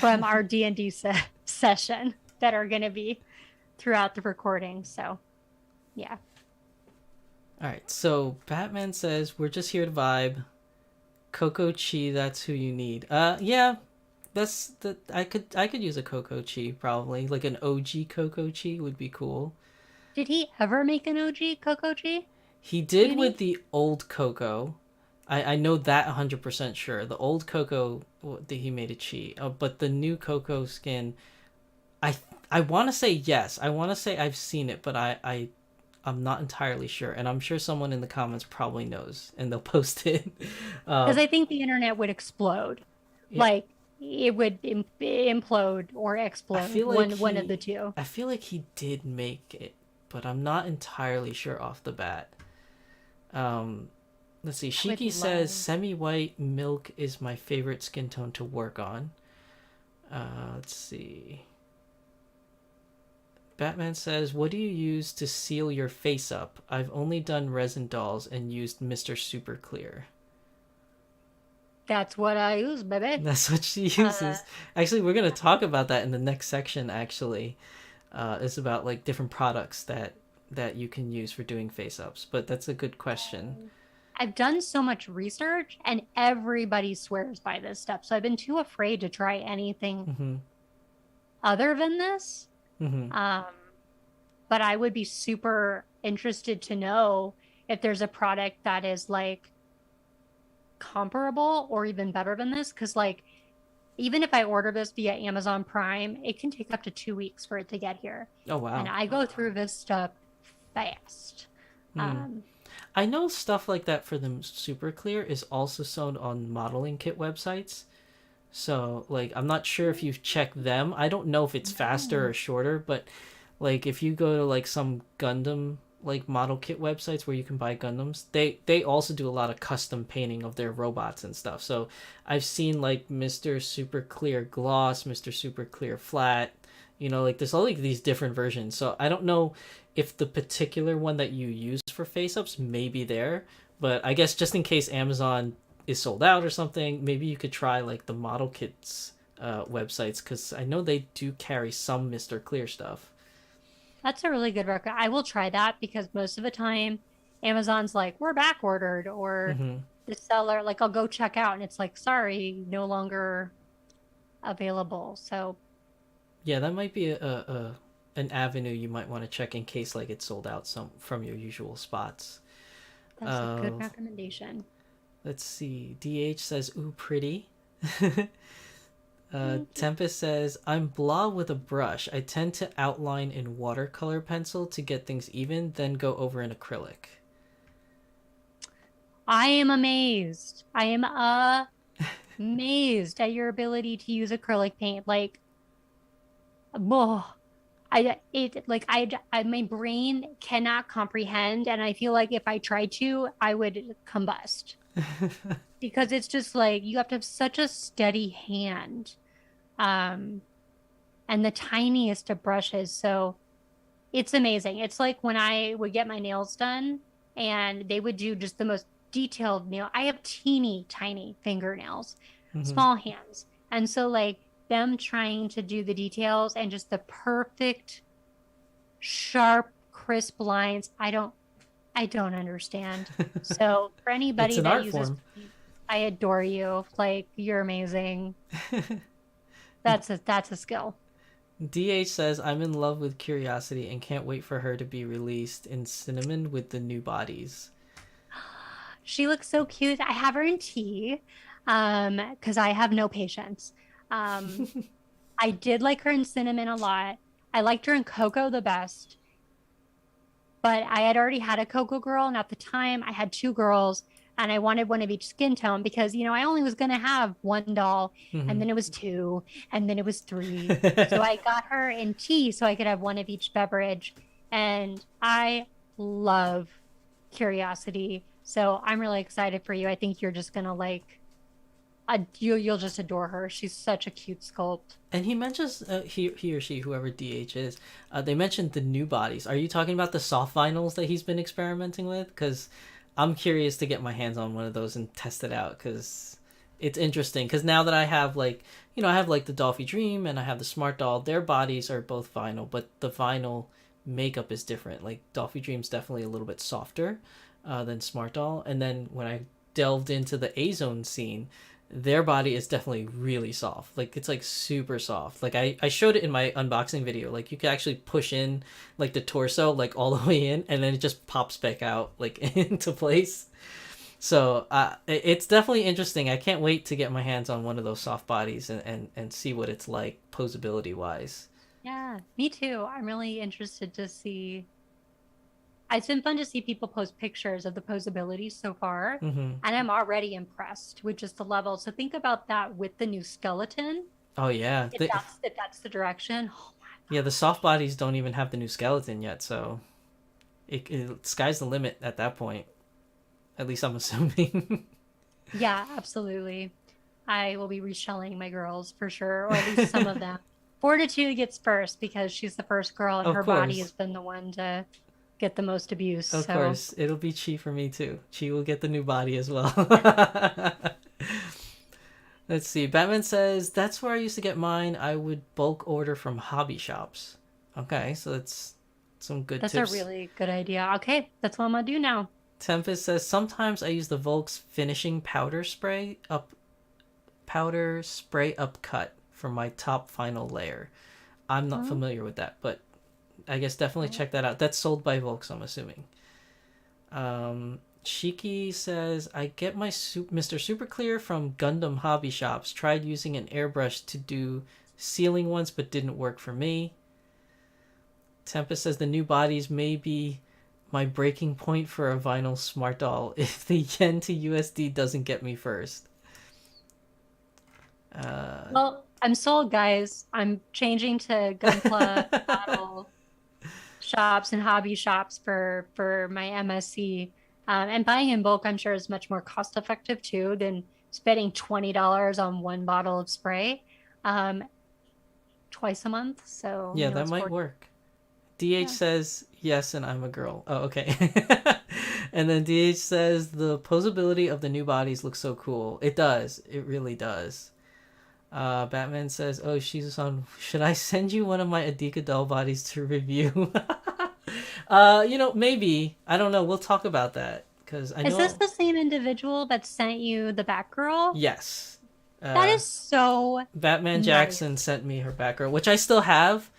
from our D&D session that are going to be throughout the recording. So, yeah. All right. So Batman says we're just here to vibe. Coco Chi, that's who you need. Yeah, that's the I could use a Coco Chi probably. Like an OG Coco Chi would be cool. Did he ever make an OG Coco G? He Do did you with need? the old Coco. I know that 100% sure. The old Coco that he made a Chi. But the new Coco skin, I I want to say yes. I want to say I've seen it, but I'm not entirely sure, and I'm sure someone in the comments probably knows, and they'll post it. Uh, Because I think the internet would explode. yeah, Like it would implode or I explode, feel like one of the two. he did make it, but I'm not entirely sure off the bat. Um, let's see. I would Shiki says love. semi-white milk is my favorite skin tone to work on. Let's see. Batman says, "What do you use to seal your face up? I've only done resin dolls and used Mr. Super Clear." That's what I use, baby. That's what she Uh, uses. Actually, we're gonna talk about that in the next section. Actually, it's about like different products that you can use for doing face ups. But that's a good question. I've done so much research and everybody swears by this stuff. So I've been too afraid to try anything Mm-hmm. other than this. Mm-hmm. Um, but I would be super interested to know if there's a product that is like comparable or even better than this. Cause like, even if I order this via Amazon Prime, it can take up to 2 weeks for it to get here. Oh And wow. I go through this stuff fast. Hmm. Um, I know stuff like that for them super clear is also sold on modeling kit websites. So like I'm not sure if you've checked them. I don't know if it's faster no. or shorter, but like if you go to like some Gundam like model kit websites where you can buy Gundams, they also do a lot of custom painting of their robots and stuff. So I've seen like Mr. Super Clear Gloss, Mr. Super Clear Flat, Like there's all like these different versions. So I don't know if the particular one that you use for face ups may be there, but I guess just in case Amazon is sold out or something, maybe you could try like the model kits websites, because I know they do carry some Mr. Clear stuff. That's a really good record. I will try that because most of the time Amazon's like, we're back ordered, or Mm-hmm. the seller, like, I'll go check out and it's like, sorry, no longer available. So Yeah, that might be a an avenue you might want to check in case like it's sold out some from your usual spots. that's a good Uh, recommendation. let's see. DH says, "Ooh, pretty." Thank you. Tempest says, "I'm blah with a brush. I tend to outline in watercolor pencil to get things even, then go over in acrylic." I am amazed. I am amazed at your ability to use acrylic paint. Like, oh, my brain cannot comprehend, and I feel like if I tried to, I would combust because it's just like you have to have such a steady hand, um, and the tiniest of brushes. So it's amazing. It's like when I would get my nails done, and they would do just the most detailed nail. I have teeny tiny fingernails, Mm-hmm. small hands, and so like them trying to do the details and just the perfect sharp, crisp lines. I don't understand. So for It's anybody an that art uses form. paint, I adore you. Like you're amazing. That's a skill. DH says, "I'm in love with Curiosity and can't wait for her to be released in cinnamon with the new bodies." She looks so cute. I have her in tea, because I have no patience. Um, I did like her in cinnamon a lot. I liked her in cocoa the best, but I had already had a cocoa girl, and at the time I had two girls, and I wanted one of each skin tone because I only was going to have one doll, and Mm-hmm. then it was two, and then it was three. So I got her in tea so I could have one of each beverage, and I love Curiosity. So I'm really excited for you. I think you're just gonna like you'll just adore her. She's such a cute sculpt. And he mentions he or she, whoever DH is. They mentioned the new bodies. Are you talking about the soft vinyls that he's been experimenting with? Because I'm curious to get my hands on one of those and test it out. Because it's interesting. Because now that I have I have like the Dolphy Dream and I have the Smart Doll. Their bodies are both vinyl, but the vinyl makeup is different. Like Dolphy Dream's definitely a little bit softer than Smart Doll. And then when I delved into the A Zone scene, their body is definitely really soft. Like it's like super soft. Like I showed it in my unboxing video. Like you could actually push in like the torso like all the way in, and then it just pops back out like into place. So it's definitely interesting. I can't wait to get my hands on one of those soft bodies and see what it's like posability wise. Yeah, me too. I'm really interested to see. It's been fun to see people post pictures of the posability so far, Mm-hmm. and I'm already impressed with just the level. So think about that with the new skeleton. Oh yeah, If that's the direction. Oh my yeah. The soft bodies don't even have the new skeleton yet, so sky's the limit at that point. At least I'm assuming. Yeah, absolutely. I will be reshelling my girls for sure, or at least some of them. Fortitude gets first because she's the first girl and Of her body has course. been the one to get the most abuse. Of So, course, it'll be Chi for me too. Chi will get the new body as well. Let's see. Batman says, "That's where I used to get mine. I would bulk order from hobby shops." Okay, so that's some good that's a tips. really good idea. Okay, that's what I'm gonna do now. Tempest says, "Sometimes I use the Volk's finishing powder spray up cut for my top final layer." I'm not Hmm? familiar with that, but I guess definitely check that out. That's sold by Volks, I'm assuming. Shiki says, "I get my Mr. Super Clear from Gundam hobby shops. Tried using an airbrush to do sealing ones, but didn't work for me." Tempest says, "The new bodies may be my breaking point for a vinyl smart doll if the yen to USD doesn't get me first." Uh, Well, I'm sold, guys. I'm changing to Gunpla model shops and hobby shops for my MSC. And buying in bulk, I'm sure, is much more cost effective too than spending $20 on one bottle of spray. Um, twice a month. So, Yeah, that it's might 4. work. DH Yeah. says yes, and I'm a girl. Oh, okay. And then DH says the posability of the new bodies looks so cool. It does. It really does. Batman says, "Oh, Shizusan, should I send you one of my Adika doll bodies to review?" Maybe. I don't know. We'll talk about that because I Is this know. the same individual that sent you the Batgirl? Yes. That Uh, is so Batman nice. Jackson sent me her background, which I still have,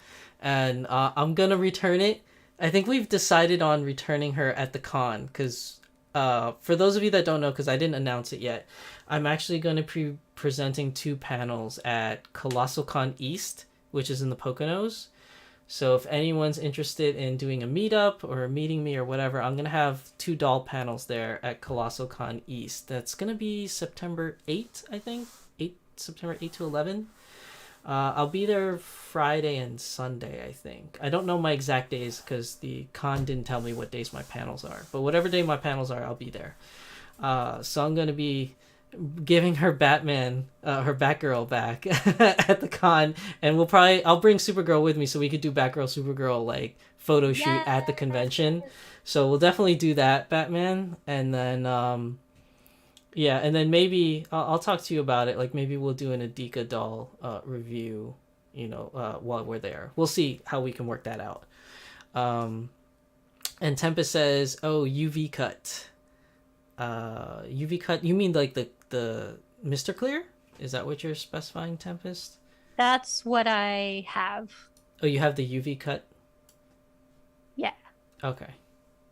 and I'm gonna return it. I think we've decided on returning her at the con because, for those of you that don't know, because I didn't announce it yet, I'm actually going to be presenting 2 panels at Colossal Con East, which is in the Poconos. So if anyone's interested in doing a meetup or meeting me or whatever, I'm gonna have 2 doll panels there at Colossal Con East. That's gonna be September 8th, I think. September 8 to 11. I'll be there Friday and Sunday, I think. I don't know my exact days because the con didn't tell me what days my panels are. But whatever day my panels are, I'll be there. So I'm gonna be giving her her Batgirl back at the con, and I'll bring Supergirl with me so we could do Batgirl Supergirl like photo shoot Yes. at the convention. So we'll definitely do that, Batman, and then yeah, and then maybe I'll talk to you about it. Like maybe we'll do an Adika doll review, while we're there. We'll see how we can work that out. And Tempest says, "Oh, UV cut. UV cut. You mean like the Mr. Clear? Is that what you're specifying, Tempest? That's what I have. Oh, you have the UV cut. Yeah. Okay.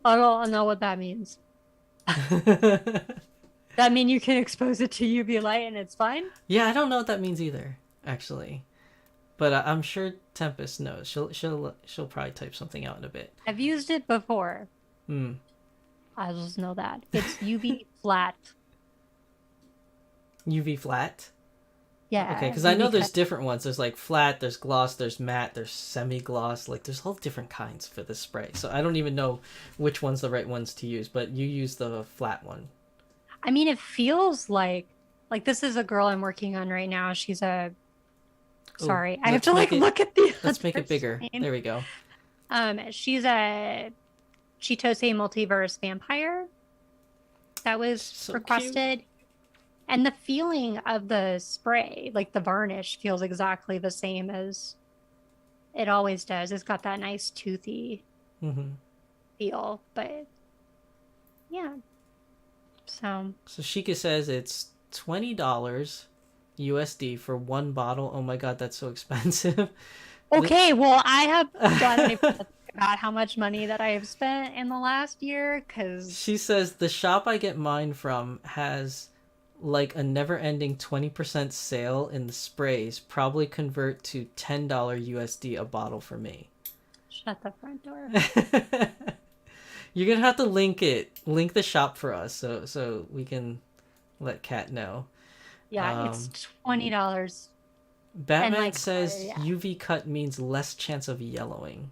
I don't know what that means. That mean you can expose it to UV light and it's fine? Yeah, I don't know what that means either, actually. But I'm sure Tempest knows. She'll probably type something out in a bit. I've used it before. Hmm. I just know that. It's UV flat. UV flat. Okay, Yeah, because I know UV there's cut. different ones. There's like flat, there's gloss, there's matte, there's semi-gloss. Like there's all different kinds for this spray. So I don't even know which one's the right ones to use. But you use the flat one. I mean, it feels like this is a girl I'm working on right now. She's a Oh, sorry, I have to like look at the let's make it other's bigger. name. There we go. She's a Chitose multiverse vampire that was So requested. cute. And the feeling of the spray, like the varnish, feels exactly the same as it always does. It's got that nice toothy Mm-hmm. feel, but yeah. So So Sheikah says it's $20 USD for 1 bottle. Oh my god, that's so expensive. okay, well, I have done even think about how much money that I have spent in the last year because She says the shop I get mine from has like a never-ending 20% sale in the sprays. Probably convert to $10 USD a bottle for me. shut the front door. You're gonna have to link the shop for us so we can let Kat know. Yeah, it's $20. Batman like, says yeah. UV cut means less chance of yellowing.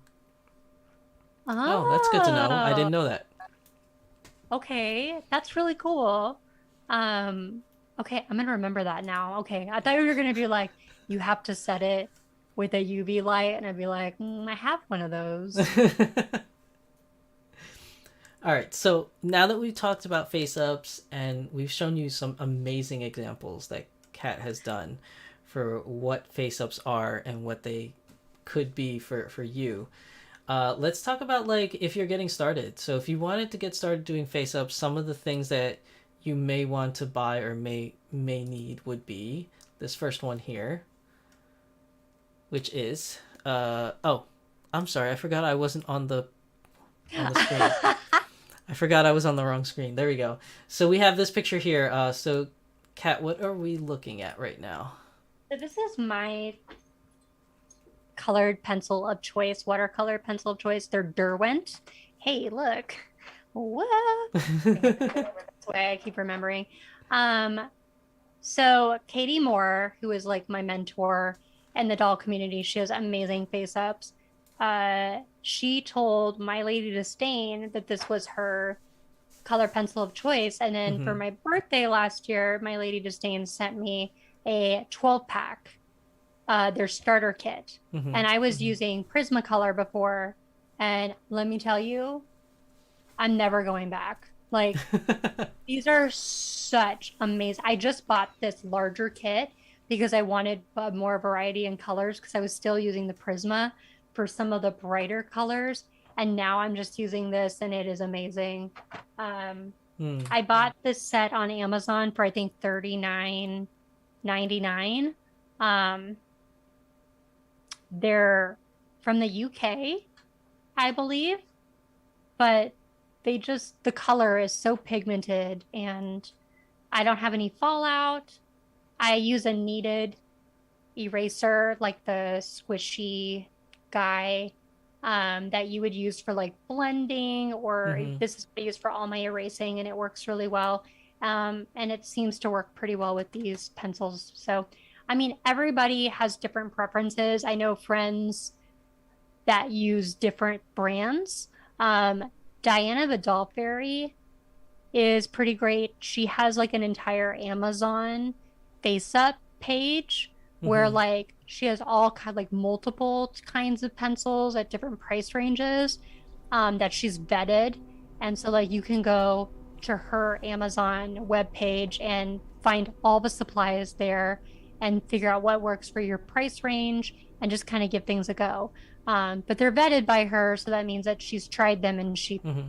Oh, Oh, that's good to know. I didn't know that. okay, that's really cool. Okay, I'm gonna remember that now. Okay, I thought you were gonna be like, you have to set it with a UV light, and I'd be like, I have one of those. All right, so now that we've talked about face ups and we've shown you some amazing examples that Kat has done for what face ups are and what they could be for you, let's talk about like if you're getting started. So if you wanted to get started doing face ups, some of the things that you may want to buy or may need would be this first one here, which is oh, I'm sorry, I forgot I wasn't on the screen. I forgot I was on the wrong screen. There we go. So we have this picture here. So, Kat, what are we looking at right now? So this is my colored pencil of choice, watercolor pencil of choice. They're Derwent. Hey, look. What? That's why I keep remembering. So Katie Moore, who is like my mentor in the doll community, she has amazing face ups. She told My Lady Disdain that this was her color pencil of choice. And then for my birthday last year, My Lady Disdain sent me a 12 pack their starter kit. Mm-hmm. And I was using Prismacolor before, and let me tell you, I'm never going back. Like, these are such amazing. I just bought this larger kit because I wanted more variety in colors because I was still using the Prisma for some of the brighter colors. And now I'm just using this and it is amazing. Um, Mm. I bought this set on Amazon for I think $39.99. Um, they're from the UK, I believe, but the color is so pigmented and I don't have any fallout. I use a kneaded eraser, like the squishy guy, that you would use for like blending, or Mm-hmm. this is what I use for all my erasing, and it works really well. And it seems to work pretty well with these pencils. So, I mean, everybody has different preferences. I know friends that use different brands. Diana the Doll Fairy is pretty great. She has like an entire Amazon face up page where Mm-hmm. like she has all kind of like multiple kinds of pencils at different price ranges that she's vetted. And so like you can go to her Amazon webpage and find all the supplies there and figure out what works for your price range and just kind of give things a go. But they're vetted by her, so that means that she's tried them and Mm-hmm.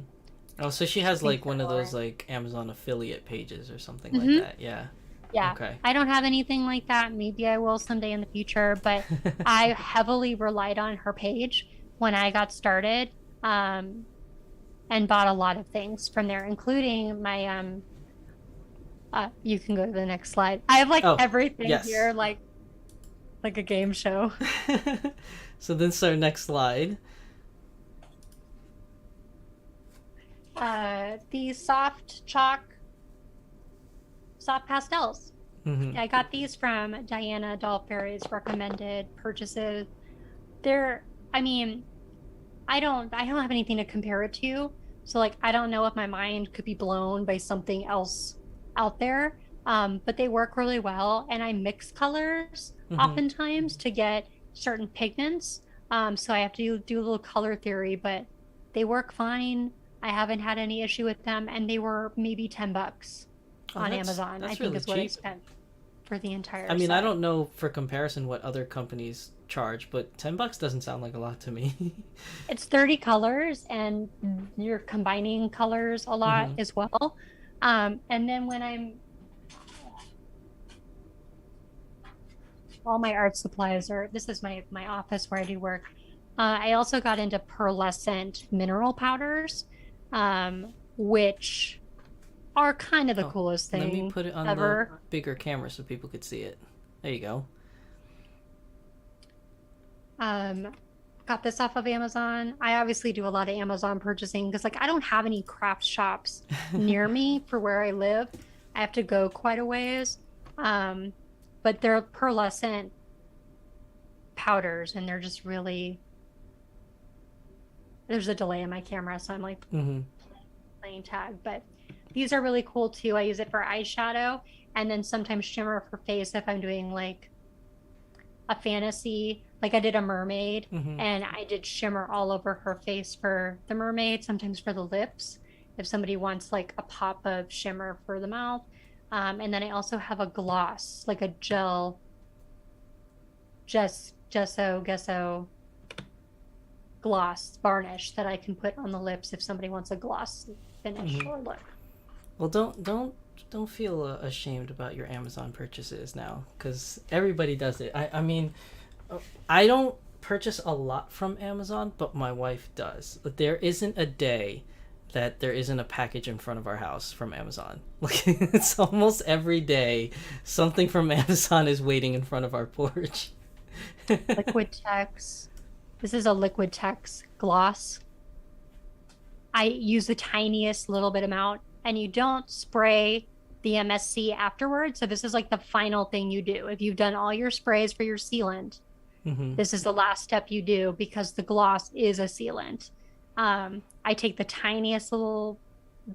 Oh, so she she has thinks like they're one of those going. like Amazon affiliate pages or something like Hmm. that. Yeah. Yeah, Okay. I don't have anything like that. Maybe I will someday in the future, but I heavily relied on her page when I got started, um, and bought a lot of things from there, including my you can go to the next slide. I have like Oh, everything yes. here, like a game show. So then, so next slide. These soft pastels. Mm-hmm. I got these from Diana Dolfairy's recommended purchases. They're, I mean, I don't have anything to compare it to. So like I don't know if my mind could be blown by something else out there. But they work really well and I mix colors Mm-hmm. oftentimes to get certain pigments. So I have to do a little color theory, but they work fine. I haven't had any issue with them and they were maybe $10 Oh, on Amazon, I that's think really is what I cheap. spent for the I entire mean, I set. don't know for comparison what other companies charge, but $10 doesn't sound like a lot to me. It's 30 colors and you're combining colors a lot Mm-hmm. as well. And then when I'm all my art supplies are this is my office where I do work. I also got into pearlescent mineral powders, which are kind of the Oh, coolest let me thing put it on the ever. bigger camera so people could see it. There you go. Um, got this off of Amazon. I obviously do a lot of Amazon purchasing because like I don't have any craft shops near me for where I live. I have to go quite a ways. Um, but they're pearlescent powders and they're just really there's a delay in my camera, so I'm like Mm-hmm. playing tag. But these are really cool too. I use it for eyeshadow and then sometimes shimmer for face if I'm doing like a fantasy. Like I did a mermaid Mm-hmm. and I did shimmer all over her face for the mermaid, sometimes for the lips, if somebody wants like a pop of shimmer for the mouth. And then I also have a gloss, like a gel, gesso gloss varnish that I can put on the lips if somebody wants a gloss finish Mm-hmm. or look. Well, don't feel ashamed about your Amazon purchases now, because everybody does it. I mean, I don't purchase a lot from Amazon, but my wife does. There isn't a day that there isn't a package in front of our house from Amazon. Like it's almost every day something from Amazon is waiting in front of our porch. Liquid Tex. This is a Liquid Tex gloss. I use the tiniest little bit amount and you don't spray the MSC afterwards. So this is like the final thing you do. If you've done all your sprays for your sealant, Mm-hmm. this is the last step you do because the gloss is a sealant. I take the tiniest little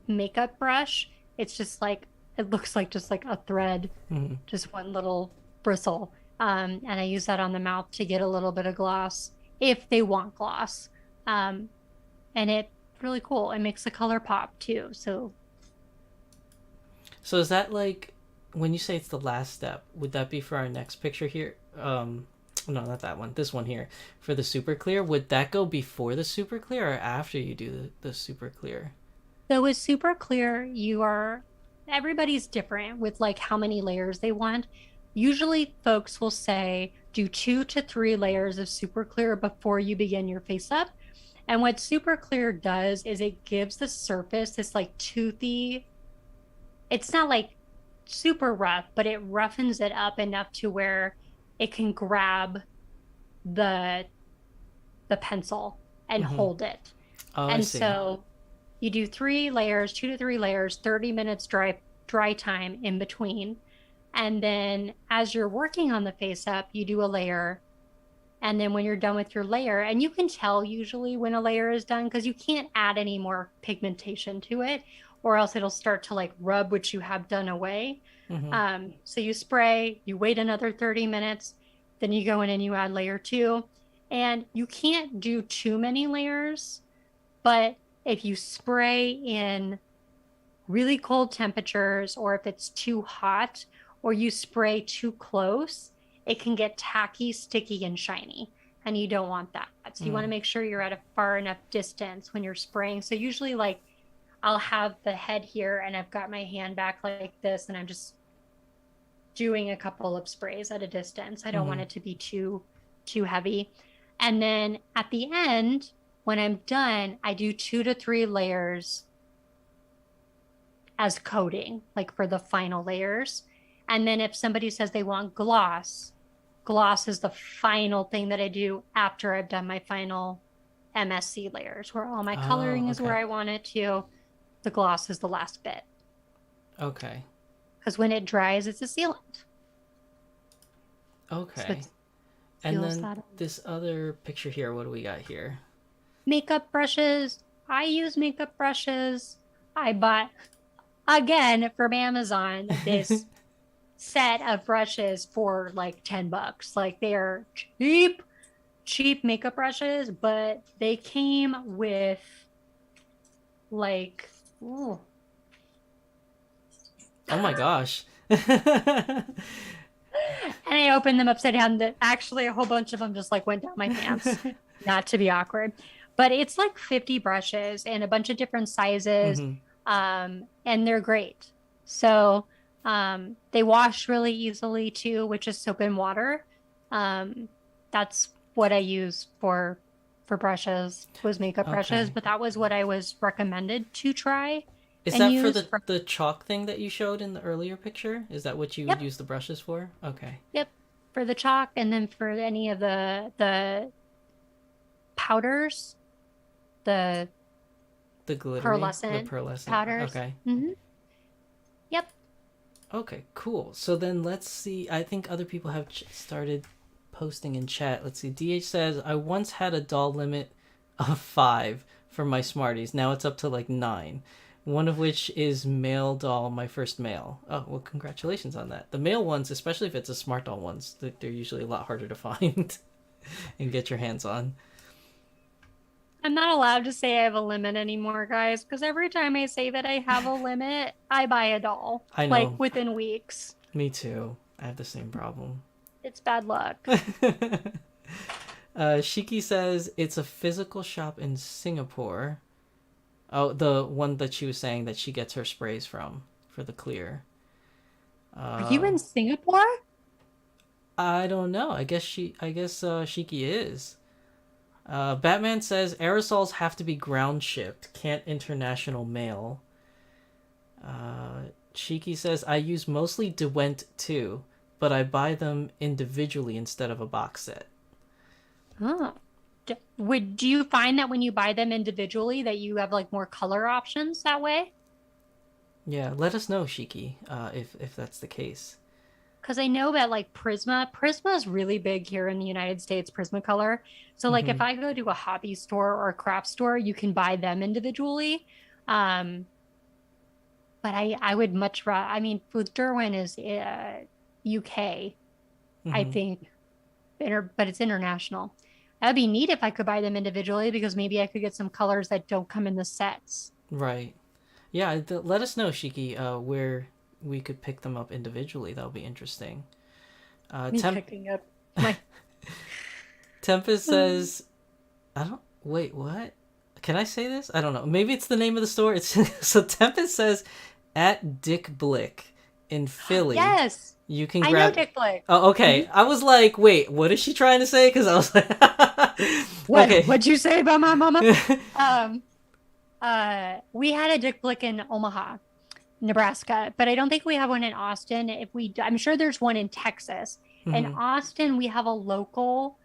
makeup brush. It's just like it looks like just like a thread, Mm-hmm. just one little bristle. And I use that on the mouth to get a little bit of gloss if they want gloss. Um, and it's really cool. It makes the color pop too. So So is that like when you say it's the last step? Would that be for our next picture here? No, not that one. This one here for the super clear. Would that go before the super clear or after you do the super clear? so with super clear, everybody's different with like how many layers they want. Usually folks will say do 2 to 3 layers of super clear before you begin your face up. And what super clear does is it gives the surface this like toothy, it's not like super rough, but it roughens it up enough to where it can grab the the pencil and Mm-hmm. hold it. Oh, I And see. so you do 3 layers, 2 to 3 layers, 30 minutes dry time in between. And then as you're working on the face up, you do a layer. And then when you're done with your layer, and you can tell usually when a layer is done because you can't add any more pigmentation to it, or else it'll start to like rub what you have done away. Mm-hmm. So you spray, you wait another 30 minutes, then you go in and you add layer two. And you can't do too many layers, but if you spray in really cold temperatures, or if it's too hot, or you spray too close, it can get tacky, sticky, and shiny. And you don't want that. So you want to Mm. make sure you're at a far enough distance when you're spraying. So usually, like, I'll have the head here and I've got my hand back like this, and I'm just doing a couple of sprays at a distance. I don't Mm-hmm. want it to be too heavy. And then at the end, when I'm done, I do 2 to 3 layers as coating, like for the final layers. And then if somebody says they want gloss, gloss is the final thing that I do after I've done my final MSC layers, where all my Oh, coloring is where okay. I want it to. The gloss is the last bit. Okay. Because when it dries, it's a sealant. So Okay. it And seals then that. this other picture here, what do we got here? Makeup brushes. I use makeup brushes. I bought, again, from Amazon, this set of brushes for like $10. Like they're cheap makeup brushes, but they came with like, ooh, Oh my gosh. and I opened them upside down. That actually a whole bunch of them just like went down my pants, not to be awkward. But it's like 50 brushes and a bunch of different sizes. Mm-hmm. And they're great. So they wash really easily too, which is soap and water. Um, that's what I use for brushes was makeup brushes, Okay. but that was what I was recommended to try Is and that for use the for, the chalk thing that you showed in the earlier picture? Is that what you would yep, use the brushes for? Okay. yep, for the chalk, and then for any of the the The glittery, the pearlescent pearlescent. powders. Okay. Yep. Okay, cool. So then let's see. I think other people have started posting in chat. Let's see. DH says, I once had a doll limit of 5 for my Smarties. Now it's up to like 9. One of which is male doll, my first male. Oh, well, congratulations on that. The male ones, especially if it's a smart doll ones, they're usually a lot harder to find and get your hands on. I'm not allowed to say I have a limit anymore, guys, because every time I say that I have a limit, I buy a doll, I like know. within weeks. Me too. I have the same problem. It's bad luck. Shiki says it's a physical shop in Singapore. Oh, the one that she was saying that she gets her sprays from for the clear. Are you Uh, in Singapore? I don't know. I guess Shiki is. Batman says aerosols have to be ground shipped. Can't international mail. Uh, Shiki says I use mostly DeWent too, but I buy them individually instead of a box set. Oh. Do you find that when you buy them individually that you have like more color options that way? Yeah, let us know, Shiki, if that's the case. Because I know that like Prisma is really big here in the United States, Prismacolor. So like Mm-hmm. if I go to a hobby store or a craft store, you can buy them individually. Um, but I would much rather, I mean, with Derwent is UK. I Mm-hmm. think, but it's international. That'd be neat if I could buy them individually because maybe I could get some colors that don't come in the sets. Right. Yeah. Let us know, Shiki, where we could pick them up individually. That would be interesting. Me picking up my. Tempest says, I don't. Wait, what? Can I say this? I don't know. Maybe it's the name of the store. It's so Tempest says, at Dick Blick in Philly, Yes, you can I know grab. Dick Blake. Oh, okay. I was like, wait, what is she trying to say? Because I was like, okay. What'd you say about my mama? Um, we had a Dick Blick in Omaha, Nebraska, but I don't think we have one in Austin. I'm sure there's one in Texas. In Hmm. Austin, we have a local.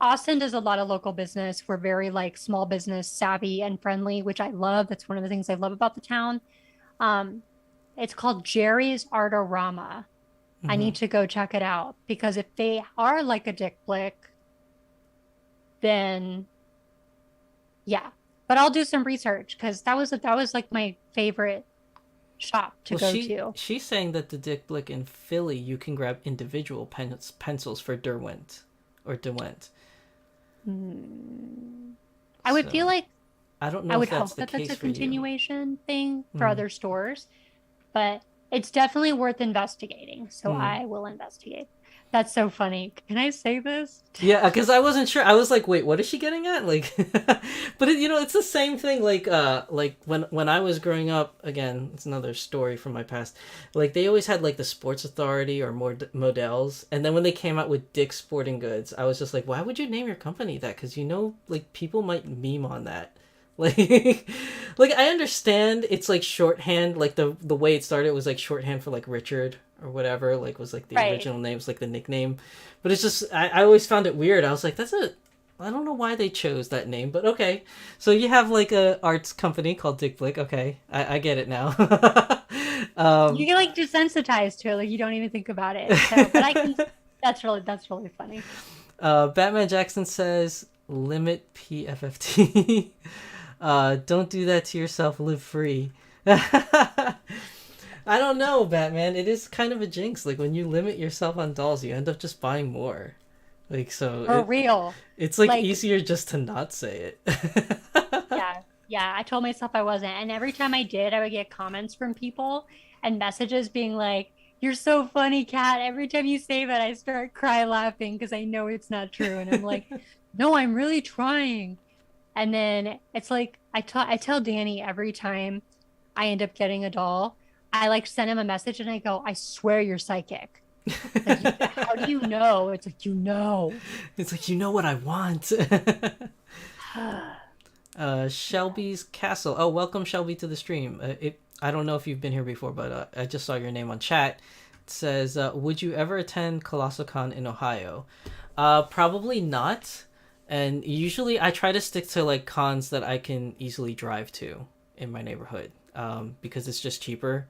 Austin does a lot of local business. We're very like small business savvy and friendly, which I love. That's one of the things I love about the town. Um, it's called Jerry's Artorama. I Hmm. need to go check it out because if they are like a Dick Blick, then yeah. But I'll do some research because that was like my favorite shop to Well, go to. she's saying that the Dick Blick in Philly, you can grab individual pencils for Derwent or DeWent. Hmm. I would feel So like I don't I know if would that's hope the that that's a case for you. continuation thing for Mm. other stores, but it's definitely worth investigating. So Mm. I will investigate. That's so funny. Can I say this? Yeah, because I wasn't sure. I was like, "Wait, what is she getting at?" Like, but it's the same thing. Like when I was growing up. Again, it's another story from my past. Like they always had like the Sports Authority or more models, and then when they came out with Dick's Sporting Goods, I was just like, "Why would you name your company that?" Because like people might meme on that. Like, like I understand it's like shorthand. Like the way it started was like shorthand for like Richard or whatever. Like was like the Right. original names, like the nickname, but it's just I always found it weird. I was like, I don't know why they chose that name, but okay. So you have like a arts company called Dick Blick. Okay, I get it now. You um, get like desensitized to it, like you don't even think about it. So, but I can. That's really funny. Batman Jackson says limit PFFT. Don't do that to yourself. Live free. I don't know, Batman. It is kind of a jinx. Like when you limit yourself on dolls, you end up just buying more. Like so, For real. it's like Like, easier just to not say it. yeah, yeah. I told myself I wasn't. And every time I did, I would get comments from people and messages being like, "You're so funny, Kat. Every time you say that, I start cry laughing because I know it's not true." And I'm like, "No, I'm really trying." And then it's like I tell Danny every time I end up getting a doll, I like send him a message and I go, "I swear you're psychic." Like, how do you know? It's like, you know. It's like you know what I want. Shelby's Castle. Oh, welcome Shelby to the stream. I don't know if you've been here before, but I just saw your name on chat. It says, "Would you ever attend ColossalCon in Ohio?" Probably not. And usually I try to stick to like cons that I can easily drive to in my neighborhood, because it's just cheaper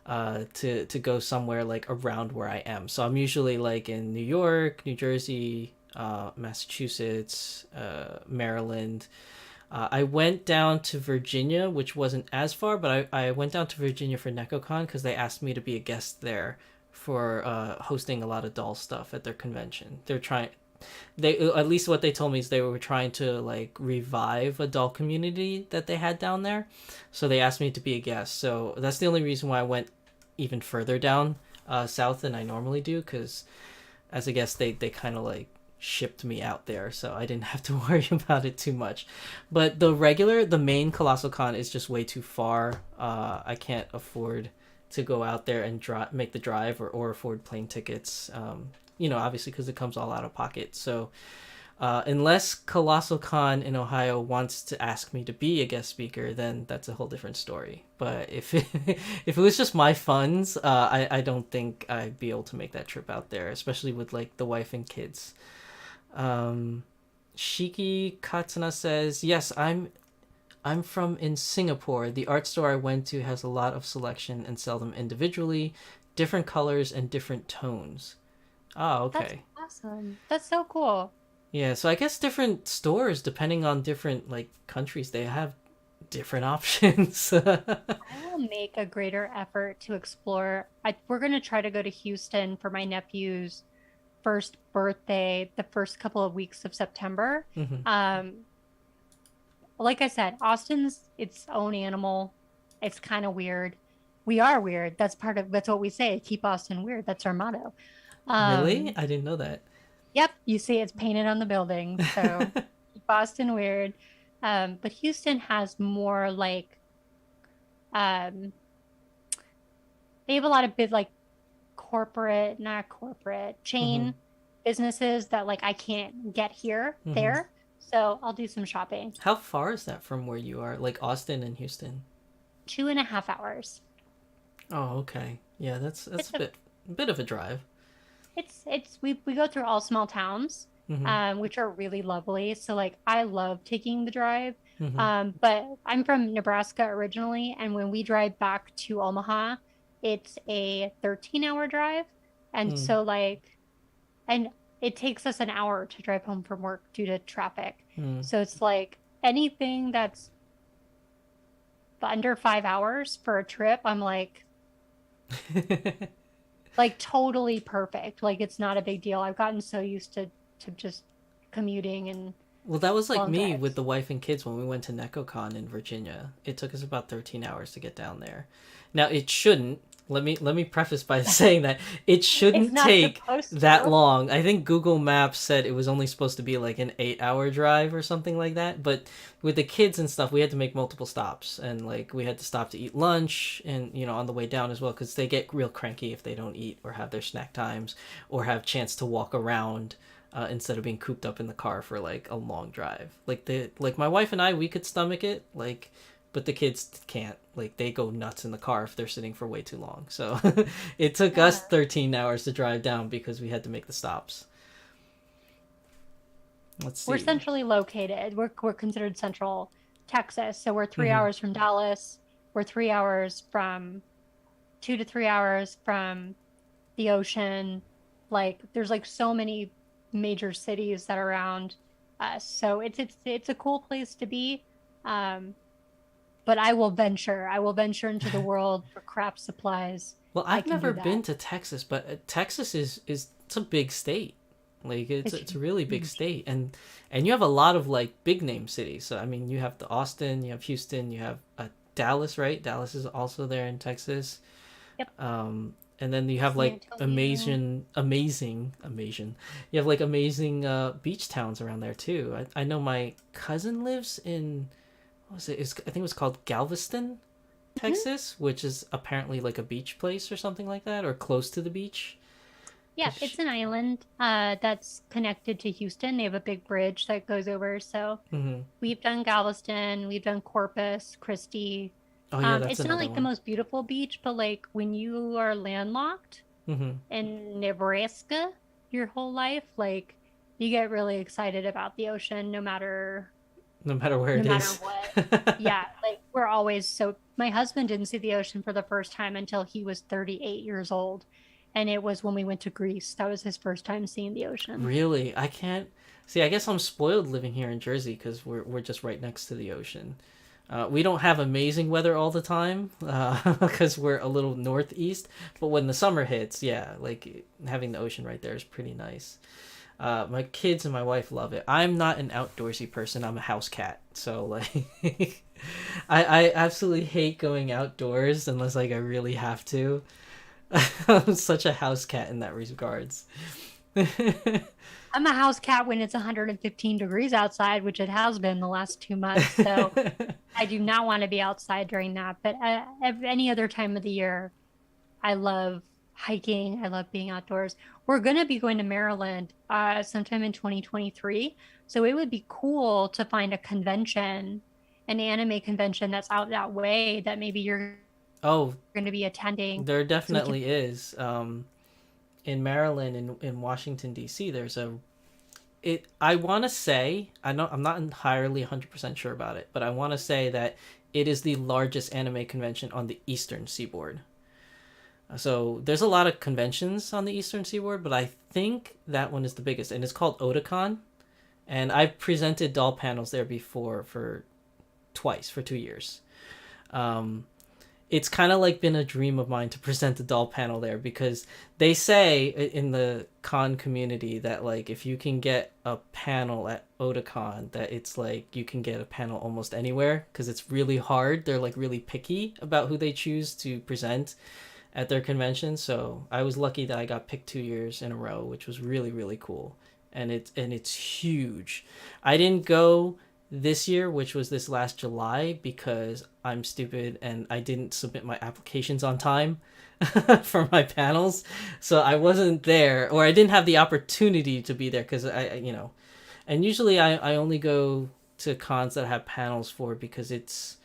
to go somewhere like around where I am. So I'm usually like in New York, New Jersey, Massachusetts, Maryland. I went down to Virginia, which wasn't as far, but I went down to Virginia for NecoCon because they asked me to be a guest there for hosting a lot of doll stuff at their convention. They at least what they told me is they were trying to like revive a doll community that they had down there, so they asked me to be a guest. So that's the only reason why I went even further down south than I normally do, because as a guest they kind of like shipped me out there, so I didn't have to worry about it too much. But the main Colossal Con is just way too far. I can't afford to go out there and make the drive, or afford plane tickets. Obviously because it comes all out of pocket. So unless Colossal Con in Ohio wants to ask me to be a guest speaker, then that's a whole different story. But if it was just my funds, I don't think I'd be able to make that trip out there, especially with like the wife and kids. Um, Shiki Katsuna says, "Yes, I'm from in Singapore. The art store I went to has a lot of selection and sell them individually, different colors and different tones." Oh, That's okay. awesome. That's so cool. Yeah, so I guess different stores, depending on different like countries, they have different options. I will make a greater effort to explore. We're going to try to go to Houston for my nephew's. first birthday the first couple of weeks of September. Hmm. Um, like I said, Austin's its own animal. It's kind of weird. We are weird. That's what we say. Keep Austin weird. That's our motto. Really? Um, I didn't know that. yep, you see it's painted on the building. So keep Austin weird. But Houston has more like um they have a lot of big like corporate, not corporate, Hmm. chain businesses that like I can't get here, Hmm. there. So I'll do some shopping. How far is that from where you are? Like Austin and Houston? 2.5 hours. Oh, okay. Yeah, that's It's a a bit of a drive. it's we go through all small towns, Hmm. which are really lovely. So like I love taking the drive. Hmm. But I'm from Nebraska originally, and when we drive back to Omaha, it's a 13-hour drive. And Mm. so like and it takes us an hour to drive home from work due to traffic. Mm. So it's like anything that's under 5 hours for a trip, I'm like totally perfect. Like it's not a big deal. I've gotten so used to just commuting and Well, that was like long me with drives. the wife and kids when we went to NecoCon in Virginia. It took us about 13 hours to get down there. Now, it shouldn't. Let me preface by saying that it It's shouldn't not take supposed that to. long. I think Google Maps said it was only supposed to be like an 8-hour drive or something like that. But with the kids and stuff, we had to make multiple stops, and like we had to stop to eat lunch, and on the way down as well, because they get real cranky if they don't eat or have their snack times or have chance to walk around instead of being cooped up in the car for like a long drive. Like my wife and I, we could stomach it, like, but the kids can't. Like they go nuts in the car if they're sitting for way too long. So it took Yeah. us 13 hours to drive down because we had to make the stops. Let's We're see. centrally located. We're considered central Texas. So we're three Hmm. hours from Dallas. We're 3 hours from 2 to 3 hours from the ocean. Like there's like so many major cities that are around us. So it's a cool place to be. Um, but I will venture into the world for craft supplies. Well, I I've can never do been that. to Texas, but Texas is it's a big state. Like It's it's a really big huge. state, and you have a lot of like big name cities. So I mean, you have the Austin, you have Houston, you have Dallas, right? Dallas is also there in Texas. Yep. And then you have San like Antonio. amazing. You have like amazing beach towns around there too. I know my cousin lives in what was it? I think it was called Galveston, Mhm. Texas, which is apparently like a beach place or something like that, or close to the beach. Yeah, Cause it's an island that's connected to Houston. They have a big bridge that goes over. So hmm. we've done Galveston, we've done Corpus Christi. Oh yeah, that's It's not another like the one. most beautiful beach, but like when you are landlocked Hmm. in Nebraska your whole life, like you get really excited about the ocean No matter where no it matter is. what. Yeah, like we're always so my husband didn't see the ocean for the first time until he was 38 years old. And it was when we went to Greece. That was his first time seeing the ocean. Really, I can't see. I guess I'm spoiled living here in Jersey because we're just right next to the ocean. We don't have amazing weather all the time because we're a little northeast. But when the summer hits, yeah, like having the ocean right there is pretty nice. My kids and my wife love it. I'm not an outdoorsy person. I'm a house cat. So like, I absolutely hate going outdoors unless like I really have to. I'm such a house cat in that regards. I'm a house cat when it's 115 degrees outside, which it has been the last 2 months. So I do not want to be outside during that. But any other time of the year, I love hiking. I love being outdoors. We're going to be going to Maryland sometime in 2023. So it would be cool to find a convention, an anime convention that's out that way that maybe you're Oh, going to be attending there so we can. definitely is. In Maryland in Washington D.C. there's a it I want to say I know I'm not entirely 100% sure about it, but I want to say that it is the largest anime convention on the eastern seaboard. So there's a lot of conventions on the eastern seaboard, but I think that one is the biggest, and it's called Otakon. And I've presented doll panels there before for twice for 2 years. Um, it's kind of like been a dream of mine to present the doll panel there, because they say in the con community that like if you can get a panel at Otakon, that it's like you can get a panel almost anywhere, because it's really hard. They're like really picky about who they choose to present at their convention. So I was lucky that I got picked 2 years in a row, which was really really cool, and it's huge. I didn't go this year, which was this last July, because I'm stupid and I didn't submit my applications on time for my panels. So I wasn't there, or I didn't have the opportunity to be there, because and usually I only go to cons that have panels for, because it's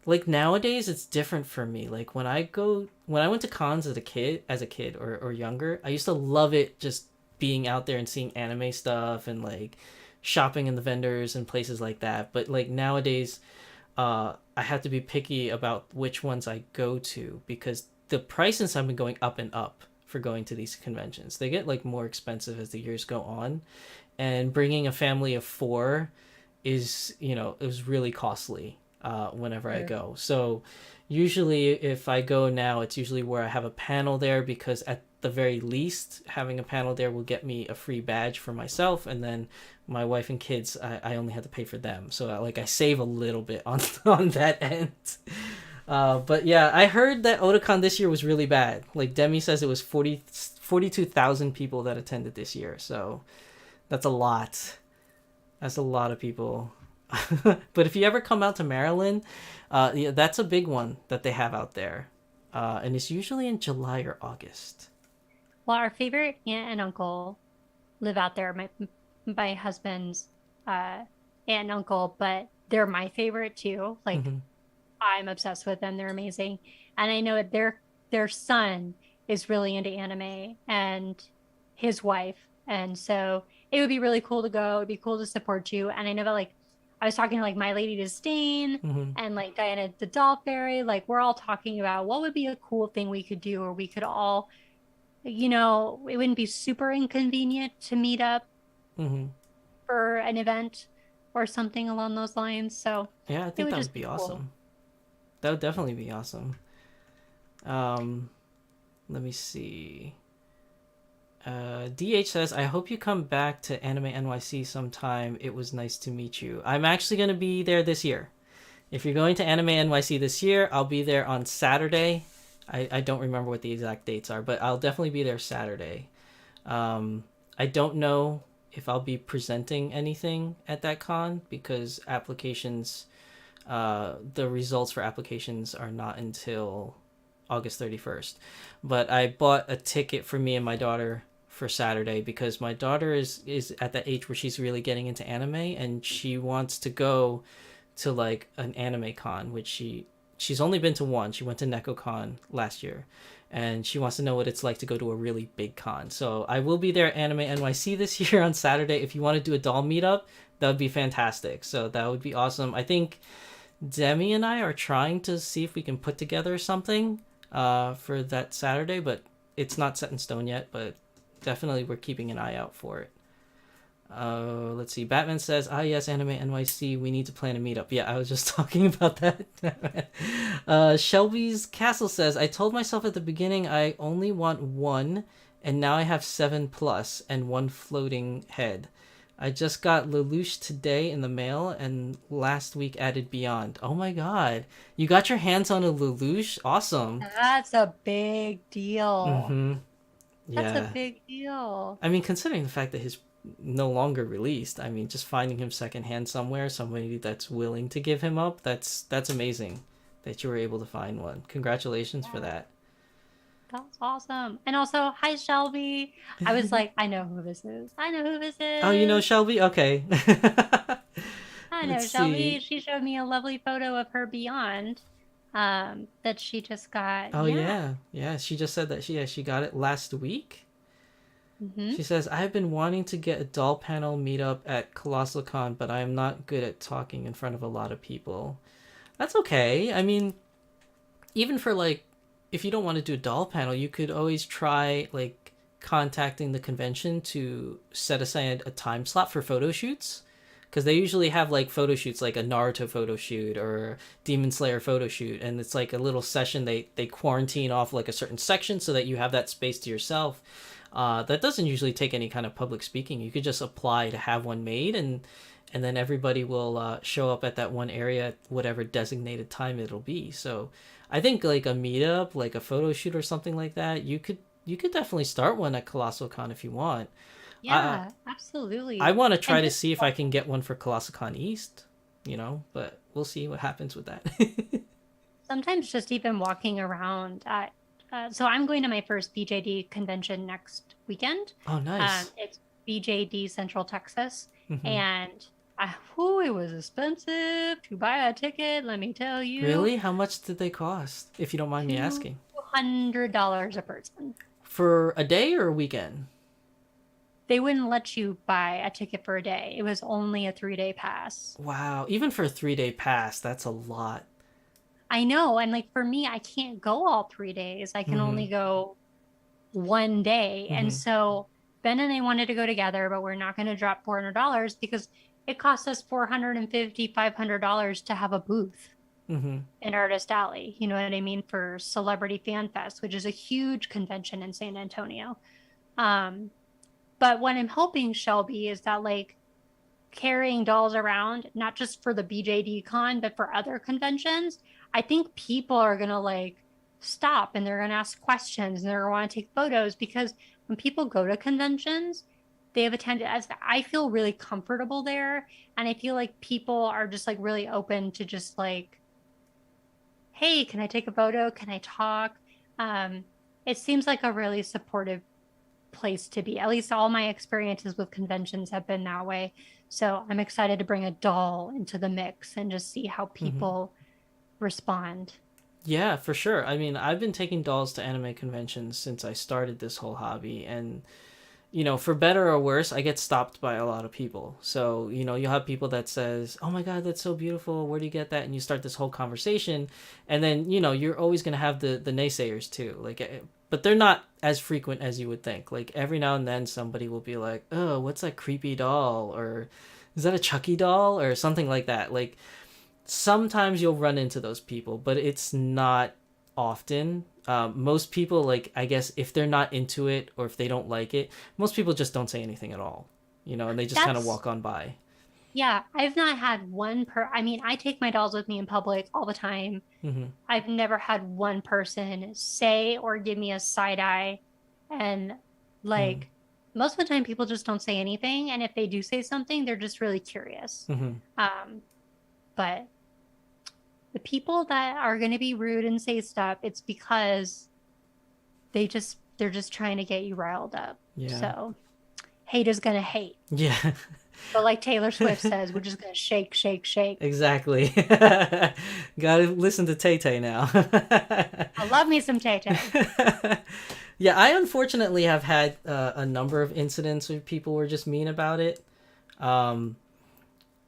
like nowadays it's different for me. Like when I went to cons as a kid or younger, I used to love it, just being out there and seeing anime stuff and like shopping in the vendors and places like that. But like nowadays, I have to be picky about which ones I go to, because the prices have been going up and up for going to these conventions. They get like more expensive as the years go on, and bringing a family of four is, it was really costly whenever I go. So usually if I go now, it's usually where I have a panel there, because at the very least having a panel there will get me a free badge for myself, and then my wife and kids, I only had to pay for them, so I save a little bit on on that end. But yeah, I heard that Otakon this year was really bad. Like Demi says, it was 42,000 people that attended this year, so that's a lot. That's a lot of people. But if you ever come out to Maryland, yeah, that's a big one that they have out there, and it's usually in July or August. Well, our favorite aunt and uncle live out there. My husband's aunt and uncle, but they're my favorite too. Like Mm-hmm. I'm obsessed with them. They're amazing. And I know that their son is really into anime, and his wife. And so it would be really cool to go. It'd be cool to support you. And I know that like I was talking to like My Lady Disdain Mm-hmm. and like Diana the Doll Fairy. Like we're all talking about what would be a cool thing we could do, or we could all, it wouldn't be super inconvenient to meet up Mm-hmm. for an event or something along those lines. So Yeah, I it think would that would just be be cool. awesome. That would definitely be awesome. Um, Let me see. DH says, I hope you come back to Anime NYC sometime. It was nice to meet you. I'm actually going to be there this year. If you're going to Anime NYC this year, I'll be there on Saturday. I don't remember what the exact dates are, but I'll definitely be there Saturday. I don't know if I'll be presenting anything at that con, because the results for applications are not until August 31st. But I bought a ticket for me and my daughter for Saturday, because my daughter is at that age where she's really getting into anime, and she wants to go to like an anime con, which she's only been to one. She went to NecoCon last year, and she wants to know what it's like to go to a really big con. So I will be there at Anime NYC this year on Saturday. If you want to do a doll meetup, that would be fantastic. So that would be awesome. I think Demi and I are trying to see if we can put together something for that Saturday, but it's not set in stone yet. But definitely we're keeping an eye out for it. Let's see. Batman says, yes, Anime NYC, we need to plan a meetup. Yeah, I was just talking about that. Shelby's Castle says, I told myself at the beginning I only want one, and now I have 7 plus and one floating head. I just got Lelouch today in the mail, and last week added Beyond. Oh my god. You got your hands on a Lelouch? Awesome. That's a big deal. Mm-hmm. That's a Yeah. big deal. I mean, considering the fact that his no longer released, I mean, just finding him secondhand somewhere, somebody that's willing to give him up, that's amazing that you were able to find one. Congratulations for Yeah, that. that's awesome. And also, hi Shelby. I was like, I know who this is. I know who this Oh, you know is. Shelby? Okay. I know Let's Shelby. see. She showed me a lovely photo of her Beyond that she just got. Oh Yeah. yeah. Yeah, she just said that she got it last week. Mm-hmm. She says, I've been wanting to get a doll panel meetup at Colossal Con, but I am not good at talking in front of a lot of people. That's okay. I mean, even for like, if you don't want to do a doll panel, you could always try like contacting the convention to set aside a time slot for photo shoots. because they usually have like photo shoots, like a Naruto photo shoot or Demon Slayer photo shoot, and it's like a little session. They quarantine off like a certain section so that you have that space to yourself. That doesn't usually take any kind of public speaking. You could just apply to have one made, and then everybody will show up at that one area at whatever designated time it'll be. So I think like a meetup, like a photo shoot or something like that, you could definitely start one at Colossal Con if you want. Yeah, absolutely. I want to try And to just see if I can get one for Colossal Con East, but we'll see what happens with that. sometimes just even walking around at, so I'm going to my first BJD convention next weekend. Oh, nice. It's BJD Central Texas, Hmm. and it was expensive to buy a ticket. Let me tell you, Really? How much did they cost, if you don't mind me asking? $200 a person. For a day or a weekend? They wouldn't let you buy a ticket for a day. It was only a 3-day pass. Wow. Even for a 3-day pass, that's a lot. I know. And like for me, I can't go all 3 days. I can Hmm. only go one day. And Hmm. so Ben and I wanted to go together, but we're not going to drop $400 because it costs us $450, $500 to have a booth Hmm. in Artist Alley. You know what I mean? For Celebrity Fan Fest, which is a huge convention in San Antonio. Um, but what I'm hoping, Shelby, is that like carrying dolls around, not just for the BJD con, but for other conventions, I think people are going to like stop and they're going to ask questions and they're going to want to take photos because when people go to conventions, they have attended as I feel really comfortable there. And I feel like people are just like really open to just like, hey, can I take a photo? Can I talk? Um, it seems like a really supportive place to be. At least all my experiences with conventions have been that way. So I'm excited to bring a doll into the mix and just see how Hmm. people respond. Yeah, for sure. I mean, I've been taking dolls to anime conventions since I started this whole hobby, and for better or worse, I get stopped by a lot of people. So, you'll have people that says, "Oh my God, that's so beautiful. Where do you get that?" And you start this whole conversation, and then you're always gonna have the naysayers too. Like, but they're not as frequent as you would think. Like every now and then, somebody will be like, "Oh, what's that creepy doll?" Or "Is that a Chucky doll?" or something like that. Like sometimes you'll run into those people, but it's not often. Most people, like, I guess if they're not into it or if they don't like it, most people just don't say anything at all, and they just kind of That's, walk on by. yeah, I've not had I mean, I take my dolls with me in public all the time. Hmm. I've never had one person say or give me a side eye. And like most of the time, people just don't say anything. And if they do say something, they're just really curious. Hmm. Um, but the people that are going to be rude and say stuff, it's because they're just trying to get you riled up. Yeah. So hate is going to hate. Yeah. But like Taylor Swift says, we're just going to shake, shake, shake. Exactly. Gotta listen to Tay Tay now. I love me some Tay Tay. Yeah, I unfortunately have had a number of incidents where people were just mean about it. Um,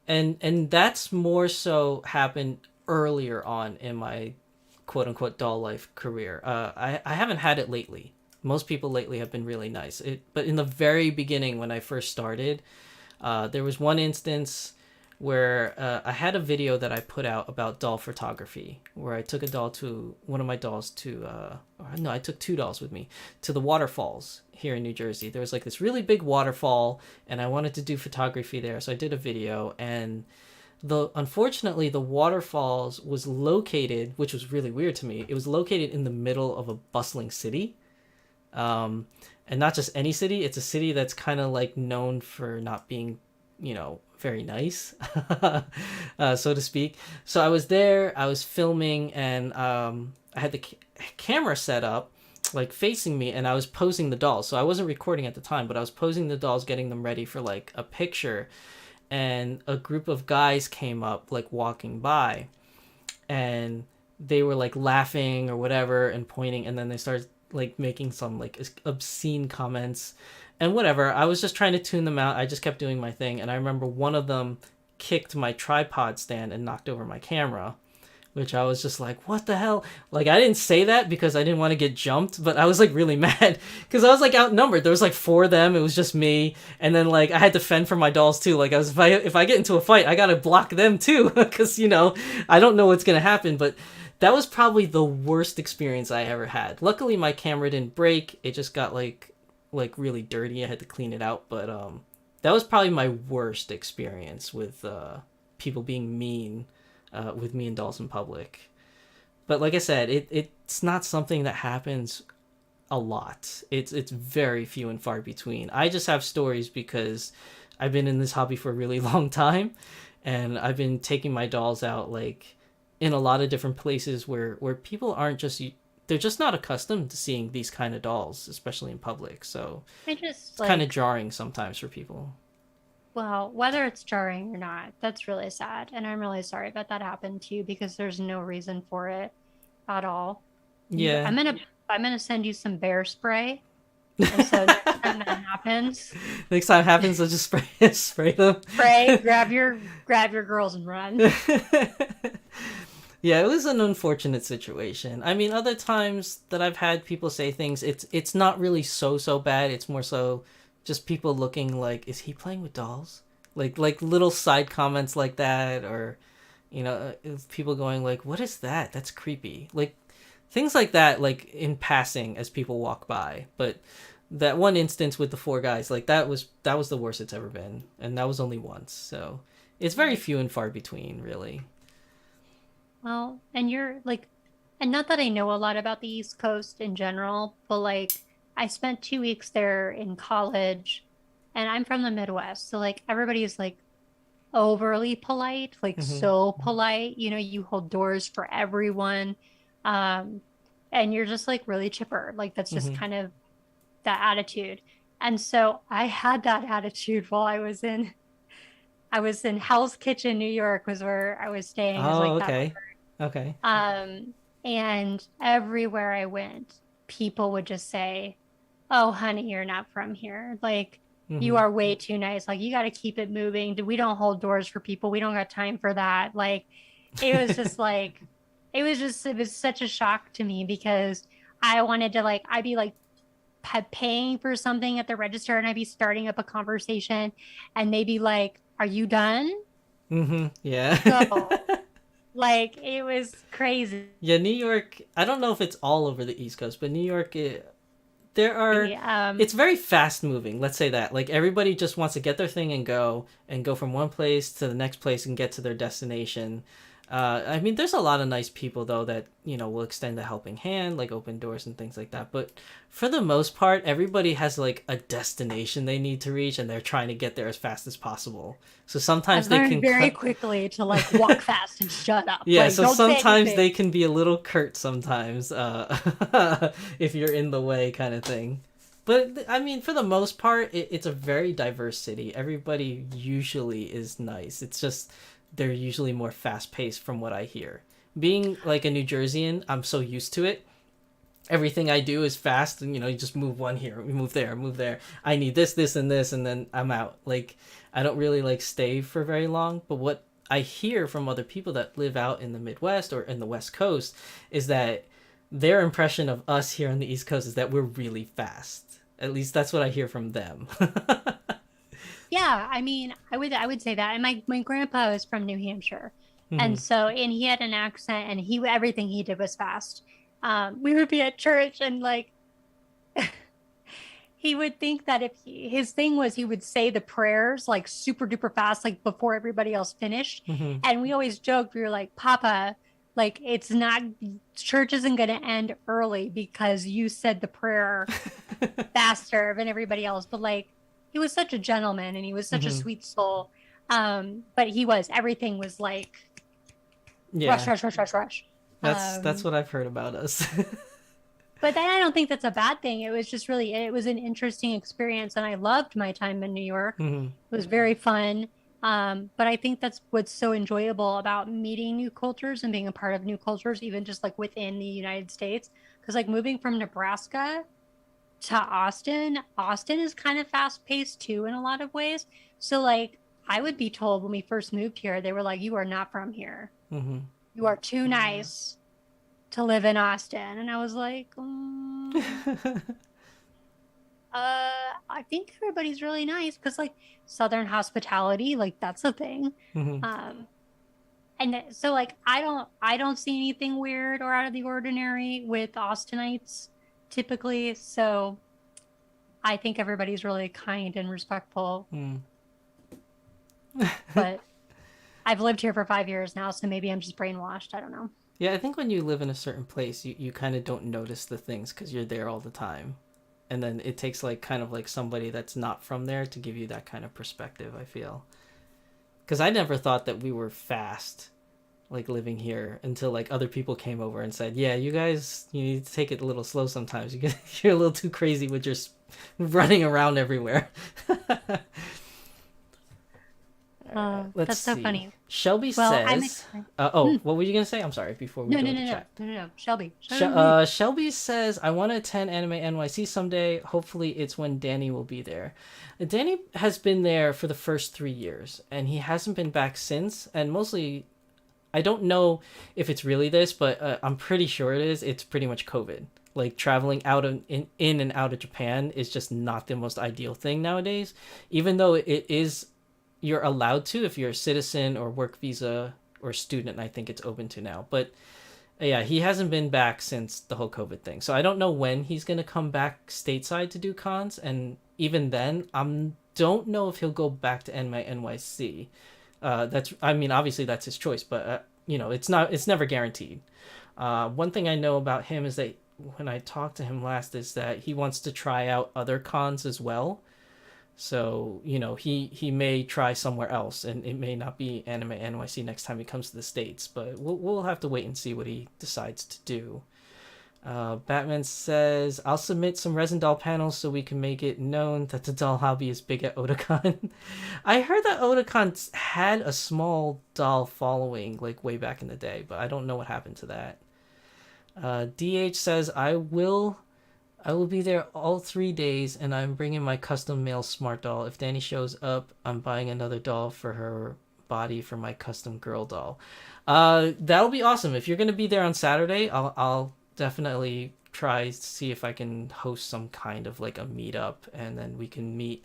and that's more so happened earlier on in my quote unquote doll life career. I haven't had it lately. Most people lately have been really nice. But in the very beginning when I first started, there was one instance where I had a video that I put out about doll photography, where I took one of my dolls to, no, I took two dolls with me to the waterfalls here in New Jersey. There was like this really big waterfall, and I wanted to do photography there, so I did a video. And unfortunately the waterfalls was located, which was really weird to me. It was located in the middle of a bustling city. Um, and not just any city, it's a city that's kind of like known for not being, very nice, so to speak. So I was there, I was filming, and I had the camera set up like facing me, and I was posing the dolls. So I wasn't recording at the time, but I was posing the dolls, getting them ready for like a picture. And a group of guys came up like walking by, and they were like laughing or whatever and pointing, and then they started like making some like obscene comments and whatever. I was just trying to tune them out. I just kept doing my thing, and I remember one of them kicked my tripod stand and knocked over my camera, which I was just like, what the hell? Like, I didn't say that because I didn't want to get jumped, but I was like really mad because I was like outnumbered. There was like four of them. It was just me, and then like I had to fend for my dolls too. Like, I was if I get into a fight, I gotta block them too because I don't know what's gonna happen. But that was probably the worst experience I ever had. Luckily, my camera didn't break. It just got like really dirty. I had to clean it out, but that was probably my worst experience with people being mean with me and dolls in public. But like I said, it's not something that happens a lot. It's very few and far between. I just have stories because I've been in this hobby for a really long time, and I've been taking my dolls out like in a lot of different places where people aren't just they're just not accustomed to seeing these kind of dolls, especially in public. So I just it's kind of jarring sometimes for people. well, whether it's jarring or not, that's really sad. And I'm really sorry that that happened to you because there's no reason for it at all. You, Yeah. I'm gonna send you some bear spray. And so next time that happens, Next time it happens, I'll just spray them. spray, grab your girls and run. Yeah, it was an unfortunate situation. I mean, other times that I've had people say things, it's not really so bad. It's more so just people looking like, is he playing with dolls? Like little side comments like that, or people going like, what is that? That's creepy. Like things like that, like in passing as people walk by. But that one instance with the four guys, like that was the worst it's ever been, and that was only once. So it's very few and far between, really. Well, and you're like, and not that I know a lot about the East Coast in general, but like I spent 2 weeks there in college and I'm from the Midwest. So like everybody's like overly polite, like Hmm. so polite. You hold doors for everyone. Um, and you're just like really chipper. Like that's just Hmm. kind of that attitude. And so I had that attitude while I was in Hell's Kitchen, New York was where I was staying as Oh, like that. okay. Okay. Um, and everywhere I went, people would just say, "Oh, honey, you're not from here. Like, you Hmm. are way too nice. Like, you got to keep it moving. We don't hold doors for people. We don't got time for that." Like, it was just like, it was such a shock to me because I wanted to like, I'd be like paying for something at the register and I'd be starting up a conversation and they'd be like, "Are you done? Hmm. Yeah. Go." Like, it was crazy. Yeah, New York, I don't know if it's all over the East Coast, but New York, there are, Um, it's very fast moving, let's say that. Like everybody just wants to get their thing and go from one place to the next place and get to their destination. I mean, there's a lot of nice people though that will extend a helping hand, like open doors and things like that. But for the most part, everybody has like a destination they need to reach, and they're trying to get there as fast as possible. So I sometimes they learned can very cut. quickly to like walk fast and shut up. Yeah, Like, so don't say sometimes anything. they can be a little curt sometimes, if you're in the way, kind of thing. But I mean, for the most part, it's a very diverse city. Everybody usually is nice. It's just they're usually more fast paced, from what I hear. Being like a New Jerseyan, I'm so used to it. Everything I do is fast, and you just move one here, move there, move there. I need this, and this, and then I'm out. Like I don't really like stay for very long. But what I hear from other people that live out in the Midwest or in the West Coast is that their impression of us here on the East Coast is that we're really fast. At least that's what I hear from them. Yeah, I mean, I would say that. And my grandpa was from New Hampshire. And Hmm. so and he had an accent and he everything he did was fast. We would be at church and like he would think that if his thing was he would say the prayers like super duper fast, like before everybody else finished. Hmm. And we always joked, we were like, "Papa, like it's not church isn't going to end early because you said the prayer faster than everybody else." But like he was such a gentleman and he was such a Hmm. sweet soul. But everything was like rush, Yeah, rush, rush, rush, rush. that's Um, what I've heard about us. but then I don't think that's a bad thing. It was an interesting experience and I loved my time in New York. Hmm. It was very fun. But I think that's what's so enjoyable about meeting new cultures and being a part of new cultures, even just like within the United States. Because like moving from Nebraska to Austin is kind of fast paced too in a lot of ways. So like I would be told when we first moved here, they were like, "You are not from here." Hmm. You are too nice to live in Austin. And I was like, I think everybody's really nice because like Southern hospitality, like that's a thing. Hmm. Um, so like I don't see anything weird or out of the ordinary with Austinites typically. So I think everybody's really kind and respectful. Mm. But I've lived here for 5 years now, so maybe I'm just brainwashed. I don't know. Yeah, I think when you live in a certain place, you kind of don't notice the things because you're there all the time. And then it takes like kind of like somebody that's not from there to give you that kind of perspective, I feel. Because I never thought that we were fast, like living here, until like other people came over and said, "Yeah, you guys, you need to take it a little slow sometimes. You're a little too crazy with just running around everywhere." Let's That's so see. funny. Shelby Well, I'm says, excited. "Oh, Hmm. what were you gonna say? I'm sorry. Before we No, go no, into no, no, chat." no, no, no. Shelby. Shelby. Shelby says, "I want to attend Anime NYC someday. Hopefully, it's when Danny will be there." Danny has been there for the first 3 years, and he hasn't been back since. And mostly, I don't know if it's really this, but I'm pretty sure it is. It's pretty much COVID. Like traveling out of in and out of Japan is just not the most ideal thing nowadays. Even though it is, you're allowed to if you're a citizen or work visa or student. I think it's open to now, but yeah, he hasn't been back since the whole COVID thing. So I don't know when he's gonna come back stateside to do cons, and even then, don't know if he'll go back to NMA NYC. That's I mean, obviously that's his choice, but it's never guaranteed. One thing I know about him is that when I talked to him last is that he wants to try out other cons as well. So, he may try somewhere else, and it may not be Anime NYC next time he comes to the States, but we'll have to wait and see what he decides to do. Batman says, "I'll submit some resin doll panels so we can make it known that the doll hobby is big at Otakon." I heard that Otakon had a small doll following, like way back in the day, but I don't know what happened to that. DH says, I will be there all 3 days, and I'm bringing my custom male smart doll. If Danny shows up, I'm buying another doll for her body for my custom girl doll. That'll be awesome. If you're gonna be there on Saturday, I'll definitely try to see if I can host some kind of like a meetup, and then we can meet.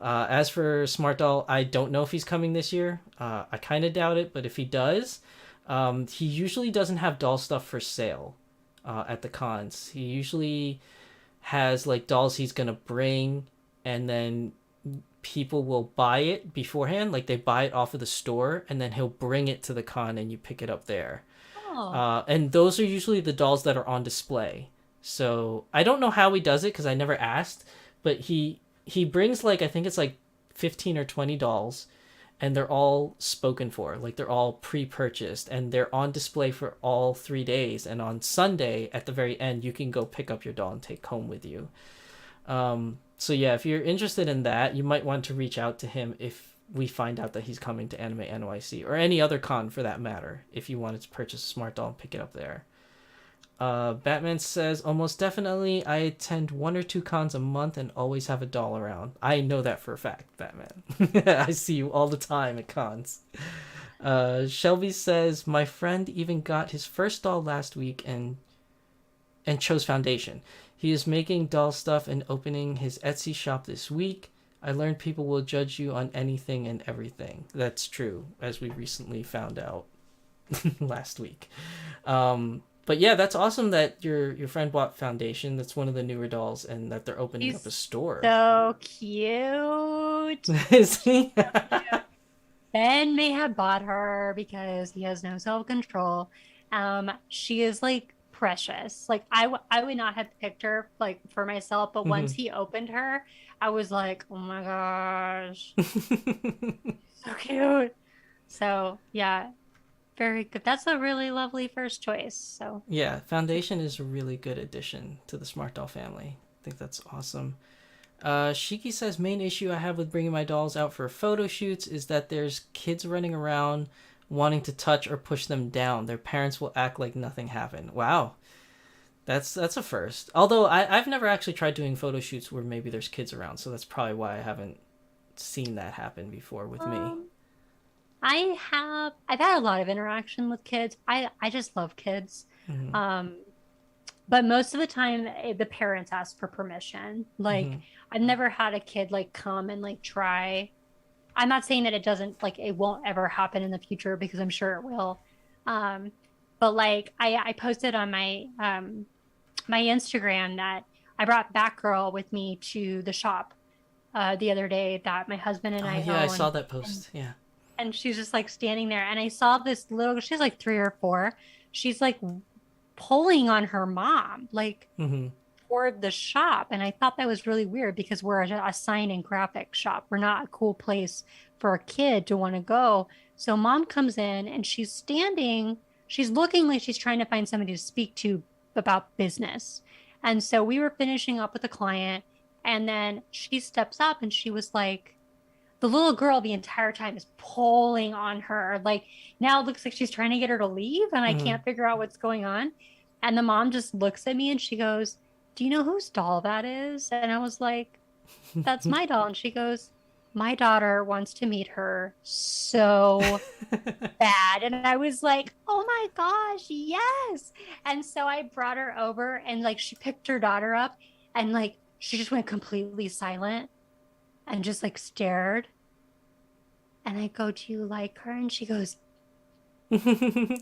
As for Smart Doll, I don't know if he's coming this year. I kind of doubt it, but if he does, he usually doesn't have doll stuff for sale at the cons. He usually has like dolls he's gonna bring, and then people will buy it beforehand, like they buy it off of the store, and then he'll bring it to the con and you pick it up there. Oh, And those are usually the dolls that are on display. So I don't know how he does it because I never asked, but he brings like I think it's like 15 or 20 dolls, and they're all spoken for, like they're all pre-purchased, and they're on display for all 3 days, and on Sunday at the very end you can go pick up your doll and take home with you. So yeah, if you're interested in that, you might want to reach out to him if we find out that he's coming to Anime NYC or any other con for that matter, if you wanted to purchase a smart doll and pick it up there. Batman says, "Almost definitely I attend 1 or 2 cons a month and always have a doll around." I know that for a fact, Batman. I see you all the time at cons. Shelby says, "My friend even got his first doll last week and chose Foundation. He is making doll stuff and opening his Etsy shop this week. I learned people will judge you on anything and everything." That's true, as we recently found out last week. But yeah, that's awesome that your friend bought Foundation. That's one of the newer dolls, and that they're opening up a he's store. so cute. Is he? So cute. Ben may have bought her because he has no self-control. She is like precious. Like I would not have picked her like for myself, but once Mhm. he opened her, I was like, oh my gosh, so cute. So yeah, very good. That's a really lovely first choice. So Yeah, Foundation is a really good addition to the Smart Doll family. I think that's awesome. Shiki says, "Main issue I have with bringing my dolls out for photo shoots is that there's kids running around wanting to touch or push them down. Their parents will act like nothing happened." Wow, that's a first. Although I've never actually tried doing photo shoots where maybe there's kids around, so that's probably why I haven't seen that happen before with me. um I've had a lot of interaction with kids. I just love kids. Mm-hmm. Um, but most of the time the parents ask for permission. Mm-hmm. Like I've never had a kid like come and like try. I'm not saying that it doesn't like it won't ever happen in the future because I'm sure it will. Um, but like I posted on my Instagram that I brought Batgirl with me to the shop the other day that my husband and Oh I yeah, I saw own. that And post. Yeah. and she's just like standing there and I saw this little she's like 3 or 4. She's like pulling on her mom like Mm-hmm. toward the shop, and I thought that was really weird because we're a sign and graphic shop. We're not a cool place for a kid to want to go. So mom comes in and she's looking like she's trying to find somebody to speak to about business. And so we were finishing up with a client, and then she steps up and she was like, the little girl the entire time is pulling on her. Like now it looks like she's trying to get her to leave, and I Mm-hmm. can't figure out what's going on. And the mom just looks at me and she goes, "Do you know whose doll that is?" And I was like, "That's my doll." And she goes, "My daughter wants to meet her so bad." And I was like, "Oh my gosh, yes." And so I brought her over and like she picked her daughter up and like she just went completely silent and just like stared. And I go, "Do you like her?" And she goes, and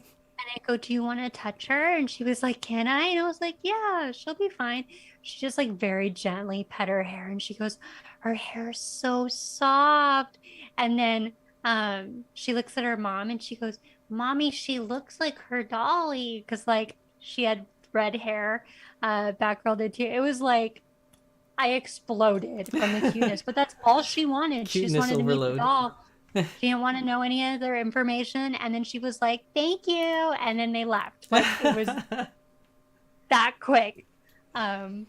I go, "Do you want to touch her?" And she was like, "Can I?" And I was like, "Yeah, she'll be fine." She just like very gently pet her hair and she goes, "Her hair's so soft." And then she looks at her mom and she goes, "Mommy, she looks like her dolly." Because like she had red hair. Batgirl did too. It was like I exploded from the cuteness, but that's all she wanted. She just Cuteness wanted to meet the overload. doll. She didn't want to know any other information. And then she was like, "Thank you." And then they left. Like it was that quick. Um,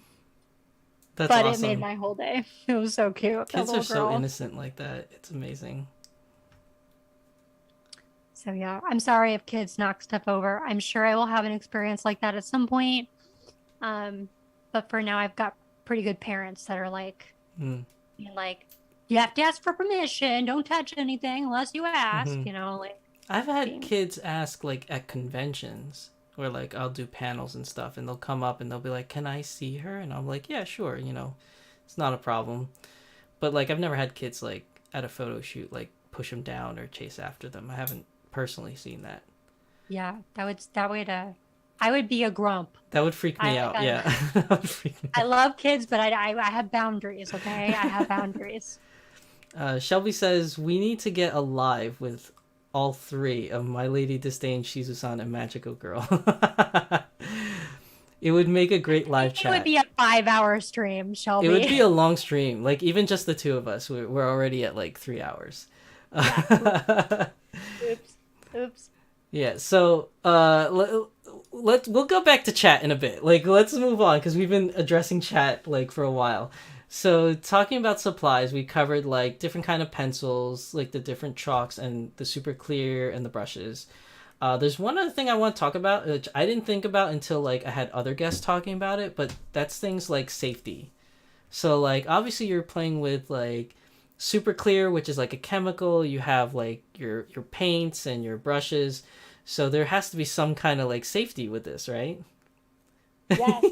That's but it made awesome. my whole day. It was so cute, that Kids are little so girl. innocent like that. It's amazing. So yeah, I'm sorry if kids knock stuff over. I'm sure I will have an experience like that at some point. Um, but for now, I've got pretty good parents that are like, Mm. like, you have to ask for permission. Don't touch anything unless you ask, Mm-hmm. like I've had being kids ask like at conventions where like I'll do panels and stuff and they'll come up and they'll be like, "Can I see her?" And I'm like, "Yeah, sure, it's not a problem." But like I've never had kids like at a photo shoot like push them down or chase after them. I haven't personally seen that. Yeah, that would I would be a grump. That would freak I me like out. Yeah. That would freak me I out. love kids, but I have boundaries, okay? I have boundaries. Shelby says we need to get a live with all three of My Lady Disdain, Shizusan, and Magical Girl. It would make a I great live think it would chat. be a 5-hour stream, It would Shelby. be a long stream. Like even just the two of us, we're already at like 3 hours. Yeah. Oops. Oops. Yeah. So we'll go back to chat in a bit. Like let's move on because we've been addressing chat like for a while. So talking about supplies, we covered like different kind of pencils, like the different chalks and the super clear and the brushes. There's one other thing I want to talk about, which I didn't think about until like I had other guests talking about it, but that's things like safety. So like obviously you're playing with like super clear, which is like a chemical. You have like your paints and your brushes. So there has to be some kind of like safety with this, right? Yes.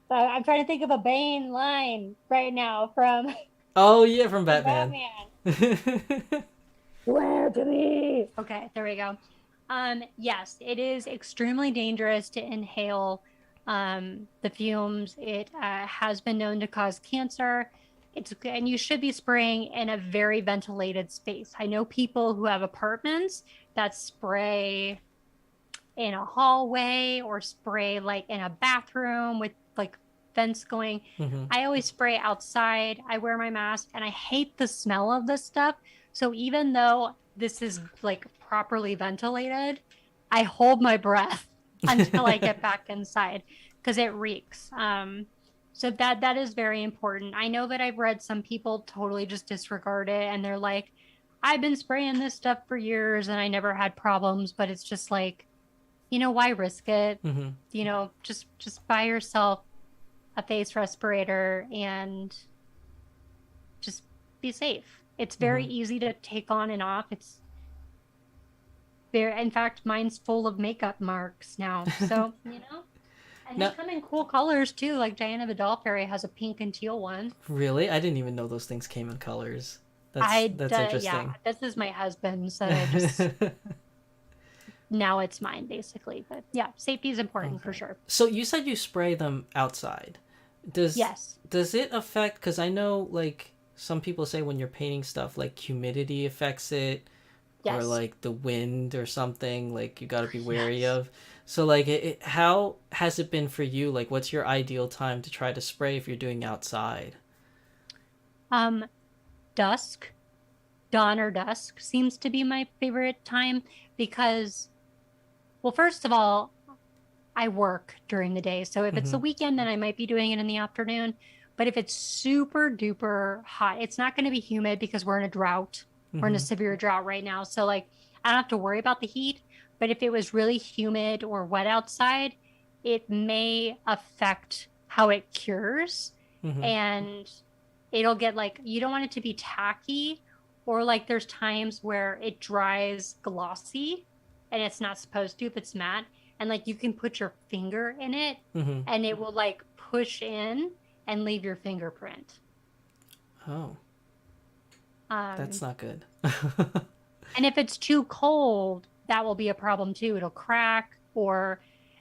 So I'm trying to think of a Bane line right now from Oh yeah, from from Batman. Batman. Swear to me. Okay, there we go. Yes, it is extremely dangerous to inhale the fumes. It has been known to cause cancer. And you should be spraying in a very ventilated space. I know people who have apartments that spray in a hallway or spray like in a bathroom with like vents going. Hmm. I always spray outside. I wear my mask and I hate the smell of this stuff. So even though this is like properly ventilated, I hold my breath until I get back inside because it reeks. So that is very important. I know that I've read some people totally just disregard it and they're like, "I've been spraying this stuff for years and I never had problems," but it's just like, why risk it? Hmm. Just buy yourself a face respirator and just be safe. It's very Mm-hmm. easy to take on and off. It's very, in fact, mine's full of makeup marks now. So, and they Now, come in cool colors too. Like Diana Vidal Fairy has a pink and teal one. really, I didn't even know those things came in colors. I, That's yeah, interesting. this is my husband's that I just, now it's mine basically. But yeah, safety is important for Okay. sure. So you said you spray them outside. Does Yes. does it affect? Because I know like some people say when you're painting stuff, like humidity affects it, or Yes. like the wind or something. Like you got to be wary Yes. of. So like, how has it been for you? Like, what's your ideal time to try to spray if you're doing outside? Um, dusk, dawn or dusk seems to be my favorite time because, well, first of all, I work during the day. So if it's Mm-hmm. a weekend, then I might be doing it in the afternoon. But if it's super duper hot, it's not going to be humid because we're in a drought. We're in a Mm-hmm. severe drought right now. So, like, I don't have to worry about the heat. But if it was really humid or wet outside, it may affect how it cures. Mm-hmm. And it'll get like, you don't want it to be tacky, or like there's times where it dries glossy and it's not supposed to if it's matte, and like you can put your finger in it Mm-hmm. and it will like push in and leave your fingerprint. Oh, that's Um, not good. and if it's too cold, that will be a problem too. It'll crack or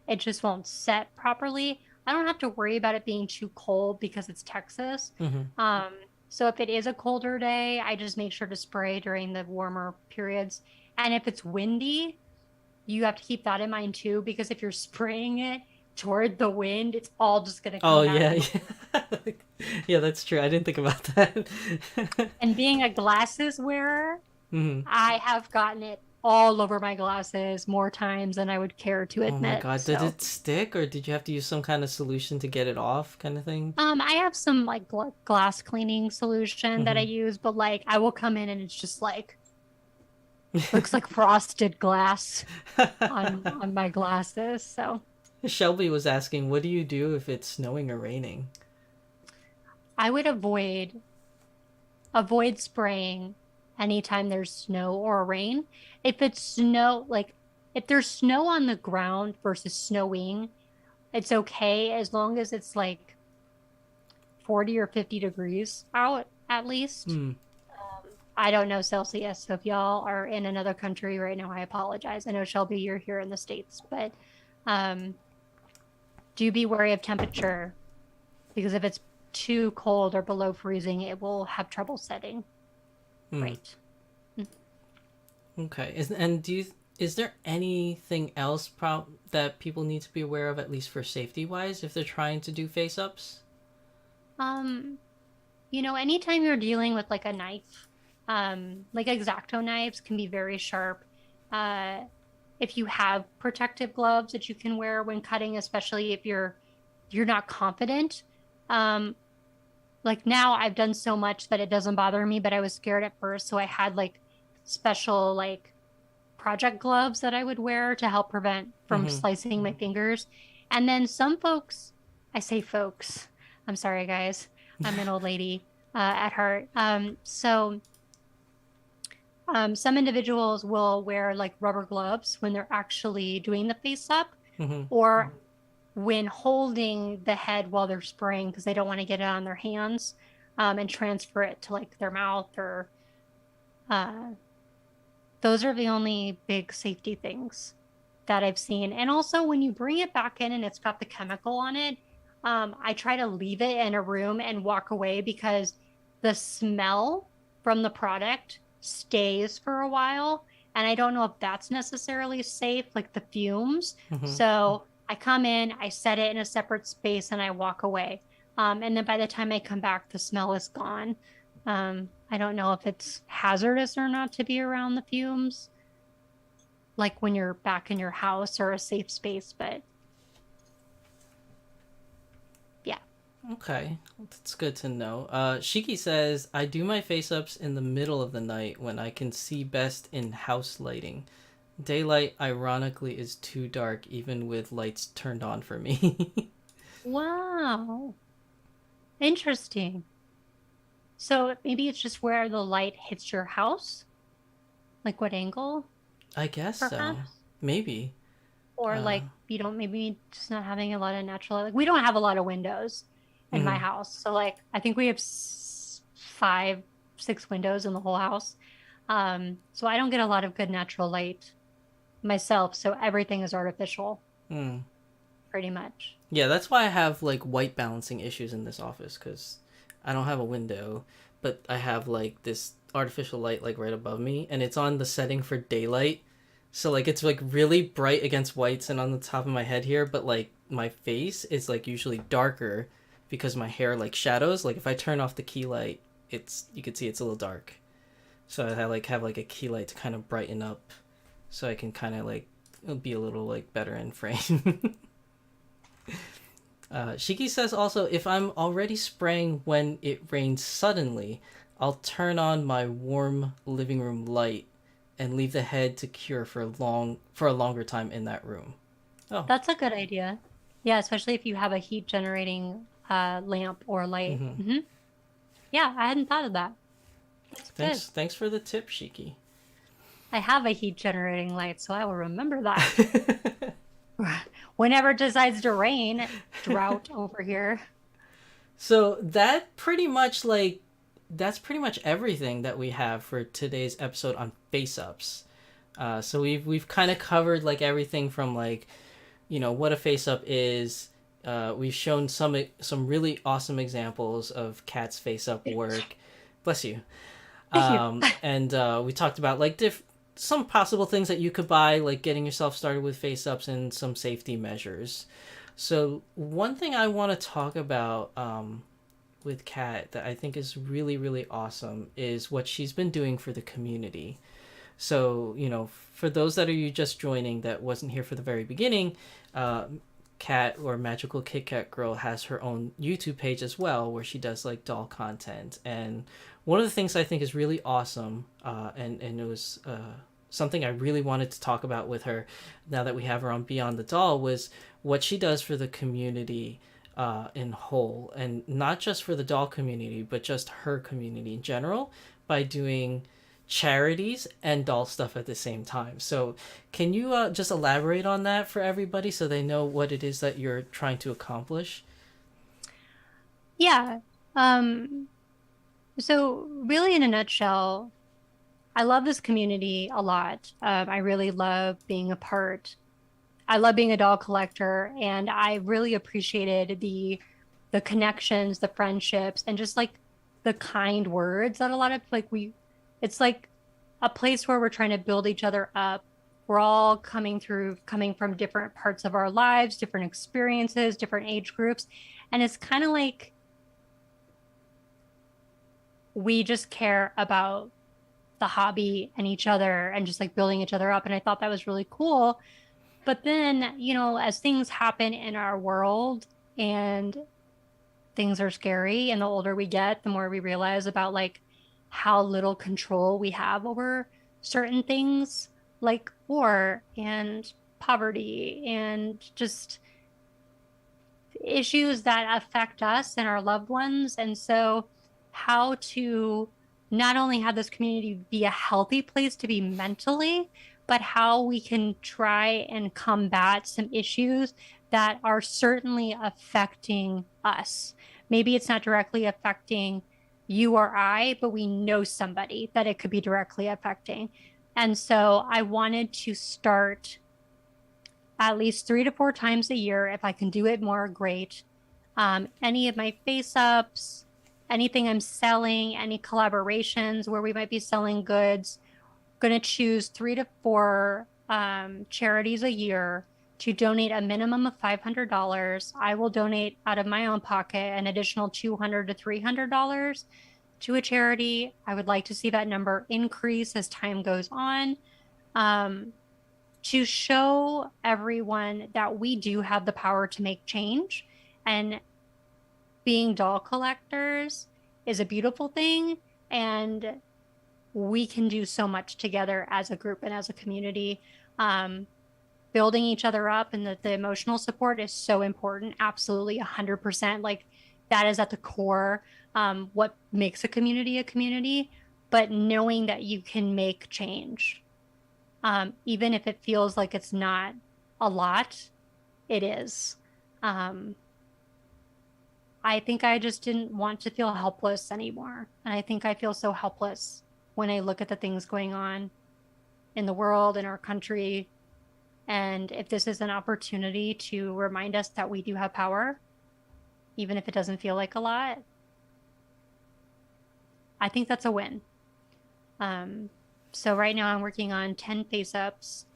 it just won't set properly. I don't have to worry about it being too cold because it's Texas. Mm-hmm. Um, so if it is a colder day, I just make sure to spray during the warmer periods. And if it's windy, you have to keep that in mind too, because if you're spraying it toward the wind, it's all just going to Oh come back. yeah, yeah. Yeah, that's true. I didn't think about that. And being a glasses wearer, Mm-hmm. I have gotten it all over my glasses more times than I would care to Oh my admit. god, did So, it stick or did you have to use some kind of solution to get it off, kind of thing? I have some like glass cleaning solution that I Mm-hmm. use, but like I will come in and it's just like looks like frosted glass on my glasses. So Shelby was asking, what do you do if it's snowing or raining? I would avoid spraying anytime there's snow or rain. If it's snow, like if there's snow on the ground versus snowing, it's okay as long as it's like 40 or 50 degrees out at least. Hmm. I don't know Celsius. So if y'all are in another country right now, I apologize. I know Shelby, you're here in the States, but um, do be wary of temperature because if it's too cold or below freezing, it will have trouble setting. Hmm. Right. Okay. Is there anything else that people need to be aware of, at least for safety wise, if they're trying to do face ups? Um, anytime you're dealing with like a knife, like X-Acto knives can be very sharp. Uh, if you have protective gloves that you can wear when cutting, especially if you're not confident. Um, like now I've done so much that it doesn't bother me, but I was scared at first, so I had like special like project gloves that I would wear to help prevent from Mm-hmm. slicing my fingers. And then some folks, I say folks, I'm sorry, guys, I'm an old lady at heart. Some individuals will wear like rubber gloves when they're actually doing the face up Mm-hmm. or when holding the head while they're spraying because they don't want to get it on their hands and transfer it to like their mouth or uh, those are the only big safety things that I've seen. And also, when you bring it back in and it's got the chemical on it, I try to leave it in a room and walk away because the smell from the product stays for a while. And I don't know if that's necessarily safe, like the fumes. Mm-hmm. So I come in, I set it in a separate space, and I walk away. And then by the time I come back, the smell is gone. I don't know if it's hazardous or not to be around the fumes, like when you're back in your house or a safe space, but yeah. Okay, that's good to know. Shiki says, I do my face ups in the middle of the night when I can see best in house lighting. Daylight, ironically, is too dark even with lights turned on for me. Wow. Interesting. So maybe it's just where the light hits your house, like what angle, I guess so. perhaps? Maybe. Or Uh, like you don't maybe just not having a lot of natural like we don't have a lot of windows in my mhm. house. So like I think we have five, six windows in the whole house. So I don't get a lot of good natural light myself. So everything is artificial, Mm. pretty much. Yeah, that's why I have like white balancing issues in this office because I don't have a window, but I have like this artificial light like right above me, and it's on the setting for daylight. So like it's like really bright against whites and on the top of my head here, but like my face is like usually darker because my hair like shadows. Like if I turn off the key light, it's you can see it's a little dark. So I like have like a key light to kind of brighten up, so I can kind of like be a little like better in frame. Shiki says also, if I'm already spraying when it rains suddenly, I'll turn on my warm living room light and leave the head to cure for a longer time in that room. Oh, That's a good idea. Yeah, especially if you have a heat generating lamp or light. mm-hmm. Yeah, I hadn't thought of that. That's good. Thanks for the tip, Shiki. I have a heat generating light, so I will remember that. Whenever it decides to rain, drought over here. So that's pretty much everything that we have for today's episode on face ups. So we've kind of covered like everything from like what a face up is. We've shown some really awesome examples of Cat's face up work. Bless you. Thank you. And we talked about like some possible things that you could buy, like getting yourself started with face ups and some safety measures. So one thing I want to talk about with Kat that I think is really really awesome is what she's been doing for the community. So, for those that are you just joining that wasn't here for the very beginning, Kat or Magical Kit Kat Girl has her own YouTube page as well where she does like doll content. And one of the things I think is really awesome, and it was something I really wanted to talk about with her now that we have her on Beyond the Doll was what she does for the community in whole, and not just for the doll community, but just her community in general by doing charities and doll stuff at the same time. So, can you just elaborate on that for everybody so they know what it is that you're trying to accomplish? Yeah. Um, so really in a nutshell, I love this community a lot. I really love being a part. I love being a doll collector, and I really appreciated the connections, the friendships, and just like the kind words that a lot of like it's like a place where we're trying to build each other up. We're all coming from different parts of our lives, different experiences, different age groups. And it's kind of like we just care about the hobby and each other and just like building each other up. And I thought that was really cool. But then, as things happen in our world and things are scary, and the older we get, the more we realize about like how little control we have over certain things like war and poverty and just issues that affect us and our loved ones. And so, how to not only have this community be a healthy place to be mentally, but how we can try and combat some issues that are certainly affecting us. Maybe it's not directly affecting you or I, but we know somebody that it could be directly affecting. And so I wanted to start at least 3 to 4 times a year. If I can do it more, great. Any of my face ups, anything I'm selling, any collaborations where we might be selling goods, going to choose 3 to 4 charities a year to donate a minimum of $500. I will donate out of my own pocket an additional $200 to $300 to a charity. I would like to see that number increase as time goes on. To show everyone that we do have the power to make change, and being doll collectors is a beautiful thing, and we can do so much together as a group and as a community. Building each other up, and the emotional support is so important. Absolutely 100%. Like that is at the core what makes a community, but knowing that you can make change. Even if it feels like it's not a lot, it is. Um, I think I just didn't want to feel helpless anymore. And I think I feel so helpless when I look at the things going on in the world, in our country. And if this is an opportunity to remind us that we do have power, even if it doesn't feel like a lot, I think that's a win. Um, so right now I'm working on 10 face ups,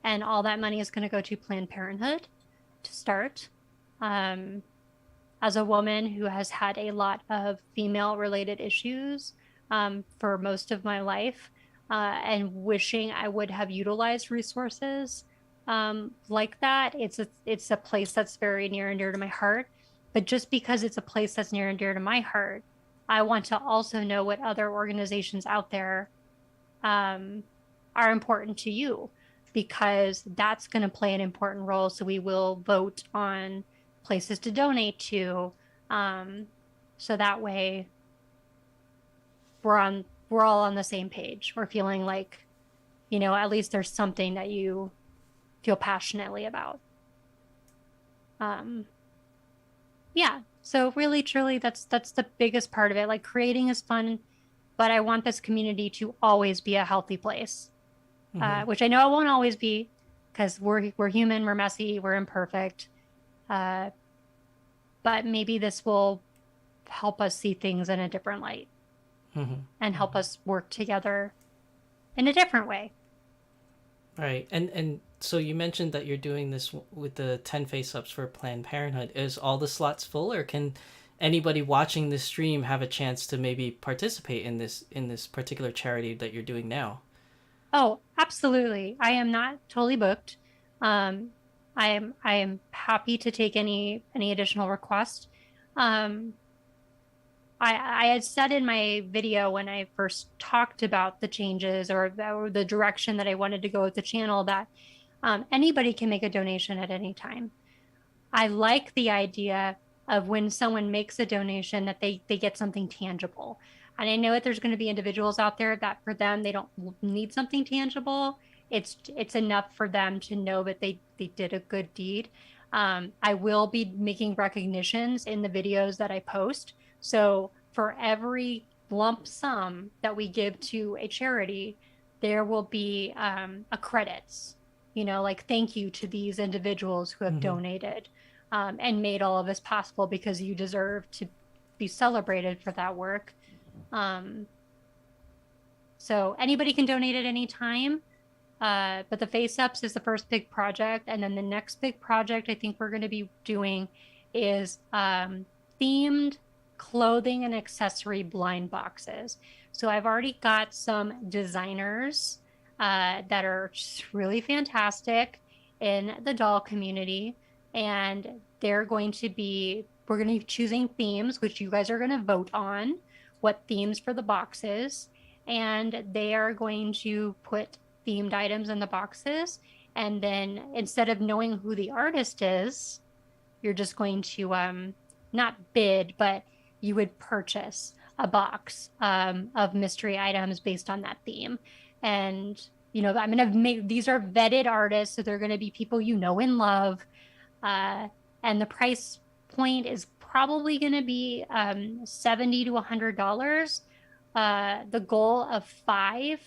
and all that money is going to go to Planned Parenthood to start. Um, as a woman who has had a lot of female related issues for most of my life, and wishing I would have utilized resources like that, it's a place that's very near and dear to my heart. But just because it's a place that's near and dear to my heart, I want to also know what other organizations out there um, are important to you, because that's going to play an important role. So we will vote on places to donate to. Um, so that way we're all on the same page. We're feeling like, at least there's something that you feel passionately about. Um, yeah. So really, truly, that's the biggest part of it. Like, creating is fun, but I want this community to always be a healthy place, which I know it won't always be, because we're human, we're messy, we're imperfect. But maybe this will help us see things in a different light and help us work together in a different way. Right. And so you mentioned that you're doing this with the 10 face ups for Planned Parenthood. Is all the slots full, or can anybody watching this stream have a chance to maybe participate in this particular charity that you're doing now? Oh, absolutely. I am not totally booked. Um, I am happy to take any additional requests. Um, I had said in my video when I first talked about the changes, or the direction that I wanted to go with the channel, that anybody can make a donation at any time. I like the idea of when someone makes a donation that they get something tangible. And I know that there's going to be individuals out there that for them, they don't need something tangible. It's enough for them to know that they did a good deed. I will be making recognitions in the videos that I post. So for every lump sum that we give to a charity, there will be a credits, like thank you to these individuals who have donated and made all of this possible, because you deserve to be celebrated for that work. So anybody can donate at any time. But the Face Ups is the first big project. And then the next big project I think we're going to be doing is themed clothing and accessory blind boxes. So I've already got some designers that are just really fantastic in the doll community. And we're going to be choosing themes, which you guys are going to vote on what themes for the boxes. And they are going to put themed items in the boxes. And then instead of knowing who the artist is, you're just going to not bid, but you would purchase a box of mystery items based on that theme. And, I'm going to make, these are vetted artists, so they're going to be people and love. And the price point is probably going to be $70 to $100. The goal of 5.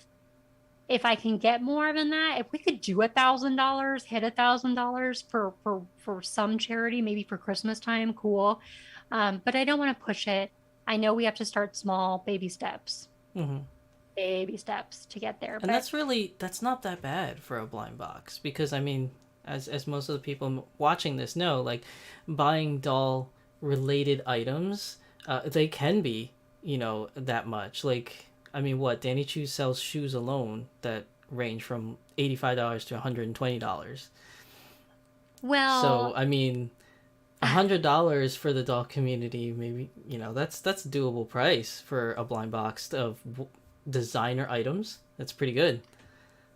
If I can get more than that, if we could do $1,000, hit $1,000 for some charity, maybe for Christmas time, cool. But I don't want to push it. I know we have to start small, baby steps. Baby steps to get there. And that's not that bad for a blind box, because I mean, as most of the people watching this know, like, buying doll related items, they can be, that much. Like, I mean, what, Danny Chu sells shoes alone that range from $85 to $120. Well, so I mean, $100 for the doll community, maybe, that's a doable price for a blind box of designer items. That's pretty good.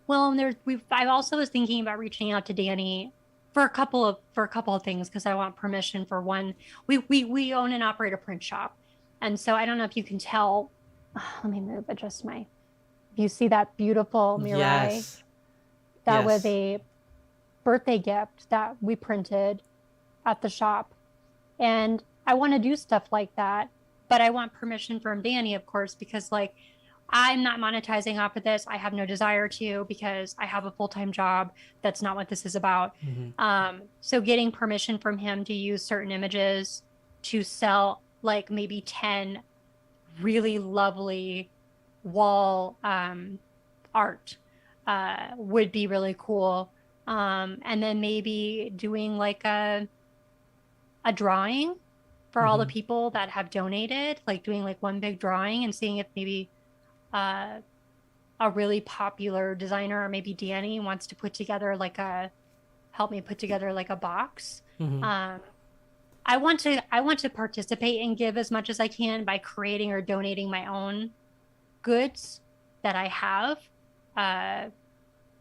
Well, I also was thinking about reaching out to Danny for a couple of things, because I want permission for one. We own and operate a print shop, And so I don't know if you can tell. Let me move, adjust my. You see that beautiful Mirai? Yes. That was Yes. a birthday gift that we printed at the shop. And I want to do stuff like that, but I want permission from Danny, of course, because like I'm not monetizing off of this. I have no desire to because I have a full-time job. That's not what this is about. Hmm. So getting permission from him to use certain images to sell like maybe 10 really lovely wall art would be really cool. And then maybe doing like a drawing for all the Hmm. people that have donated, like doing like one big drawing and seeing if maybe uh, a really popular designer or maybe Danny wants to put together like a help me put together like a box. Hmm. Um, I want to participate and give as much as I can by creating or donating my own goods that I have. Uh,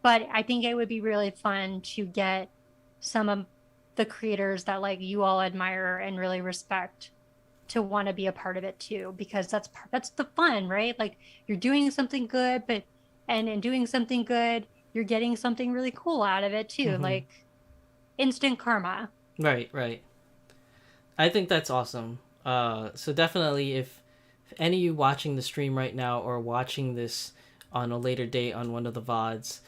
but I think it would be really fun to get some of the creators that like you all admire and really respect to want to be a part of it too, because that's the fun, right? Like you're doing something good, but and in doing something good, you're getting something really cool out of it too, Hmm. like instant karma. Right, right. I think that's awesome. So definitely, if any of you watching the stream right now or watching this on a later date on one of the VODs,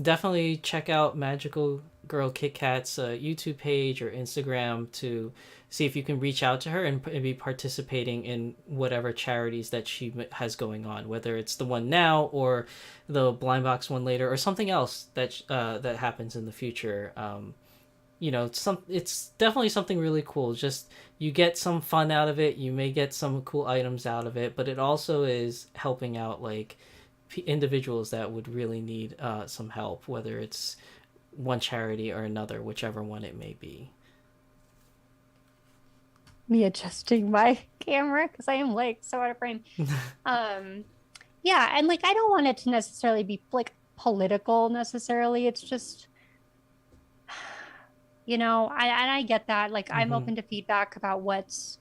definitely check out Magical Girl Kit Kat's YouTube page or Instagram to see if you can reach out to her and be participating in whatever charities that she has going on, whether it's the one now or the blind box one later or something else that happens in the future. It's definitely something really cool. Just you get some fun out of it, you may get some cool items out of it, but it also is helping out like individuals that would really need some help, whether it's one charity or another, whichever one it may be. Me adjusting my camera because I am like so out of frame. Um, yeah, and like I don't want it to necessarily be like political necessarily. It's just I get that. Like I'm Hmm. open to feedback about what's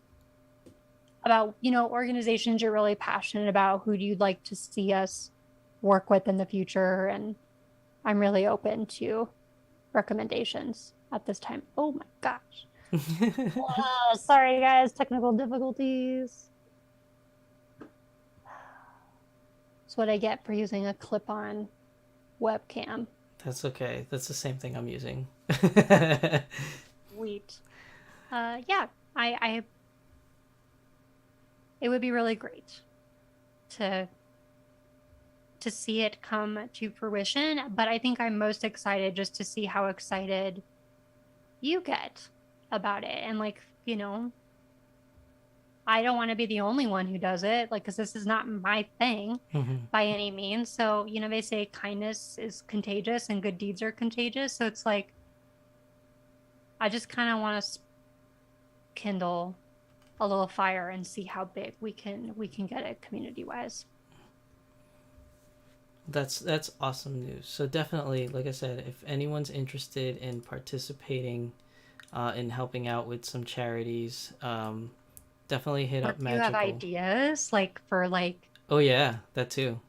about, organizations you're really passionate about, who do you like to see us work with in the future? And I'm really open to recommendations at this time. Oh my gosh. Sorry guys, technical difficulties. That's what I get for using a clip-on webcam. That's okay. That's the same thing I'm using. Sweet. Yeah, I it would be really great to see it come to fruition. But I think I'm most excited just to see how excited you get about it. And like, I don't want to be the only one who does it, like, because this is not my thing Hmm. by any means. So, they say kindness is contagious and good deeds are contagious. So it's like, I just kind of want to kindle a little fire and see how big we can get it community wise. That's awesome news. So definitely, like I said, if anyone's interested in participating in helping out with some charities, definitely hit Or up if you have Magical. ideas Oh yeah, that too.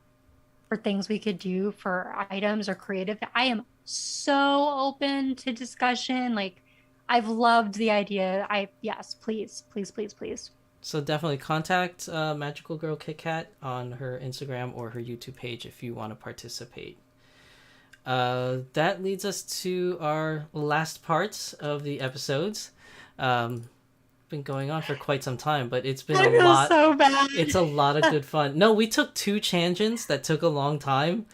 for things we could do for items or creative, I am so open to discussion. Like I've loved the idea. Yes, please, please, please, please. So definitely contact Magical Girl Kit Kat on her Instagram or her YouTube page if you want to participate. That leads us to our last parts of the episodes. Been going on for quite some time, but it's been I a feel lot. so bad. It's a lot of good fun. No, we took two tangents that took a long time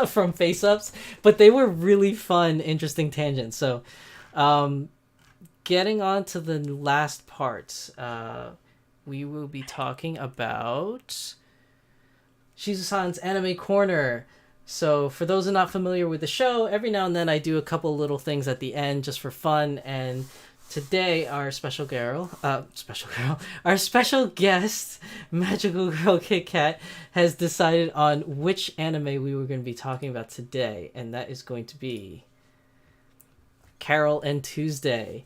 from face ups, but they were really fun, interesting tangents. So, um, getting on to the last part, we will be talking about Shizusan's Anime Corner. So, for those who are not familiar with the show, every now and then I do a couple little things at the end just for fun. And today, our special guest, Magical Girl Kit Kat, has decided on which anime we were going to be talking about today, and that is going to be Carol and Tuesday.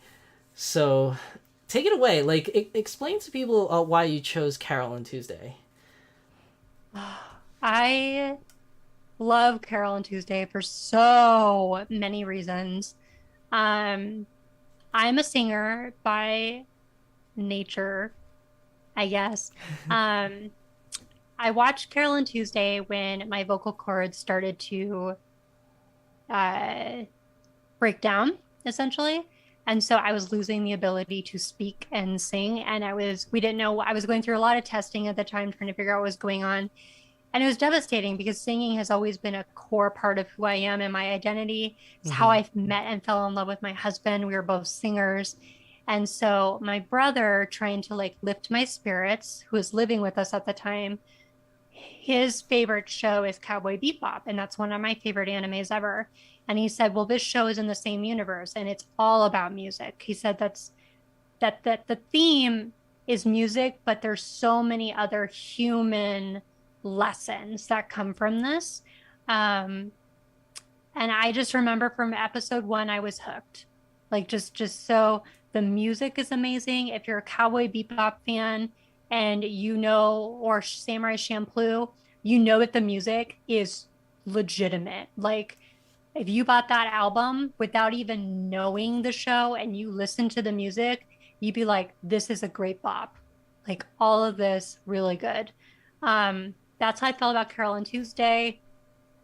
So, take it away. Like, explain to people why you chose Carol and Tuesday. I love Carol and Tuesday for so many reasons. Um, I'm a singer by nature, I guess. Um, I watched Carol and Tuesday when my vocal cords started to uh, break down, essentially. And so I was losing the ability to speak and sing. And we didn't know, I was going through a lot of testing at the time, trying to figure out what was going on. And it was devastating because singing has always been a core part of who I am and my identity. It's how Mm-hmm. I met and fell in love with my husband. We were both singers. And so my brother, trying to like lift my spirits, who was living with us at the time, his favorite show is Cowboy Bebop, and that's one of my favorite animes ever. And he said, "Well, this show is in the same universe, and it's all about music." He said that the theme is music, but there's so many other human lessons that come from this. Um, and I just remember from episode one, I was hooked. Like just so the music is amazing. If you're a Cowboy Bebop fan and you know, or Samurai Champloo, you know that the music is legitimate. Like if you bought that album without even knowing the show and you listen to the music, you'd be like, this is a great bop. Like all of this really good. That's how I felt about Carol and Tuesday.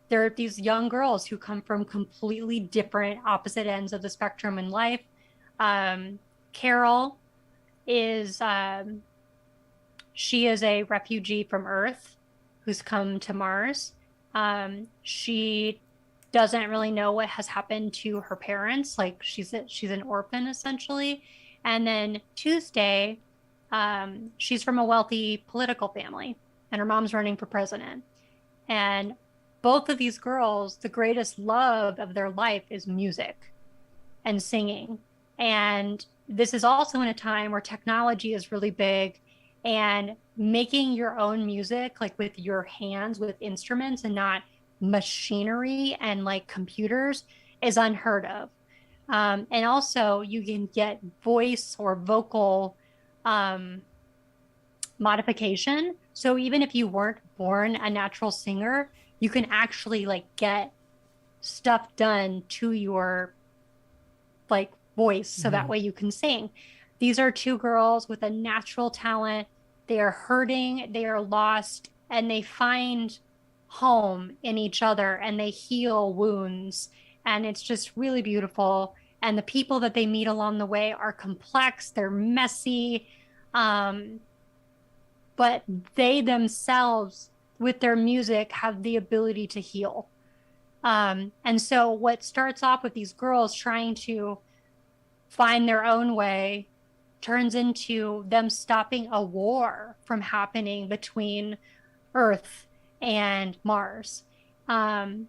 There are these young girls who come from completely different opposite ends of the spectrum in life. Um, Carol is she is a refugee from Earth who's come to Mars. She doesn't really know what has happened to her parents. Like she's an orphan essentially. And then Tuesday, she's from a wealthy political family, and her mom's running for president. And both of these girls, the greatest love of their life is music and singing. And this is also in a time where technology is really big, and making your own music, like with your hands, with instruments and not machinery and like computers, is unheard of. And also, you can get voice or vocal um, modification. So even if you weren't born a natural singer, you can actually like get stuff done to your like voice so that Mm-hmm. way you can sing. These are two girls with a natural talent. They are hurting, they are lost, and they find home in each other and they heal wounds. And it's just really beautiful. And the people that they meet along the way are complex, they're messy. Um, but they themselves, with their music, have the ability to heal. And so, what starts off with these girls trying to find their own way turns into them stopping a war from happening between Earth and Mars. Um,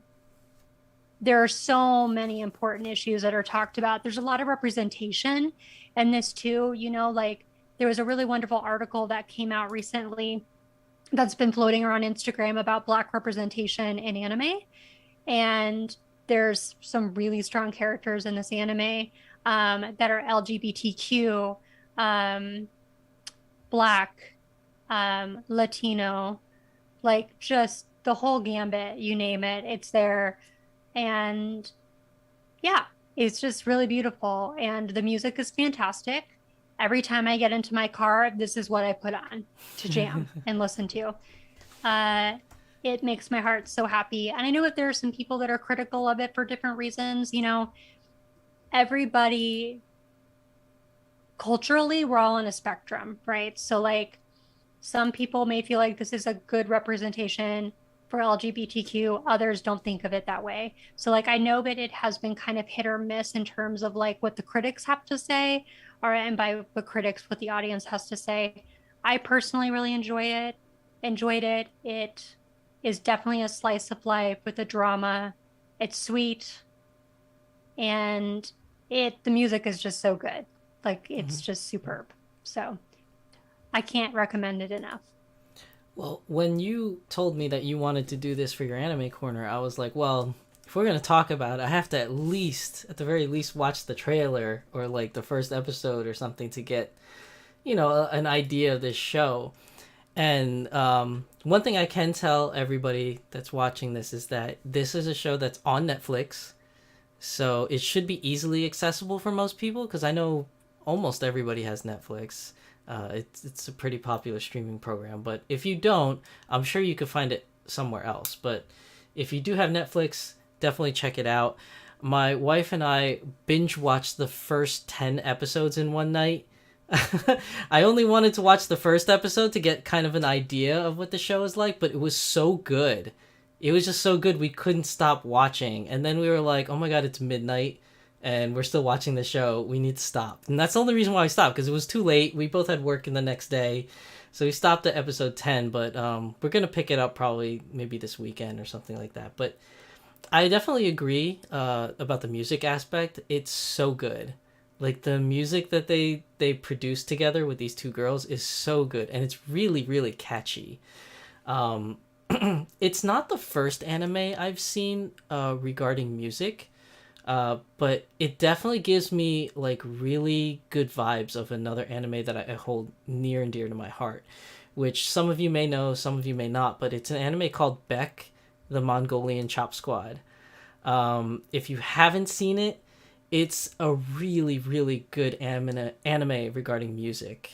there are so many important issues that are talked about. There's a lot of representation in this too. You know, like there was a really wonderful article that came out recently that's been floating around Instagram about Black representation in anime. And there's some really strong characters in this anime that are LGBTQ, um, Black, Latino, like just the whole gambit, you name it, it's there. And yeah, it's just really beautiful. And the music is fantastic. Every time I get into my car, this is what I put on to jam and listen to. Uh, it makes my heart so happy. And I know that there are some people that are critical of it for different reasons. You know, everybody culturally, we're all on a spectrum, right? So, like, some people may feel like this is a good representation for LGBTQ, others don't think of it that way. So, like, I know that it has been kind of hit or miss in terms of like what the critics have to say, or and by the critics, what the audience has to say. I personally really enjoyed it. It is definitely a slice of life with a drama. It's sweet, and the music is just so good. Like Mm-hmm. it's just superb. So I can't recommend it enough. Well, when you told me that you wanted to do this for your anime corner, I was like, well, if we're gonna talk about it, I have to at the very least, watch the trailer or like the first episode or something to get, an idea of this show. And one thing I can tell everybody that's watching this is that this is a show that's on Netflix, so it should be easily accessible for most people because I know almost everybody has Netflix. It's a pretty popular streaming program, but if you don't, I'm sure you could find it somewhere else. But if you do have Netflix, definitely check it out. My wife and I binge watched the first 10 episodes in one night. I only wanted to watch the first episode to get kind of an idea of what the show is like, but it was so good. It was just so good we couldn't stop watching. And then we were like, oh my god, it's midnight and we're still watching the show. We need to stop. And that's the only reason why we stopped, because it was too late. We both had work in the next day. So we stopped at episode 10, but we're going to pick it up probably maybe this weekend or something like that. But I definitely agree about the music aspect. It's so good. Like the music that they produce together with these two girls is so good, and it's really, really catchy. It's not the first anime I've seen regarding music, but it definitely gives me like really good vibes of another anime that I hold near and dear to my heart, which some of you may know, some of you may not, but it's an anime called Beck, the Mongolian Chop Squad. If you haven't seen it, it's a really, really good anime regarding music.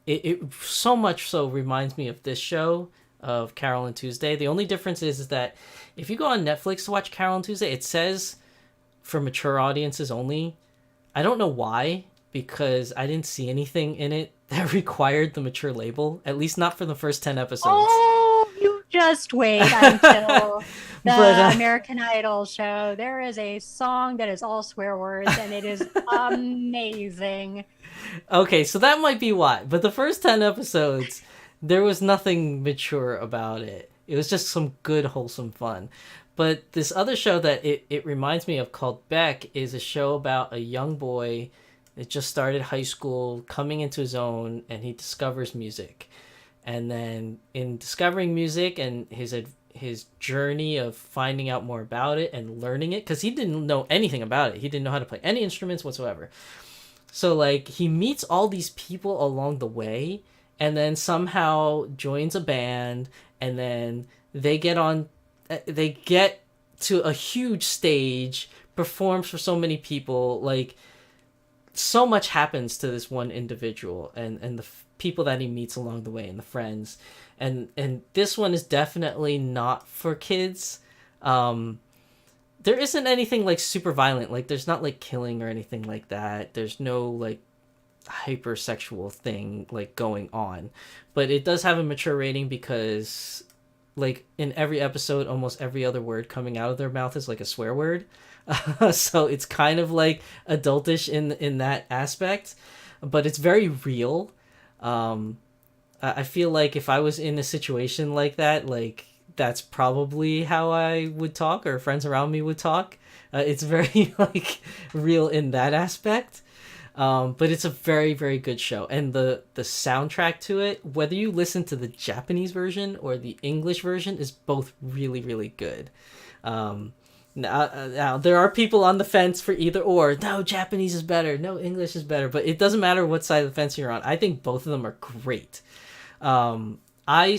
It so much so reminds me of this show, of Carol and Tuesday. The only difference is that if you go on Netflix to watch Carol and Tuesday, it says for mature audiences only. I don't know why, because I didn't see anything in it that required the mature label, at least not for the first 10 episodes. Oh, you just wait until the American Idol show. There is a song that is all swear words, and it is amazing. Okay, so that might be why. But the first 10 episodes, there was nothing mature about it. It was just some good, wholesome fun. But this other show that it reminds me of, called Beck, is a show about a young boy that just started high school, coming into his own, and he discovers music. And then in discovering music and his journey of finding out more about it and learning it, because he didn't know anything about it. He didn't know how to play any instruments whatsoever. So like he meets all these people along the way, and then somehow joins a band, and then they get to a huge stage, performs for so many people. Like so much happens to this one individual and the people that he meets along the way and the friends. And this one is definitely not for kids. There isn't anything like super violent. Like there's not like killing or anything like that. There's no like hypersexual thing like going on, but it does have a mature rating because like in every episode, almost every other word coming out of their mouth is like a swear word. So it's kind of like adultish in that aspect, but it's very real. I feel like if I was in a situation like that, like that's probably how I would talk, or friends around me would talk. It's very like real in that aspect. But it's a very, very good show. And the soundtrack to it, whether you listen to the Japanese version or the English version, is both really, really good. Now, there are people on the fence for either or. No, Japanese is better. No, English is better. But it doesn't matter what side of the fence you're on. I think both of them are great. I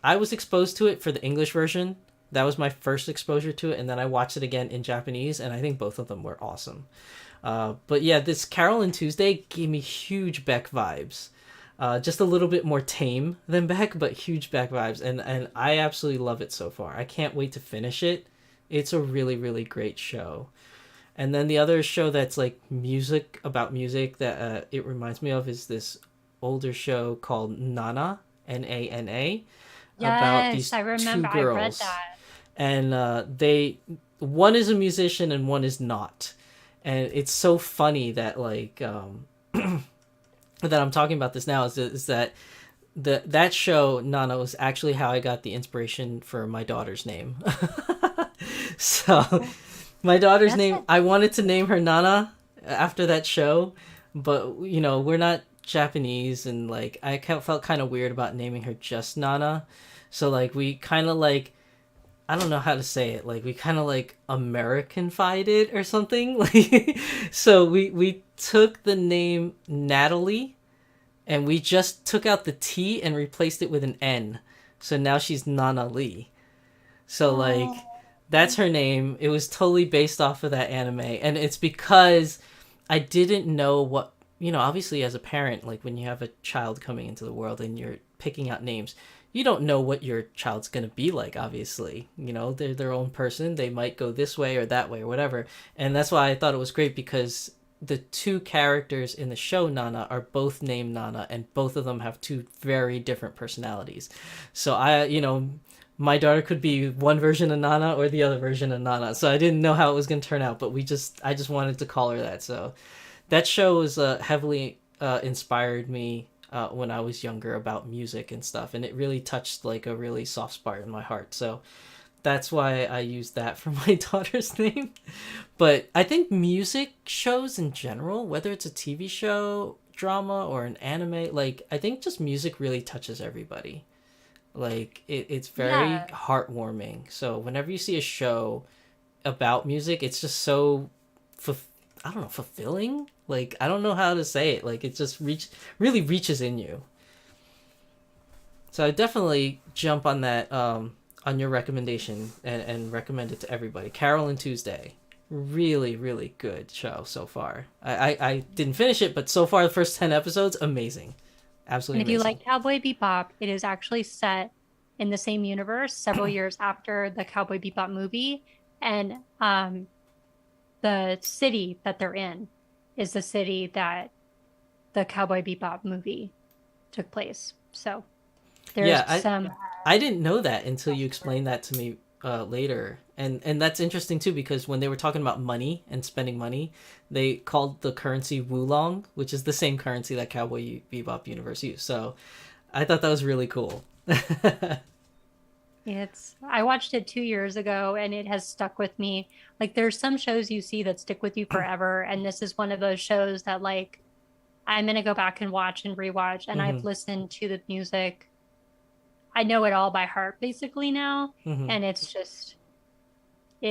was exposed to it for the English version. That was my first exposure to it. And then I watched it again in Japanese. And I think both of them were awesome. But yeah, this Carol and Tuesday gave me huge Beck vibes. Just a little bit more tame than Beck, but huge Beck vibes. And I absolutely love it so far. I can't wait to finish it. It's a really, really great show. And then the other show that's like music, about music, that it reminds me of is this older show called Nana, Nana. Yes, about these I remember. two girls. I read that. And one is a musician and one is not. And it's so funny that like that I'm talking about this now is that that show Nana was actually how I got the inspiration for my daughter's name. So my daughter's name, I wanted to name her Nana after that show, but we're not Japanese, and like I felt kind of weird about naming her just Nana. So like we kind of like I don't know how to say it. Like we kind of like Americanified it or something. Like so we took the name Natalie and we just took out the T and replaced it with an N. So now she's Nana Lee. So like Oh. that's her name. It was totally based off of that anime, and it's because I didn't know what, obviously as a parent, like when you have a child coming into the world and you're picking out names, you don't know what your child's going to be like, obviously. They're their own person. They might go this way or that way or whatever. And that's why I thought it was great because the two characters in the show Nana are both named Nana and both of them have two very different personalities. So my daughter could be one version of Nana or the other version of Nana. So I didn't know how it was going to turn out, but I just wanted to call her that. So that show was heavily inspired me when I was younger about music and stuff, and it really touched like a really soft spot in my heart. So that's why I used that for my daughter's name. But I think music shows in general, whether it's a TV show, drama, or an anime, like I think just music really touches everybody. Like it's very Yeah. heartwarming. So whenever you see a show about music, it's just so, I don't know, fulfilling. Like I don't know how to say it. Like it just really reaches in you. So I definitely jump on that on your recommendation and recommend it to everybody. Carol and Tuesday, really really good show so far. I didn't finish it, but so far the first 10 episodes, amazing, And absolutely if you amazing. like Cowboy Bebop, it is actually set in the same universe several years after the Cowboy Bebop movie. And the city that they're in is the city that the Cowboy Bebop movie took place. So there's Yeah, some I didn't know that until you explained that to me later, and that's interesting too because when they were talking about money and spending money, they called the currency Wulong, which is the same currency that Cowboy Bebop universe used. So I thought that was really cool. it's I watched it 2 years ago and it has stuck with me. Like there's some shows you see that stick with you forever, and this is one of those shows that like I'm gonna go back and watch and rewatch. And Hmm. I've listened to the music. I know it all by heart basically now, Hmm. and it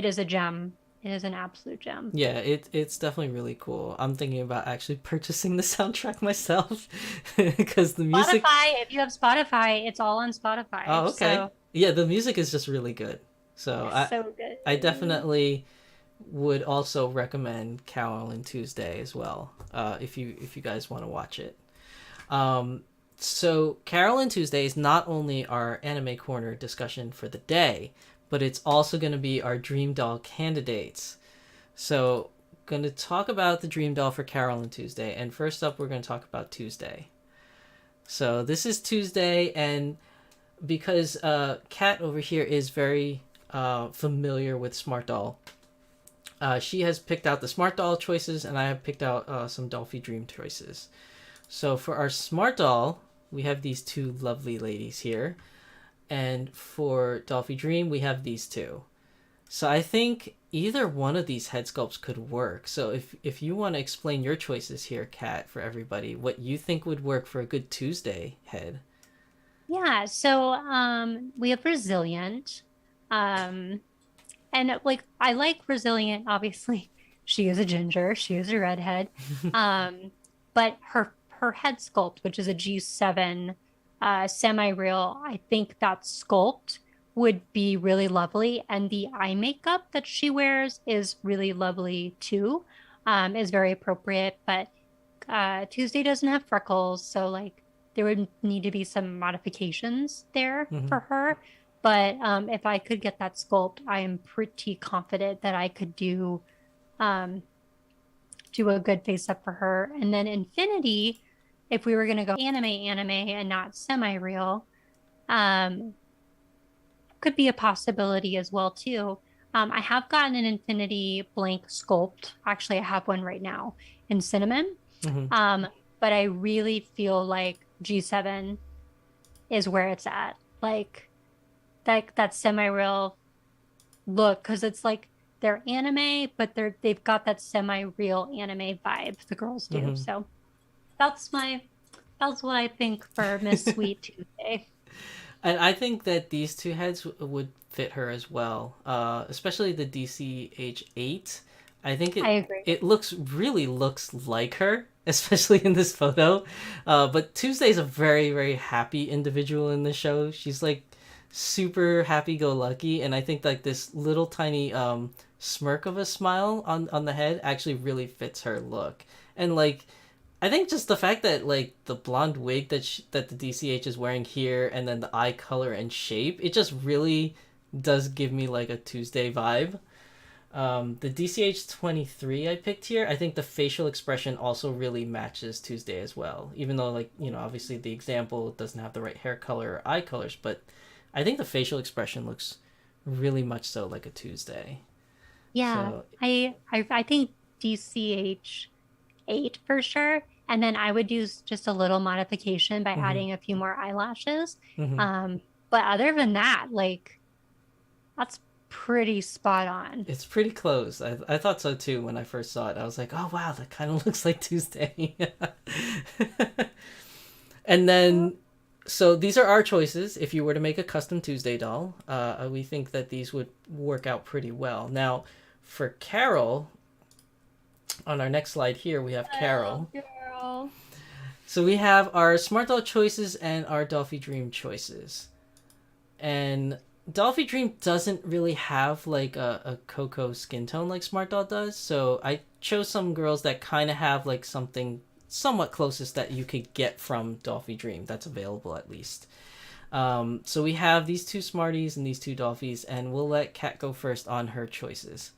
is a gem. It is an absolute gem. Yeah, it's definitely really cool. I'm thinking about actually purchasing the soundtrack myself because the music. Spotify, if you have Spotify, it's all on Oh, Spotify. okay. So Yeah, the music is just really good. So it's I so good. I definitely would also recommend Carol and Tuesday as well. If you guys want to watch it. Um, so Carol and Tuesday is not only our anime corner discussion for the day, but it's also going to be our Dream Doll candidates. So going to talk about the Dream Doll for Carol and Tuesday, and first up we're going to talk about Tuesday. So this is Tuesday, and because Kat over here is very familiar with Smart Doll, she has picked out the Smart Doll choices, and I have picked out some Dolphy Dream choices. So for our Smart Doll, we have these two lovely ladies here, and for Dolphy Dream, we have these two. So I think either one of these head sculpts could work. So if you want to explain your choices here, Kat, for everybody, what you think would work for a good Tuesday head. Yeah, so we have Resilient. Um and like I like Resilient, obviously. She is a ginger, she is a redhead. But her head sculpt, which is a G7 semi-real, I think that sculpt would be really lovely. And the eye makeup that she wears is really lovely too. Is very appropriate. But Tuesday doesn't have freckles, so like there would need to be some modifications there Hmm. for her. But if I could get that sculpt, I am pretty confident that I could um, do a good face up for her. And then Infinity, if we were going to go anime and not semi-real, um, could be a possibility as well too. I have gotten an Infinity blank sculpt. Actually, I have one right now in cinnamon. Hmm. Um, but I really feel like G7 is where it's at. Like that semi-real look, because it's like they're anime, but they've got that semi-real anime vibe, the girls do. Hmm. So that's my that's what I think for Miss Sweet Tuesday. And I think that these two heads would fit her as well, especially the DCH8. I think I it agree. it looks like her, especially in this photo. But Tuesday's a very very happy individual in the show. She's like super happy go lucky, and I think like this little tiny smirk of a smile on the head actually really fits her look. And like I think just the fact that like the blonde wig that the DCH is wearing here, and then the eye color and shape, it just really does give me like a Tuesday vibe. The DCH 23 I picked here, I think the facial expression also really matches Tuesday as well. Even though like obviously the example doesn't have the right hair color or eye colors, but I think the facial expression looks really much so like a Tuesday. Yeah, So. I think DCH 8 for sure. And then I would use just a little modification by Mhm. adding a few more eyelashes. Mhm. Um, but other than that, like that's pretty spot on. It's pretty close. I thought so too when I first saw it. I was like, oh wow, that kind of looks like Tuesday. And then, so these are our choices. If you were to make a custom Tuesday doll, we think that these would work out pretty well. Now, for Carol, on our next slide here, we have Oh, Carol. girl. So we have our Smart Doll choices and our Dolphy Dream choices. And Dolphy Dream doesn't really have like a cocoa skin tone like Smart Doll does, so I chose some girls that kind of have like something somewhat closest that you could get from Dolphy Dream that's available at least. So we have these two Smarties and these two Dolphys, and we'll let Kat go first on her choices.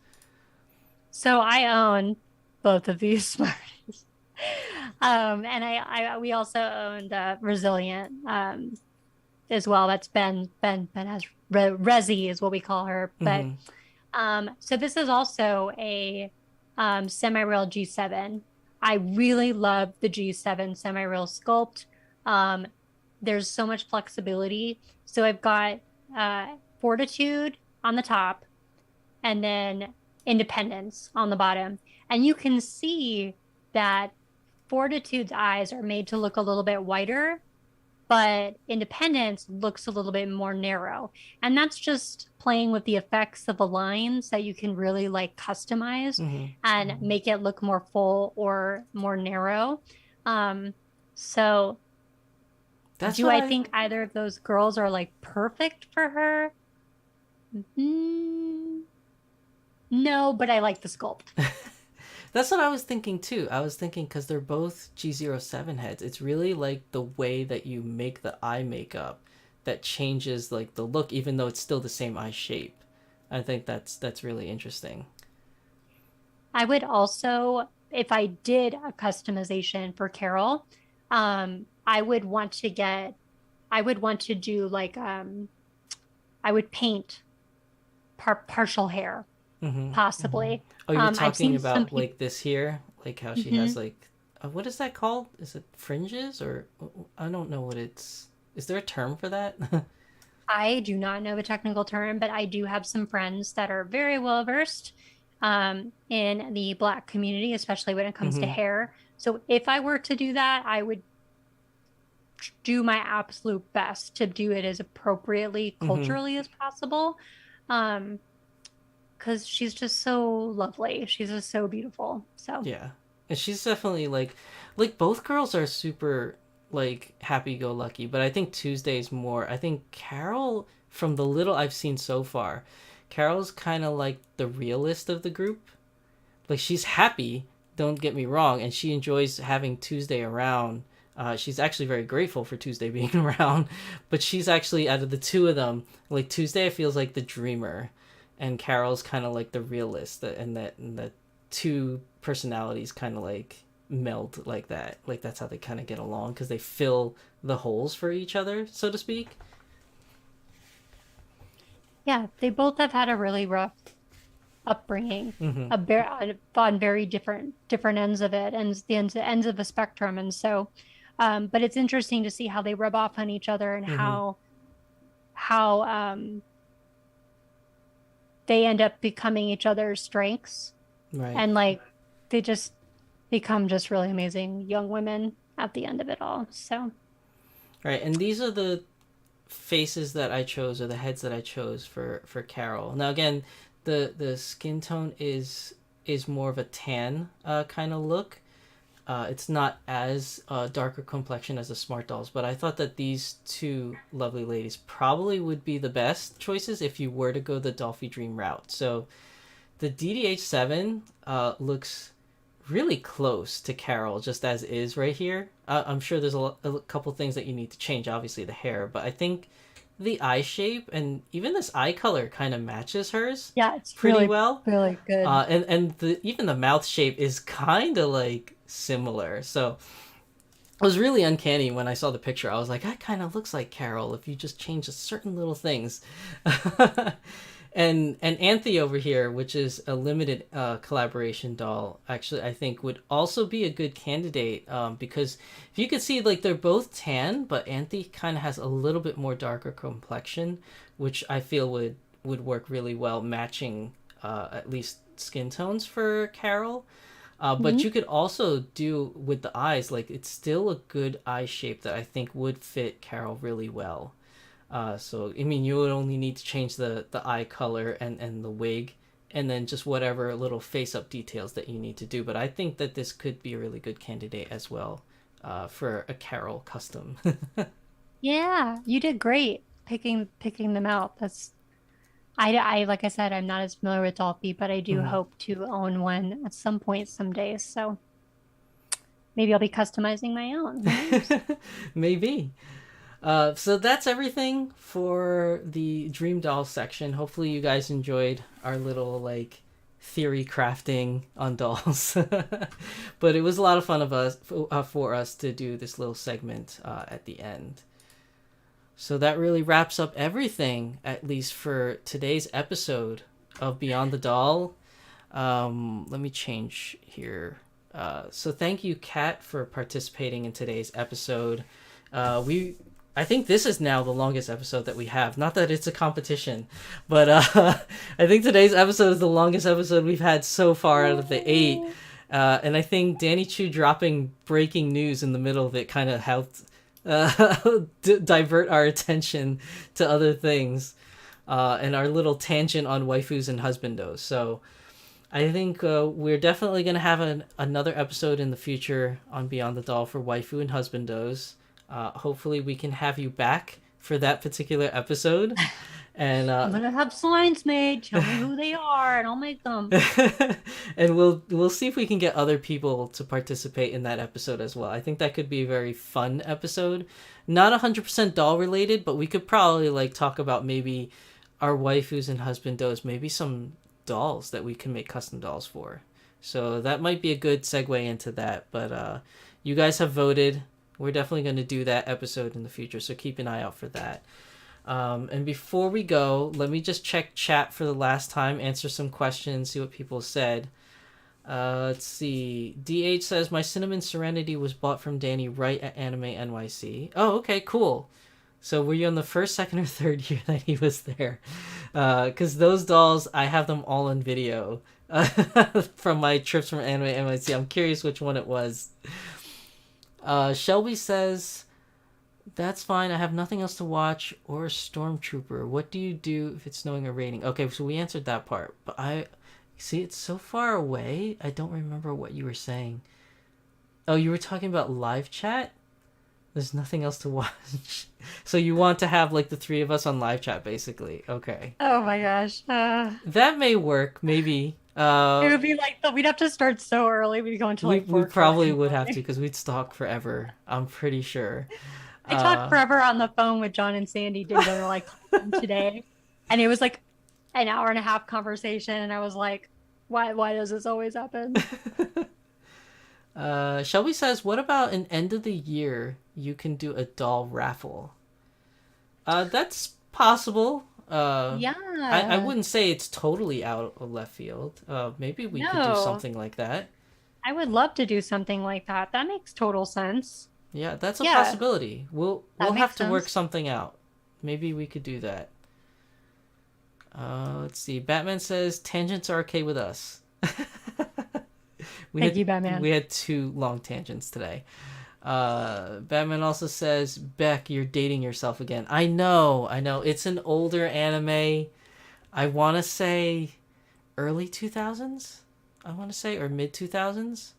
So I own both of these Smarties. And we also owned Resilient as well. That's Ben has Resi is what we call her. But Mm-hmm. so this is also a semi-real G7. I really love the G7 semi-real sculpt. Um, there's so much flexibility. So I've got Fortitude on the top and then Independence on the bottom. And you can see that Fortitude's eyes are made to look a little bit wider, but Independence looks a little bit more narrow. And that's just playing with the effects of the lines that you can really like customize Mm-hmm. and make it look more full or more narrow. Um, so That's do what I I. think either of those girls are like perfect for her? Mm, no, but I like the sculpt. That's what I was thinking too. I was thinking because they're both G07 heads. It's really like the way that you make the eye makeup that changes like the look, even though it's still the same eye shape. I think that's really interesting. I would also, if I did a customization for Carol, I would want to get, I would want to do like, I would paint partial hair, Mm-hmm. possibly. Oh, you're I've talking seen some about people. like this here, like how she has Mhm. like, what is that called? Is it fringes or I don't know what it's. Is there a term for that? I do not know the technical term, but I do have some friends that are very well versed in the Black community, especially when it comes to Mm-hmm. hair. So if I were to do that, I would do my absolute best to do it as appropriately Mm-hmm. culturally as possible. Um, because she's just so lovely. She's just so beautiful. So Yeah. And she's definitely like both girls are super like happy go lucky, but I think Tuesday's more. I think Carol from the little I've seen so far, Carol's kind of like the realist of the group. Like she's happy, don't get me wrong, and she enjoys having Tuesday around. She's actually very grateful for Tuesday being around, but she's actually out of the two of them, like Tuesday feels like the dreamer, and Carol's kind of like the realist, and that two personalities kind of like meld like that. Like that's how they kind of get along because they fill the holes for each other, so to speak. yeah, they both have had a really rough upbringing, Mm-hmm. on very different ends of it, and the ends of the spectrum. And so, but it's interesting to see how they rub off on each other and Mm-hmm. how they end up becoming each other's strengths, Right. and like they just become just really amazing young women at the end of it all. So Right. And these are the faces that I chose, or the heads that I chose for Carol. Now again, the skin tone is more of a tan kind of look. It's not as darker complexion as the Smart Dolls, but I thought that these two lovely ladies probably would be the best choices if you were to go the Dolphy Dream route. So the DDH7 looks really close to Carol, just as is right here. I'm sure there's a couple things that you need to change, obviously the hair, but I think the eye shape and even this eye color kind of matches hers Yeah, it's pretty really, well. really good. And even the mouth shape is kind of like similar. So it was really uncanny when I saw the picture. I was like, that kind of looks like Carol if you just change certain little things. And Anthe over here, which is a limited collaboration doll, actually I think would also be a good candidate, because if you could see, like, they're both tan, but Anthe kind of has a little bit more darker complexion, which I feel would work really well matching at least skin tones for Carol. But you could also do with the eyes, like it's still a good eye shape that I think would fit Carol really well. So, I mean, you would only need to change the eye color and the wig, and then just whatever little face-up details that you need to do. But I think that this could be a really good candidate as well for a Carol custom. Yeah, you did great picking them out. I like I said, I'm not as familiar with Dolphy, but I do Mhm. hope to own one at some point someday. So maybe I'll be customizing my own. Who knows? Maybe. So that's everything for the Dream Doll section. Hopefully you guys enjoyed our little like theory crafting on dolls. But it was a lot of fun for us to do this little segment at the end. So that really wraps up everything, at least for today's episode of Beyond the Doll. Let me change here. So thank you, Kat, for participating in today's episode. I think this is now the longest episode that we have. Not that it's a competition, but I think today's episode is the longest episode we've had so far out of the 8. And I think Danny Chu dropping breaking news in the middle of it kind of helped divert our attention to other things, and our little tangent on waifus and husbandos. So I think we're definitely going to have another episode in the future on Beyond the Doll for waifu and husbandos. Hopefully we can have you back for that particular episode. And I'm gonna have signs made. Tell me who they are, and I'll make them. and we'll see if we can get other people to participate in that episode as well. I think that could be a very fun episode. Not 100% doll related, but we could probably like talk about maybe our waifus and husbandos, maybe some dolls that we can make custom dolls for. So that might be a good segue into that. But you guys have voted. We're definitely going to do that episode in the future, so keep an eye out for that. And before we go, let me just check chat for the last time, answer some questions, see what people said. Let's see. DH says, my Cinnamon Serenity was bought from Danny right at Anime NYC. Oh, okay, cool. So were you on the first, second, or third year that he was there? Because those dolls, I have them all on video from my trips from Anime NYC. I'm curious which one it was. Shelby says, that's fine. I have nothing else to watch or Stormtrooper. What do you do if it's snowing or raining? Okay, so we answered that part. But I see it's so far away. I don't remember what you were saying. Oh, you were talking about live chat? There's nothing else to watch. So you want to have like the three of us on live chat, basically. Okay. Oh my gosh. That may work, maybe. It would be like we'd have to start so early. We'd go until like we 4 probably would have to, because we'd talk forever. I'm pretty sure. I talked forever on the phone with John and Sandy Dingo like today, and it was like an hour and a half conversation, and I was like, why does this always happen? Shelby says, what about an end of the year you can do a doll raffle? That's possible. Yeah. I wouldn't say it's totally out of left field. Maybe we could do something like that. I would love to do something like that. That makes total sense. Yeah, that's a possibility. We'll have to work something out. Maybe we could do that. Let's see. Batman says tangents are okay with us. Thank you, Batman. We had 2 long tangents today. Batman also says, Beck, you're dating yourself again. I know. It's an older anime. I want to say early 2000s. I want to say, or mid 2000s.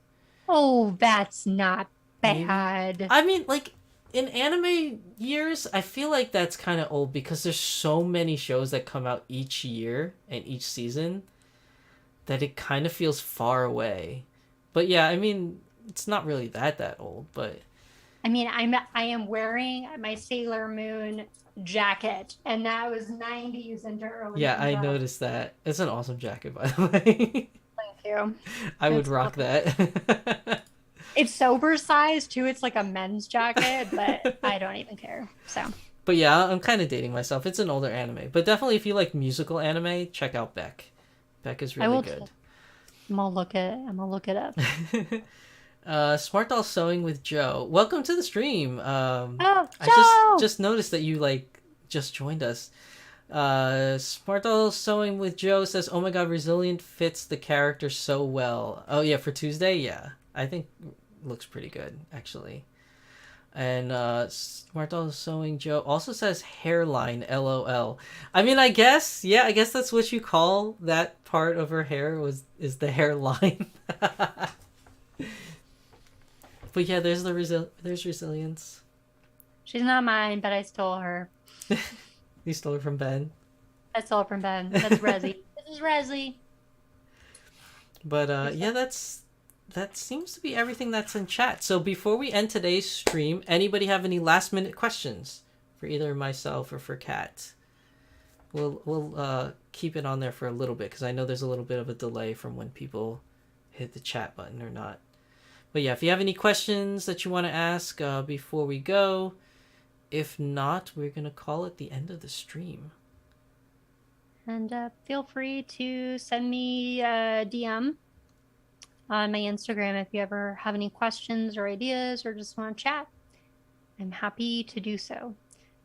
Oh, that's not Maybe. bad. I mean, like, in anime years, I feel like that's kind of old because there's so many shows that come out each year and each season that it kind of feels far away. But yeah, I mean, it's not really that old, but I mean, I am wearing my Sailor Moon jacket, and that was 90s into early yeah, I 2000s. noticed that. It's an awesome jacket, by the way. Thank you. I would It's rock that. it's oversized too. It's like a men's jacket, but I don't even care. So But yeah, I'm kind of dating myself. It's an older anime, but definitely if you like musical anime, check out Beck. Beck is I really will. good. I'm gonna look it up. Smart Doll Sewing with Joe. Welcome to the stream. Oh, I Joe! just noticed that you like just joined us. Smart Doll Sewing with Joe says, "Oh my God, Resilient fits the character so well." Oh yeah, for Tuesday, yeah, I think looks pretty good actually. And Smart Doll Sewing Joe also says hairline, LOL. I mean, I guess that's what you call that part of her hair is the hairline. But yeah, there's resilience. She's not mine, but I stole her. You stole her from Ben. I stole her from Ben. That's Resi. This is Resi. But yeah, that seems to be everything that's in chat. So before we end today's stream, anybody have any last minute questions for either myself or for Kat? We'll keep it on there for a little bit because I know there's a little bit of a delay from when people hit the chat button or not. But yeah, if you have any questions that you want to ask before we go, if not, we're gonna call it the end of the stream. And feel free to send me a DM on my Instagram if you ever have any questions or ideas or just want to chat. I'm happy to do so.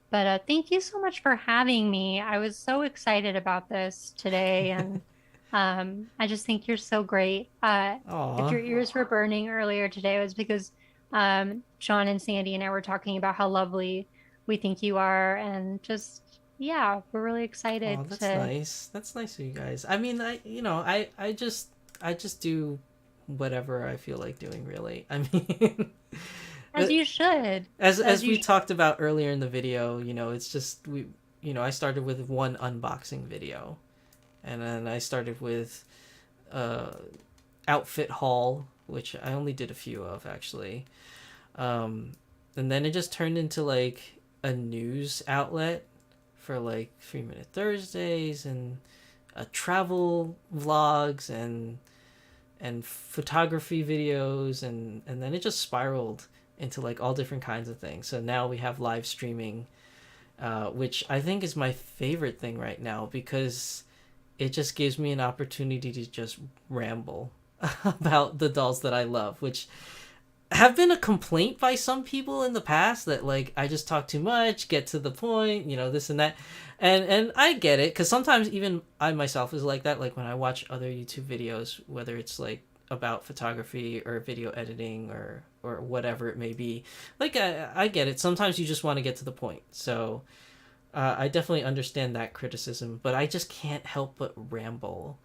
But thank you so much for having me. I was so excited about this today, and I just think you're so great. If your ears were burning earlier today, it was because Sean and Sandy and I were talking about how lovely we think you are, and just yeah, we're really excited. Oh, that's nice. That's nice of you guys. I mean, I just do whatever I feel like doing. Really, I mean, As you should. As we talked about earlier in the video, it's just I started with one unboxing video, and then I started with outfit haul, which I only did a few of actually, and then it just turned into like a news outlet for like 3 Minute Thursdays and travel vlogs and photography videos, and then it just spiraled into like all different kinds of things. So now we have live streaming, which I think is my favorite thing right now because it just gives me an opportunity to just ramble about the dolls that I love, which have been a complaint by some people in the past that like I just talk too much, get to the point, this and that. And I get it because sometimes even I myself is like that, like when I watch other YouTube videos, whether it's like about photography or video editing or whatever it may be, like I get it, sometimes you just want to get to the point. So I definitely understand that criticism, but I just can't help but ramble,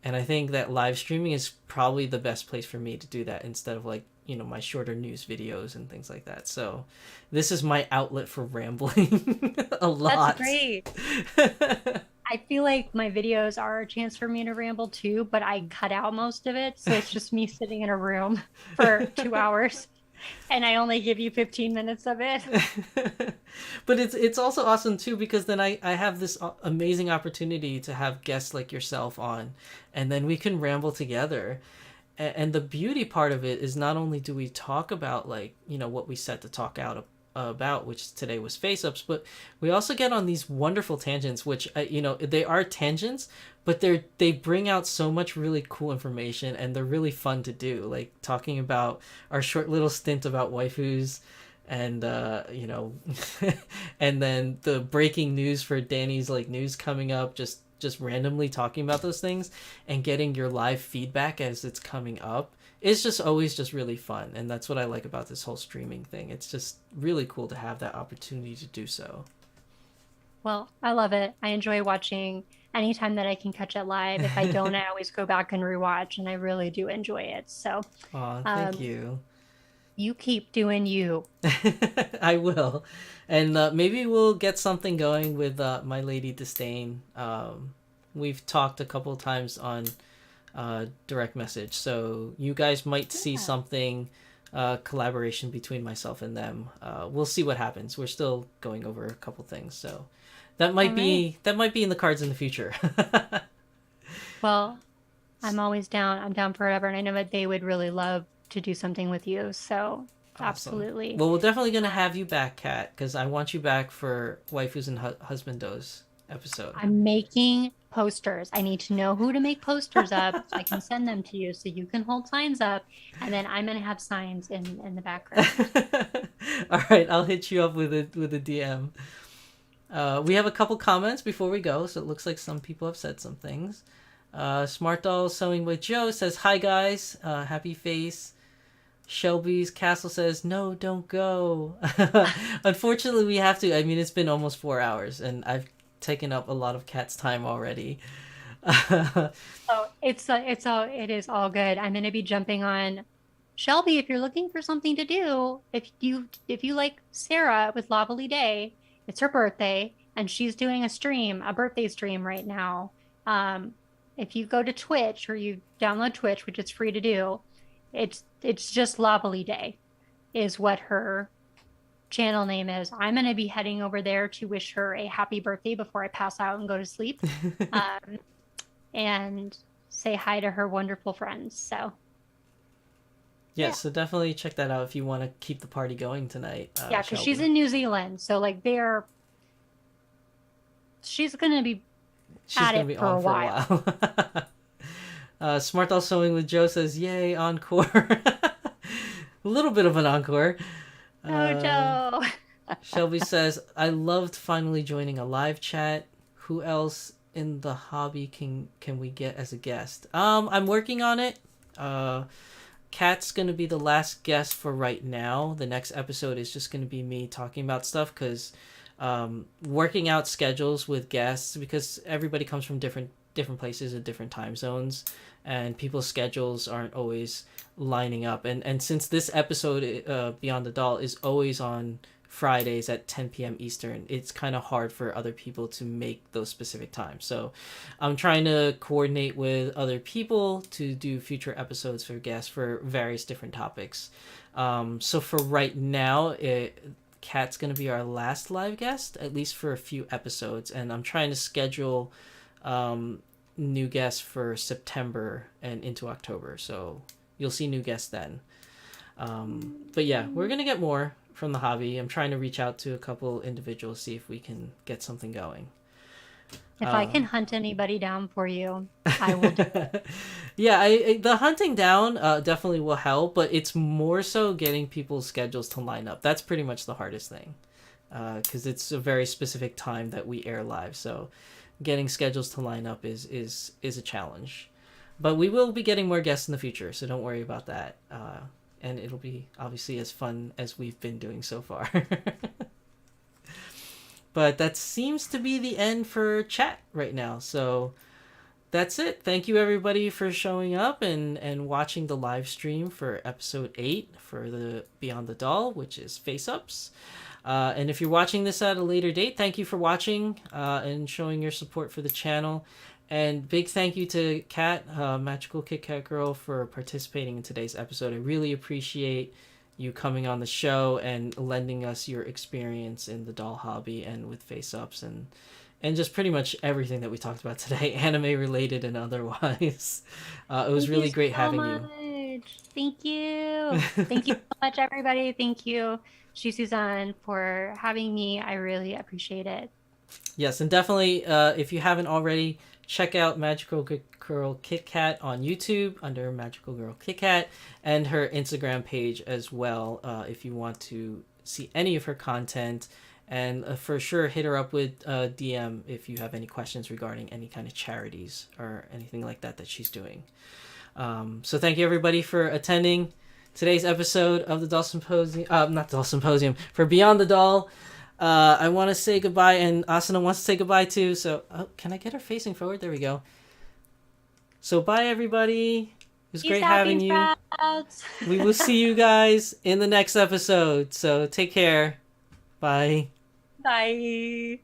and I think that live streaming is probably the best place for me to do that instead of like my shorter news videos and things like that. So this is my outlet for rambling a lot. That's great. I feel like my videos are a chance for me to ramble too, but I cut out most of it. So it's just me sitting in a room for 2 hours and I only give you 15 minutes of it. But it's also awesome too because then I have this amazing opportunity to have guests like yourself on, and then we can ramble together. And the beauty part of it is not only do we talk about like what we set to talk out about, which today was face ups, but we also get on these wonderful tangents, which they are tangents, but they bring out so much really cool information, and they're really fun to do, like talking about our short little stint about waifus, and and then the breaking news for Danny's like news coming up, just just randomly talking about those things and getting your live feedback as it's coming up is just always just really fun. And that's what I like about this whole streaming thing. It's just really cool to have that opportunity to do so. Well, I love it. I enjoy watching anytime that I can catch it live. If I don't, I always go back and rewatch, and I really do enjoy it. So, Aw, thank um, you. you keep doing you. I will. And maybe we'll get something going with My Lady Disdain. We've talked a couple times on direct message, so you guys might see Yeah. something, collaboration between myself and them. We'll see what happens. We're still going over a couple things, so All right. that might be in the cards in the future. Well, I'm always down. I'm down forever. And I know that they would really love to do something with you. So, Awesome. absolutely. Well, we're definitely gonna have you back, Kat, because I want you back for Waifus and Husbandos episode. I'm making posters. I need to know who to make posters of so I can send them to you so you can hold signs up. And then I'm going to have signs in the background. All right, I'll hit you up with a DM. We have a couple comments before we go, so it looks like some people have said some things. Smart Doll Sewing with Joe says, "Hi guys, happy face." Shelby's Castle says, "No, don't go." Unfortunately, we have to. I mean, it's been almost 4 hours, and I've taken up a lot of Kat's time already. Oh, it is all good. I'm going to be jumping on Shelby. If you're looking for something to do, if you like Sarah with Lovely Day, it's her birthday and she's doing a birthday stream right now. Um, if you go to Twitch or you download Twitch, which is free to do, it's just Lovely Day is what her channel name is. I'm going to be heading over there to wish her a happy birthday before I pass out and go to sleep. Um, and say hi to her wonderful friends. So, Yeah, yeah. so definitely check that out if you want to keep the party going tonight, Yeah, because she's Shelby. in New Zealand. So, like, she's going to be She's at gonna it be for on a for a while. while. Smart Doll Sewing with Joe says, "Yay, encore!" A little bit of an encore. Oh, Uh, Joe. Shelby says, "I loved finally joining a live chat. Who else in the hobby can we get as a guest?" I'm working on it. Uh, Kat's gonna be the last guest for right now. The next episode is just gonna be me talking about stuff because working out schedules with guests because everybody comes from different places and different time zones, and people's schedules aren't always lining up. And since this episode, Beyond the Doll, is always on Fridays at 10 p.m. Eastern, it's kind of hard for other people to make those specific times. So I'm trying to coordinate with other people to do future episodes for guests for various different topics. So for right now, Kat's going to be our last live guest, at least for a few episodes. And I'm trying to schedule new guests for September and into October. So you'll see new guests then. But yeah, we're going to get more from the hobby. I'm trying to reach out to a couple individuals, see if we can get something going. If I can hunt anybody down for you, I will do it. Yeah, the hunting down definitely will help, but it's more so getting people's schedules to line up. That's pretty much the hardest thing, because it's a very specific time that we air live. So getting schedules to line up is a challenge. But we will be getting more guests in the future, so don't worry about that. And it'll be obviously as fun as we've been doing so far. But that seems to be the end for chat right now. So that's it. Thank you everybody for showing up and watching the live stream for episode 8 for the Beyond the Doll, which is Face Ups. And if you're watching this at a later date, thank you for watching and showing your support for the channel. And big thank you to Kat, Magical Kit Kat Girl, for participating in today's episode. I really appreciate you coming on the show and lending us your experience in the doll hobby and with face ups and just pretty much everything that we talked about today, anime related and otherwise. It was Thank you really great so having much. Thank you. you. Thank you so much, everybody. Thank you, Shizusan, for having me. I really appreciate it. Yes, and definitely, if you haven't already, check out Magical Girl Kit Kat on YouTube under Magical Girl Kit Kat and her Instagram page as well if you want to see any of her content And for sure, hit her up with DM if you have any questions regarding any kind of charities or anything like that she's doing. So thank you everybody for attending today's episode of the Doll Symposium. Not Doll Symposium, for Beyond the Doll. I want to say goodbye, and Asuna wants to say goodbye too. So can I get her facing forward? There we go. So bye everybody. It was great having you. We will see you guys in the next episode. So take care. Bye. Bye.